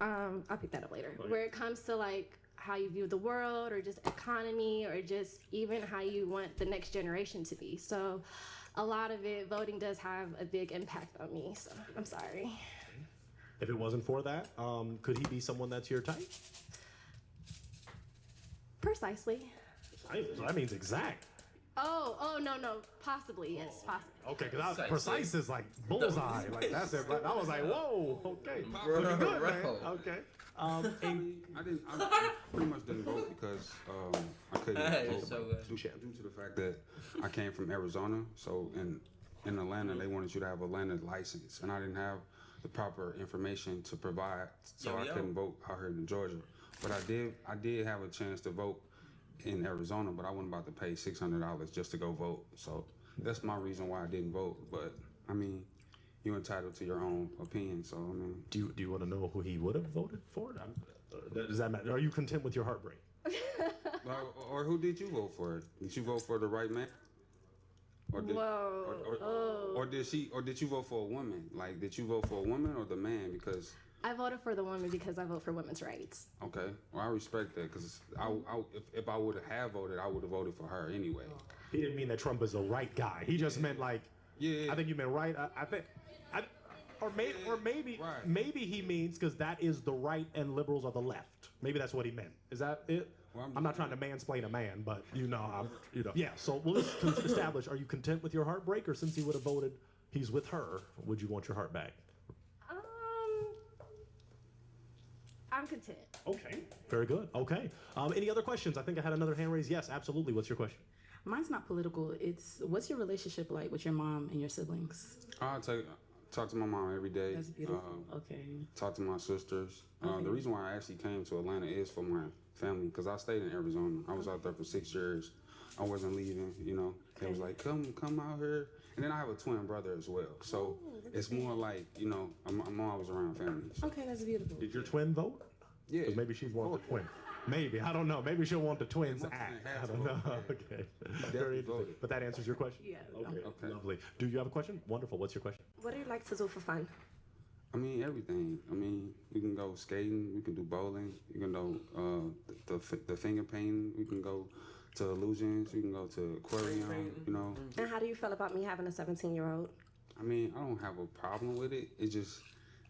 [SPEAKER 14] I'll pick that up later, where it comes to like how you view the world or just economy or just even how you want the next generation to be. So a lot of it, voting does have a big impact on me, so I'm sorry.
[SPEAKER 19] If it wasn't for that, could he be someone that's your type?
[SPEAKER 14] Precisely.
[SPEAKER 19] So that means exact.
[SPEAKER 14] Oh, no, possibly, yes, possibly.
[SPEAKER 19] Okay, because precise is like bullseye. Like that's it. I was like, whoa, okay. Looking good, man. Okay.
[SPEAKER 17] I pretty much didn't vote because I couldn't vote
[SPEAKER 4] so
[SPEAKER 17] due to the fact that I came from Arizona. So in Atlanta, they wanted you to have a Atlanta license, and I didn't have the proper information to provide, so I couldn't vote out here in Georgia. But I did have a chance to vote in Arizona, but I wasn't about to pay $600 just to go vote. So that's my reason why I didn't vote. But you're entitled to your own opinion. So
[SPEAKER 19] do you want to know who he would have voted for? Does that matter? Are you content with your heartbreak?
[SPEAKER 17] or who did you vote for? Did you vote for the right man? Or did, or did you vote for a woman? Like, did you vote for a woman or the man? Because
[SPEAKER 14] I voted for the woman because I vote for women's rights.
[SPEAKER 17] Okay, well I respect that because if I would have voted, I would have voted for her anyway.
[SPEAKER 19] He didn't mean that Trump is the right guy. He just meant like, I think you meant right. Maybe he means because that is the right and liberals are the left. Maybe that's what he meant. Is that it? Well, I'm not trying to mansplain a man, but yeah. So we'll just establish: are you content with your heartbreak, or since he would have voted, he's with her? Would you want your heart back?
[SPEAKER 14] I'm content.
[SPEAKER 19] Okay. Very good. Okay. Any other questions? I think I had another hand raised. Yes, absolutely. What's your question?
[SPEAKER 15] Mine's not political. It's what's your relationship like with your mom and your siblings?
[SPEAKER 17] I talk to my mom every day.
[SPEAKER 15] That's beautiful. Okay.
[SPEAKER 17] Talk to my sisters.
[SPEAKER 15] Okay.
[SPEAKER 17] The reason why I actually came to Atlanta is for my family, because I stayed in Arizona. I was out there for 6 years. I wasn't leaving, you know. It was like, come out here. And then I have a twin brother as well. So it's more like, you know, I'm always around family. So.
[SPEAKER 15] Okay, that's beautiful.
[SPEAKER 19] Did your twin vote?
[SPEAKER 17] Yeah.
[SPEAKER 19] Because maybe she's one of the twin. Maybe. I don't know. Maybe she'll want the twins act. I don't know. Okay. Very interesting. But that answers your question?
[SPEAKER 15] Yeah.
[SPEAKER 19] Okay. Lovely. Do you have a question? Wonderful. What's your question?
[SPEAKER 18] What do you like to do for fun?
[SPEAKER 17] I mean, everything. I mean, we can go skating. We can do bowling. You can do the finger painting. We can go to illusions. We can go to aquarium, you know.
[SPEAKER 18] And how do you feel about me having a 17-year-old?
[SPEAKER 17] I mean, I don't have a problem with it. It's just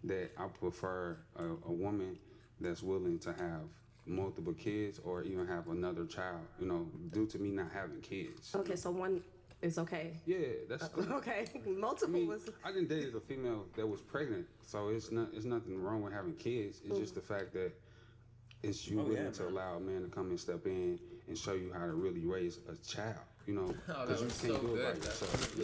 [SPEAKER 17] that I prefer a woman that's willing to have multiple kids or even have another child, you know, due to me not having kids.
[SPEAKER 18] Okay, so one is okay.
[SPEAKER 17] Yeah, that's cool.
[SPEAKER 18] Okay, multiple was.
[SPEAKER 17] I didn't dated a female that was pregnant, so it's nothing wrong with having kids. It's just the fact that it's you willing to allow a man to come and step in and show you how to really raise a child. You know, because you can't do it by yourself.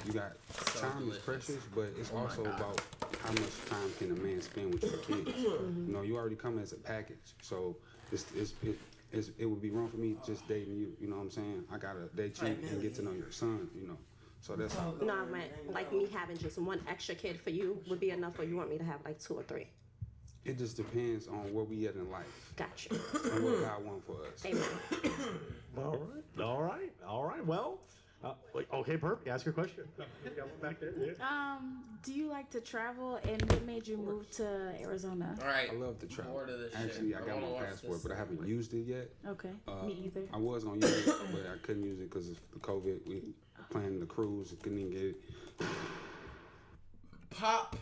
[SPEAKER 17] You got time is precious, but it's also about how much time can a man spend with your kids. You know, you already come as a package, so it would be wrong for me just dating you. You know what I'm saying? I gotta date you and get to know your son. You know, so that's how.
[SPEAKER 18] No, I meant like me having just one extra kid for you would be enough, or you want me to have like 2 or 3?
[SPEAKER 17] It just depends on where we at in life.
[SPEAKER 18] Gotcha.
[SPEAKER 17] And what God wants for us.
[SPEAKER 18] Amen.
[SPEAKER 19] All right. Well, okay, perfect. Ask your question. Back there. Yeah.
[SPEAKER 12] Do you like to travel, and what made you move to Arizona?
[SPEAKER 4] All right.
[SPEAKER 17] I love to travel.
[SPEAKER 4] More to this
[SPEAKER 17] Actually,
[SPEAKER 4] shit.
[SPEAKER 17] I got my passport, but I haven't used it yet.
[SPEAKER 12] Okay. Me either.
[SPEAKER 17] I was gonna use it, but I couldn't use it because of the COVID. We planned the cruise, couldn't even get it.
[SPEAKER 4] Pop.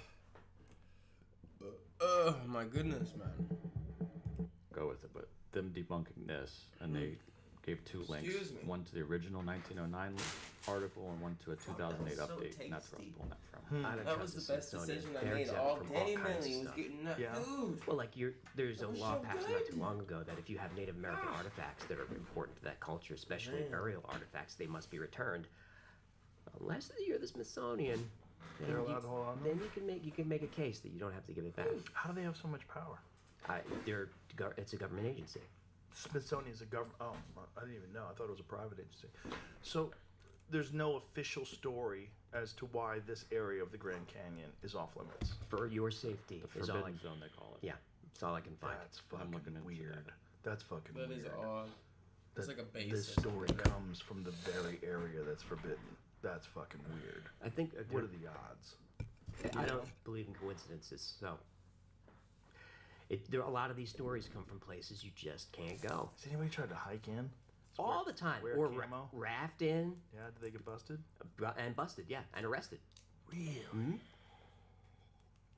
[SPEAKER 4] Oh my goodness, man.
[SPEAKER 20] Go with it, but them debunking this, and they gave 2 links.
[SPEAKER 4] Excuse me.
[SPEAKER 20] One to the original 1909 article and one to a 2008
[SPEAKER 4] so
[SPEAKER 20] update. And that's where I'm pulling that from.
[SPEAKER 21] I don't
[SPEAKER 4] That
[SPEAKER 21] trust
[SPEAKER 4] was the best
[SPEAKER 21] Smithsonian.
[SPEAKER 4] decision I
[SPEAKER 21] They're
[SPEAKER 4] made
[SPEAKER 21] exempt
[SPEAKER 4] all
[SPEAKER 21] from
[SPEAKER 4] day,
[SPEAKER 21] kinds
[SPEAKER 4] man.
[SPEAKER 21] of
[SPEAKER 4] He was
[SPEAKER 21] stuff.
[SPEAKER 4] getting that food.
[SPEAKER 21] Well, like there's a
[SPEAKER 4] That was
[SPEAKER 21] law
[SPEAKER 4] so
[SPEAKER 21] passed
[SPEAKER 4] good.
[SPEAKER 21] not too long ago that if you have Native American artifacts that are important to that culture, especially burial artifacts, they must be returned. Unless you're the Smithsonian, then,
[SPEAKER 22] They're allowed to hold on to
[SPEAKER 21] then you can make a case that you don't have to give it back.
[SPEAKER 22] How do they have so much power?
[SPEAKER 21] It's a government agency.
[SPEAKER 22] Smithsonian is a government. Oh, I didn't even know. I thought it was a private agency. So there's no official story as to why this area of the Grand Canyon is off limits.
[SPEAKER 21] For your safety,
[SPEAKER 20] The
[SPEAKER 21] is all I,
[SPEAKER 20] forbidden zone, they call it.
[SPEAKER 21] yeah, that's all I can find.
[SPEAKER 22] That's fucking weird. That's fucking
[SPEAKER 4] That
[SPEAKER 22] weird.
[SPEAKER 4] is odd. It's
[SPEAKER 22] That
[SPEAKER 4] like a base
[SPEAKER 22] This
[SPEAKER 4] system.
[SPEAKER 22] story comes from the very area that's forbidden. That's fucking weird.
[SPEAKER 21] I think
[SPEAKER 22] What are the odds?
[SPEAKER 21] I don't believe in coincidences, so a lot of these stories come from places you just can't go.
[SPEAKER 22] Has anybody tried to hike in?
[SPEAKER 21] All the time,
[SPEAKER 22] wear
[SPEAKER 21] or
[SPEAKER 22] camo?
[SPEAKER 21] raft in.
[SPEAKER 22] Yeah, did they get busted?
[SPEAKER 21] And busted, yeah, and arrested.
[SPEAKER 22] Really?
[SPEAKER 21] Hmm?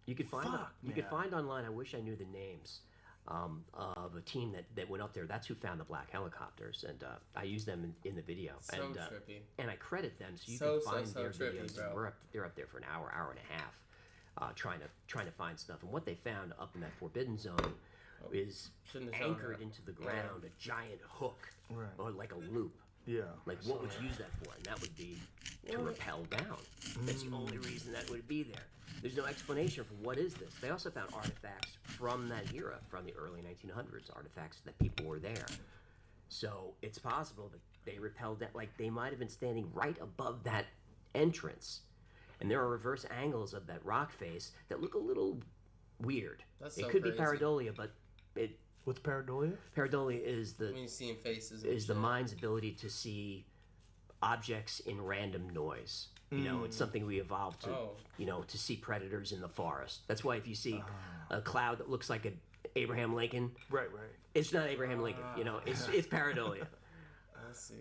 [SPEAKER 21] You could find
[SPEAKER 22] Fuck,
[SPEAKER 21] you could
[SPEAKER 22] man.
[SPEAKER 21] find online. I wish I knew the names of a team that went up there. That's who found the black helicopters, and I used them in the video.
[SPEAKER 4] So
[SPEAKER 21] and
[SPEAKER 4] trippy.
[SPEAKER 21] And I credit them, so you
[SPEAKER 4] So,
[SPEAKER 21] can find
[SPEAKER 4] so
[SPEAKER 21] their
[SPEAKER 4] trippy,
[SPEAKER 21] videos.
[SPEAKER 4] bro.
[SPEAKER 21] They're up there for an hour and a half, trying to find stuff. And what they found up in that forbidden zone is
[SPEAKER 4] Shouldn't have shown
[SPEAKER 21] anchored
[SPEAKER 4] that.
[SPEAKER 21] into the ground, a giant hook,
[SPEAKER 22] Right.
[SPEAKER 21] or like a loop.
[SPEAKER 22] Yeah.
[SPEAKER 21] Like, what would you use that for? And that would be to rappel down. That's the only reason that would be there. There's no explanation for what is this. They also found artifacts from that era, from the early 1900s, artifacts that people were there. So it's possible that they rappelled that, like they might have been standing right above that entrance. And there are reverse angles of that rock face that look a little weird.
[SPEAKER 4] That's
[SPEAKER 21] It
[SPEAKER 4] so
[SPEAKER 21] could
[SPEAKER 4] crazy.
[SPEAKER 21] be pareidolia, but it.
[SPEAKER 22] What's pareidolia?
[SPEAKER 21] Pareidolia is the
[SPEAKER 4] When you're seeing faces. and
[SPEAKER 21] is the
[SPEAKER 4] shit.
[SPEAKER 21] mind's ability to see objects in random noise. You know, it's something we evolved to,
[SPEAKER 4] Oh.
[SPEAKER 21] you know, to see predators in the forest. That's why if you see a cloud that looks like an Abraham Lincoln,
[SPEAKER 22] Right.
[SPEAKER 21] it's not Abraham Lincoln. You know, it's pareidolia.
[SPEAKER 4] I see.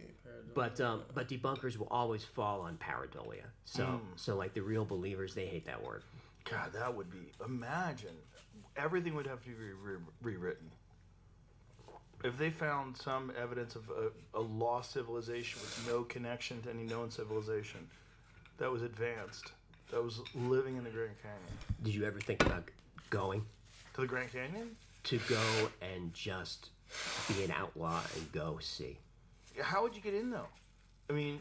[SPEAKER 21] But debunkers will always fall on pareidolia. So like the real believers, they hate that word.
[SPEAKER 22] God, that would be. Imagine. Everything would have to be rewritten. If they found some evidence of a lost civilization with no connection to any known civilization that was advanced, that was living in the Grand Canyon.
[SPEAKER 21] Did you ever think about going?
[SPEAKER 22] To the Grand Canyon?
[SPEAKER 21] to go and just be an outlaw and go see.
[SPEAKER 22] How would you get in though? I mean,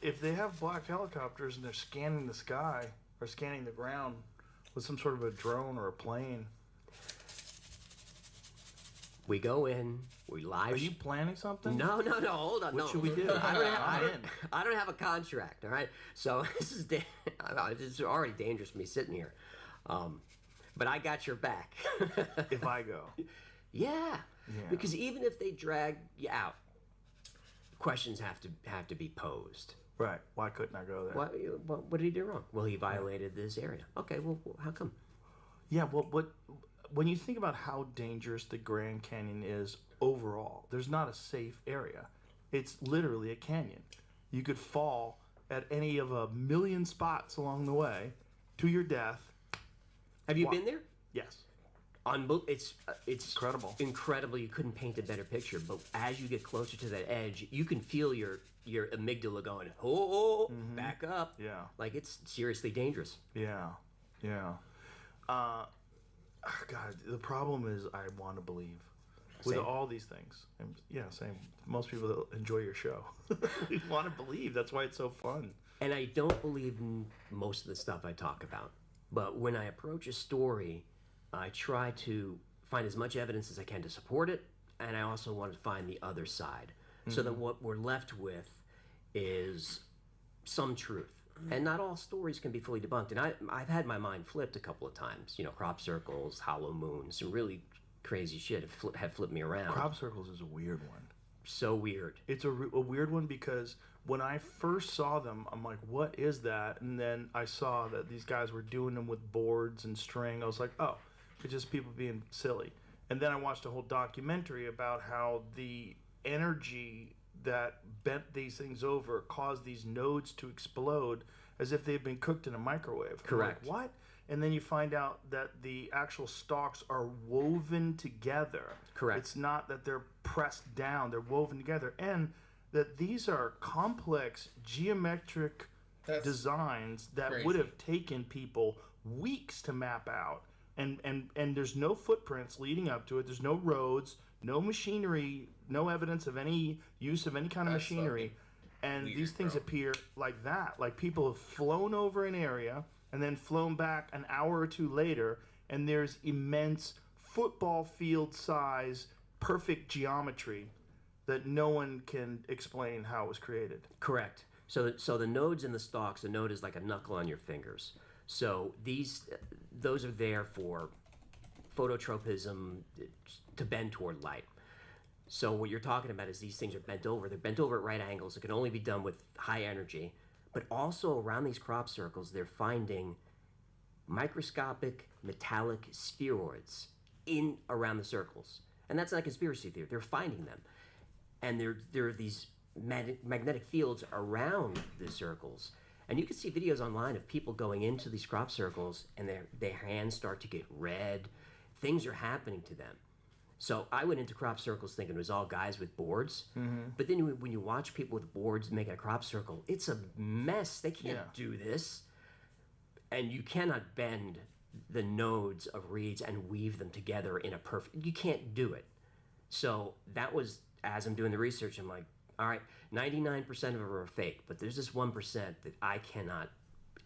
[SPEAKER 22] if they have black helicopters and they're scanning the sky or scanning the ground with some sort of a drone or a plane.
[SPEAKER 21] We go in, we live.
[SPEAKER 22] Are you planning something?
[SPEAKER 21] No, hold on.
[SPEAKER 22] What should we do?
[SPEAKER 21] I don't have a contract, all right? So this is already dangerous for me sitting here. But I got your back.
[SPEAKER 22] If I go.
[SPEAKER 21] Yeah. Because even if they drag you out, questions have to be posed.
[SPEAKER 22] Right. Why couldn't I go there?
[SPEAKER 21] What did he do wrong? Well, he violated this area. Okay, well, how come?
[SPEAKER 22] Yeah, well, when you think about how dangerous the Grand Canyon is overall, there's not a safe area. It's literally a canyon. You could fall at any of a million spots along the way to your death.
[SPEAKER 21] Have you been there?
[SPEAKER 22] Yes.
[SPEAKER 21] It's incredible. Incredible. You couldn't paint a better picture. But as you get closer to that edge, you can feel your amygdala going, back up.
[SPEAKER 22] Yeah.
[SPEAKER 21] Like it's seriously dangerous.
[SPEAKER 22] Yeah. God, the problem is I want to believe with
[SPEAKER 21] Same.
[SPEAKER 22] all these things. And yeah, same. Most people that enjoy your show want to believe. That's why it's so fun.
[SPEAKER 21] And I don't believe in most of the stuff I talk about. But when I approach a story, I try to find as much evidence as I can to support it, and I also want to find the other side, so that what we're left with is some truth. And not all stories can be fully debunked. And I've had my mind flipped a couple of times. You know, crop circles, hollow moons, some really crazy shit have flipped me around.
[SPEAKER 22] Crop circles is a weird one.
[SPEAKER 21] So weird.
[SPEAKER 22] It's a weird one because when I first saw them, I'm like, what is that? And then I saw that these guys were doing them with boards and string. I was like, oh, it's just people being silly. And then I watched a whole documentary about how the energy that bent these things over caused these nodes to explode as if they'd been cooked in a microwave.
[SPEAKER 21] Correct.
[SPEAKER 22] I'm like, what? And then you find out that the actual stalks are woven together.
[SPEAKER 21] Correct.
[SPEAKER 22] It's not that they're pressed down, they're woven together. And that these are complex geometric designs that
[SPEAKER 4] crazy.
[SPEAKER 22] would have taken people weeks to map out. And there's no footprints leading up to it. There's no roads, no machinery, no evidence of any use of any kind of machinery. And
[SPEAKER 4] weird,
[SPEAKER 22] these things appear like that. Like people have flown over an area and then flown back an hour or two later, and there's immense football field size, perfect geometry that no one can explain how it was created.
[SPEAKER 21] Correct. So the nodes in the stalks, a node is like a knuckle on your fingers. So those are there for phototropism, to bend toward light. So what you're talking about is these things are bent over. They're bent over at right angles. It can only be done with high energy. But also around these crop circles, they're finding microscopic metallic spheroids in around the circles. And that's not a conspiracy theory. They're finding them. And there are these magnetic fields around the circles. And you can see videos online of people going into these crop circles and their hands start to get red. Things are happening to them. So I went into crop circles thinking it was all guys with boards.
[SPEAKER 22] Mm-hmm.
[SPEAKER 21] But then when you watch people with boards making a crop circle, it's a mess. They can't do this. And you cannot bend the nodes of reeds and weave them together in a perfect... You can't do it. So that was, as I'm doing the research, I'm like, all right, 99% of them are fake, but there's this 1% that I cannot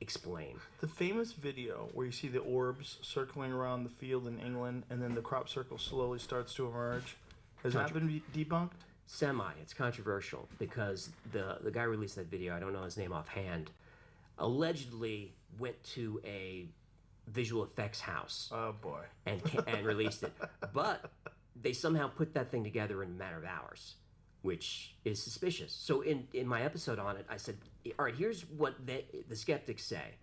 [SPEAKER 21] explain.
[SPEAKER 22] The famous video where you see the orbs circling around the field in England and then the crop circle slowly starts to emerge, has that been debunked?
[SPEAKER 21] Semi. It's controversial because the guy released that video, I don't know his name offhand, allegedly went to a visual effects house.
[SPEAKER 22] Oh boy.
[SPEAKER 21] And released it. But they somehow put that thing together in a matter of hours, which is suspicious. So in my episode on it, I said, all right, here's what the skeptics say.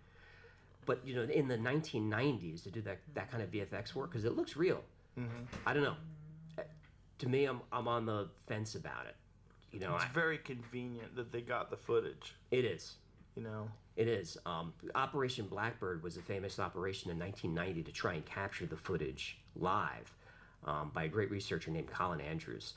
[SPEAKER 21] But, you know, in the 1990s, to do that kind of VFX work, because it looks real.
[SPEAKER 22] Mm-hmm.
[SPEAKER 21] I don't know. To me, I'm on the fence about it. You know,
[SPEAKER 22] It's very convenient that they got the footage.
[SPEAKER 21] It is.
[SPEAKER 22] You know?
[SPEAKER 21] It is. Operation Blackbird was a famous operation in 1990 to try and capture the footage live by a great researcher named Colin Andrews.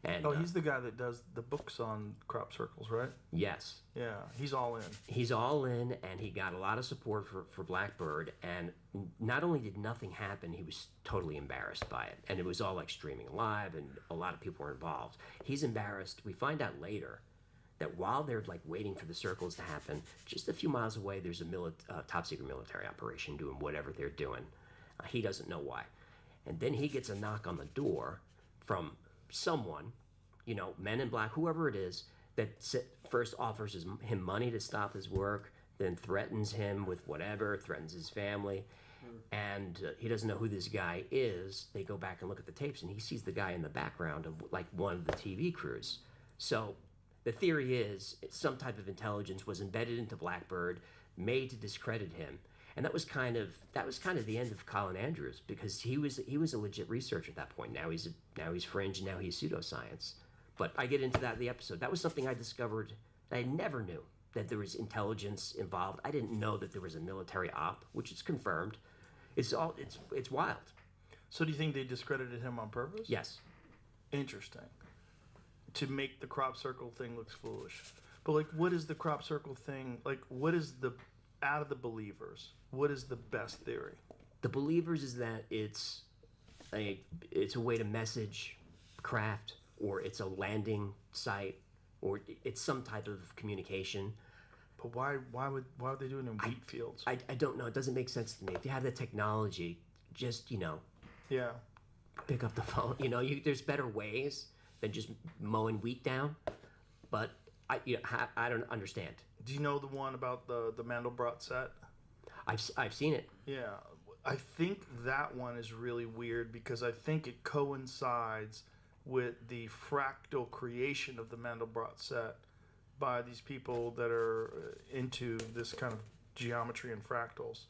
[SPEAKER 21] And
[SPEAKER 22] he's the guy that does the books on crop circles, right?
[SPEAKER 21] yes,
[SPEAKER 22] Yeah, he's all in.
[SPEAKER 21] he's all in, and he got a lot of support for Blackbird. And not only did nothing happen, he was totally embarrassed by it, and it was all like streaming live, and a lot of people were involved. He's embarrassed. We find out later that while they're like waiting for the circles to happen, just a few miles away, there's a top secret military operation doing whatever they're doing. He doesn't know why, and then he gets a knock on the door from someone, Men in Black, whoever it is, that first offers him money to stop his work, then threatens him with whatever, threatens his family, and he doesn't know who this guy is. They go back and look at the tapes, and he sees the guy in the background of like one of the TV crews. So the theory is some type of intelligence was embedded into Blackbird, made to discredit him. And that was kind of the end of Colin Andrews, because he was a legit researcher at that point. Now he's fringe, and now he's pseudoscience. But I get into that in the episode. That was something I discovered that I never knew, that there was intelligence involved. I didn't know that there was a military op, which is confirmed. It's wild.
[SPEAKER 22] So do you think they discredited him on purpose?
[SPEAKER 21] Yes.
[SPEAKER 22] Interesting. To make the crop circle thing look foolish. But like, what is the crop circle thing? Like, what is out of the believers, what is the best theory?
[SPEAKER 21] The believers is that it's a way to message craft, or it's a landing site, or it's some type of communication.
[SPEAKER 22] But why would they do it in wheat fields?
[SPEAKER 21] I don't know. It doesn't make sense to me. If you have the technology, just
[SPEAKER 22] yeah,
[SPEAKER 21] pick up the phone. There's better ways than just mowing wheat down. But I don't understand.
[SPEAKER 22] Do you know the one about the Mandelbrot set?
[SPEAKER 21] I've seen it.
[SPEAKER 22] Yeah, I think that one is really weird because I think it coincides with the fractal creation of the Mandelbrot set by these people that are into this kind of geometry and fractals.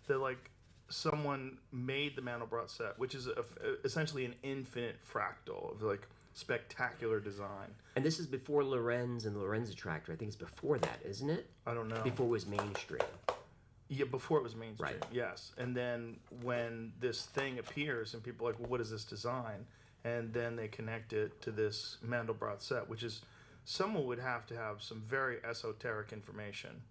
[SPEAKER 22] That like someone made the Mandelbrot set, which is essentially an infinite fractal of like spectacular design.
[SPEAKER 21] And this is before Lorenz and the Lorenz attractor. I think it's before that, isn't it?
[SPEAKER 22] I don't know.
[SPEAKER 21] Before it was mainstream.
[SPEAKER 22] Yeah, before it was mainstream.
[SPEAKER 21] Right.
[SPEAKER 22] Yes. And then when this thing appears and people are like, well, what is this design? And then they connect it to this Mandelbrot set, which is someone would have to have some very esoteric information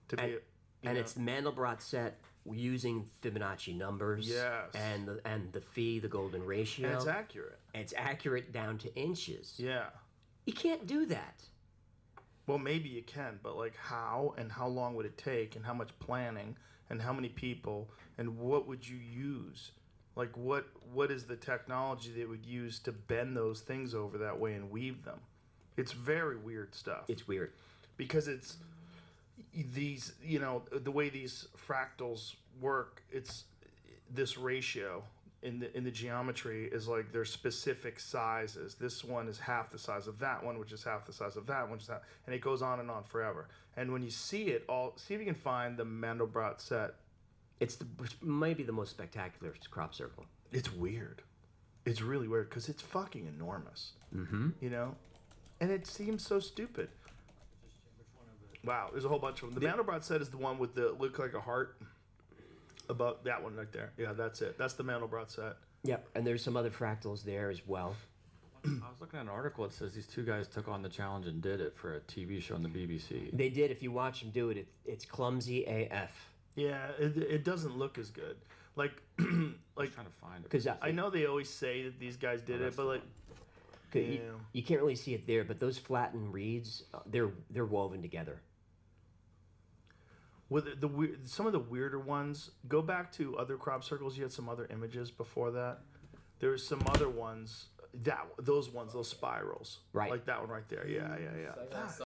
[SPEAKER 22] to be.
[SPEAKER 21] And it's the Mandelbrot set using Fibonacci numbers.
[SPEAKER 22] Yes.
[SPEAKER 21] And the phi, the golden ratio.
[SPEAKER 22] And it's accurate.
[SPEAKER 21] It's accurate down to inches.
[SPEAKER 22] Yeah.
[SPEAKER 21] You can't do that.
[SPEAKER 22] Well, maybe you can, but like how and how long would it take and how much planning and how many people and what would you use? Like what is the technology they would use to bend those things over that way and weave them? It's very weird stuff.
[SPEAKER 21] It's weird.
[SPEAKER 22] Because it's these, the way these fractals work, it's this ratio in the geometry is like there's specific sizes. This one is half the size of that one, which is half the size of that one, which is and it goes on and on forever. And when you see it all, see if you can find the Mandelbrot set.
[SPEAKER 21] It's maybe the most spectacular crop circle.
[SPEAKER 22] It's weird. It's really weird because it's fucking enormous.
[SPEAKER 21] Mm-hmm.
[SPEAKER 22] And it seems so stupid. Wow, there's a whole bunch of them. The Mandelbrot set is the one with the look like a heart. About that one right there. Yeah, that's it. That's the Mandelbrot set.
[SPEAKER 21] Yep, and there's some other fractals there as well.
[SPEAKER 20] I was looking at an article that says these two guys took on the challenge and did it for a TV show on the BBC.
[SPEAKER 21] They did. If you watch them do it, it's clumsy AF.
[SPEAKER 22] Yeah, it doesn't look as good. Like
[SPEAKER 20] I'm trying to find it.
[SPEAKER 21] Because
[SPEAKER 22] I know they always say that these guys did it, but like
[SPEAKER 21] you can't really see it there. But those flattened reeds, they're woven together.
[SPEAKER 22] With some of the weirder ones, go back to other crop circles. You had some other images before that. There's some other ones. Those spirals,
[SPEAKER 21] right?
[SPEAKER 22] Like that one right there. Yeah.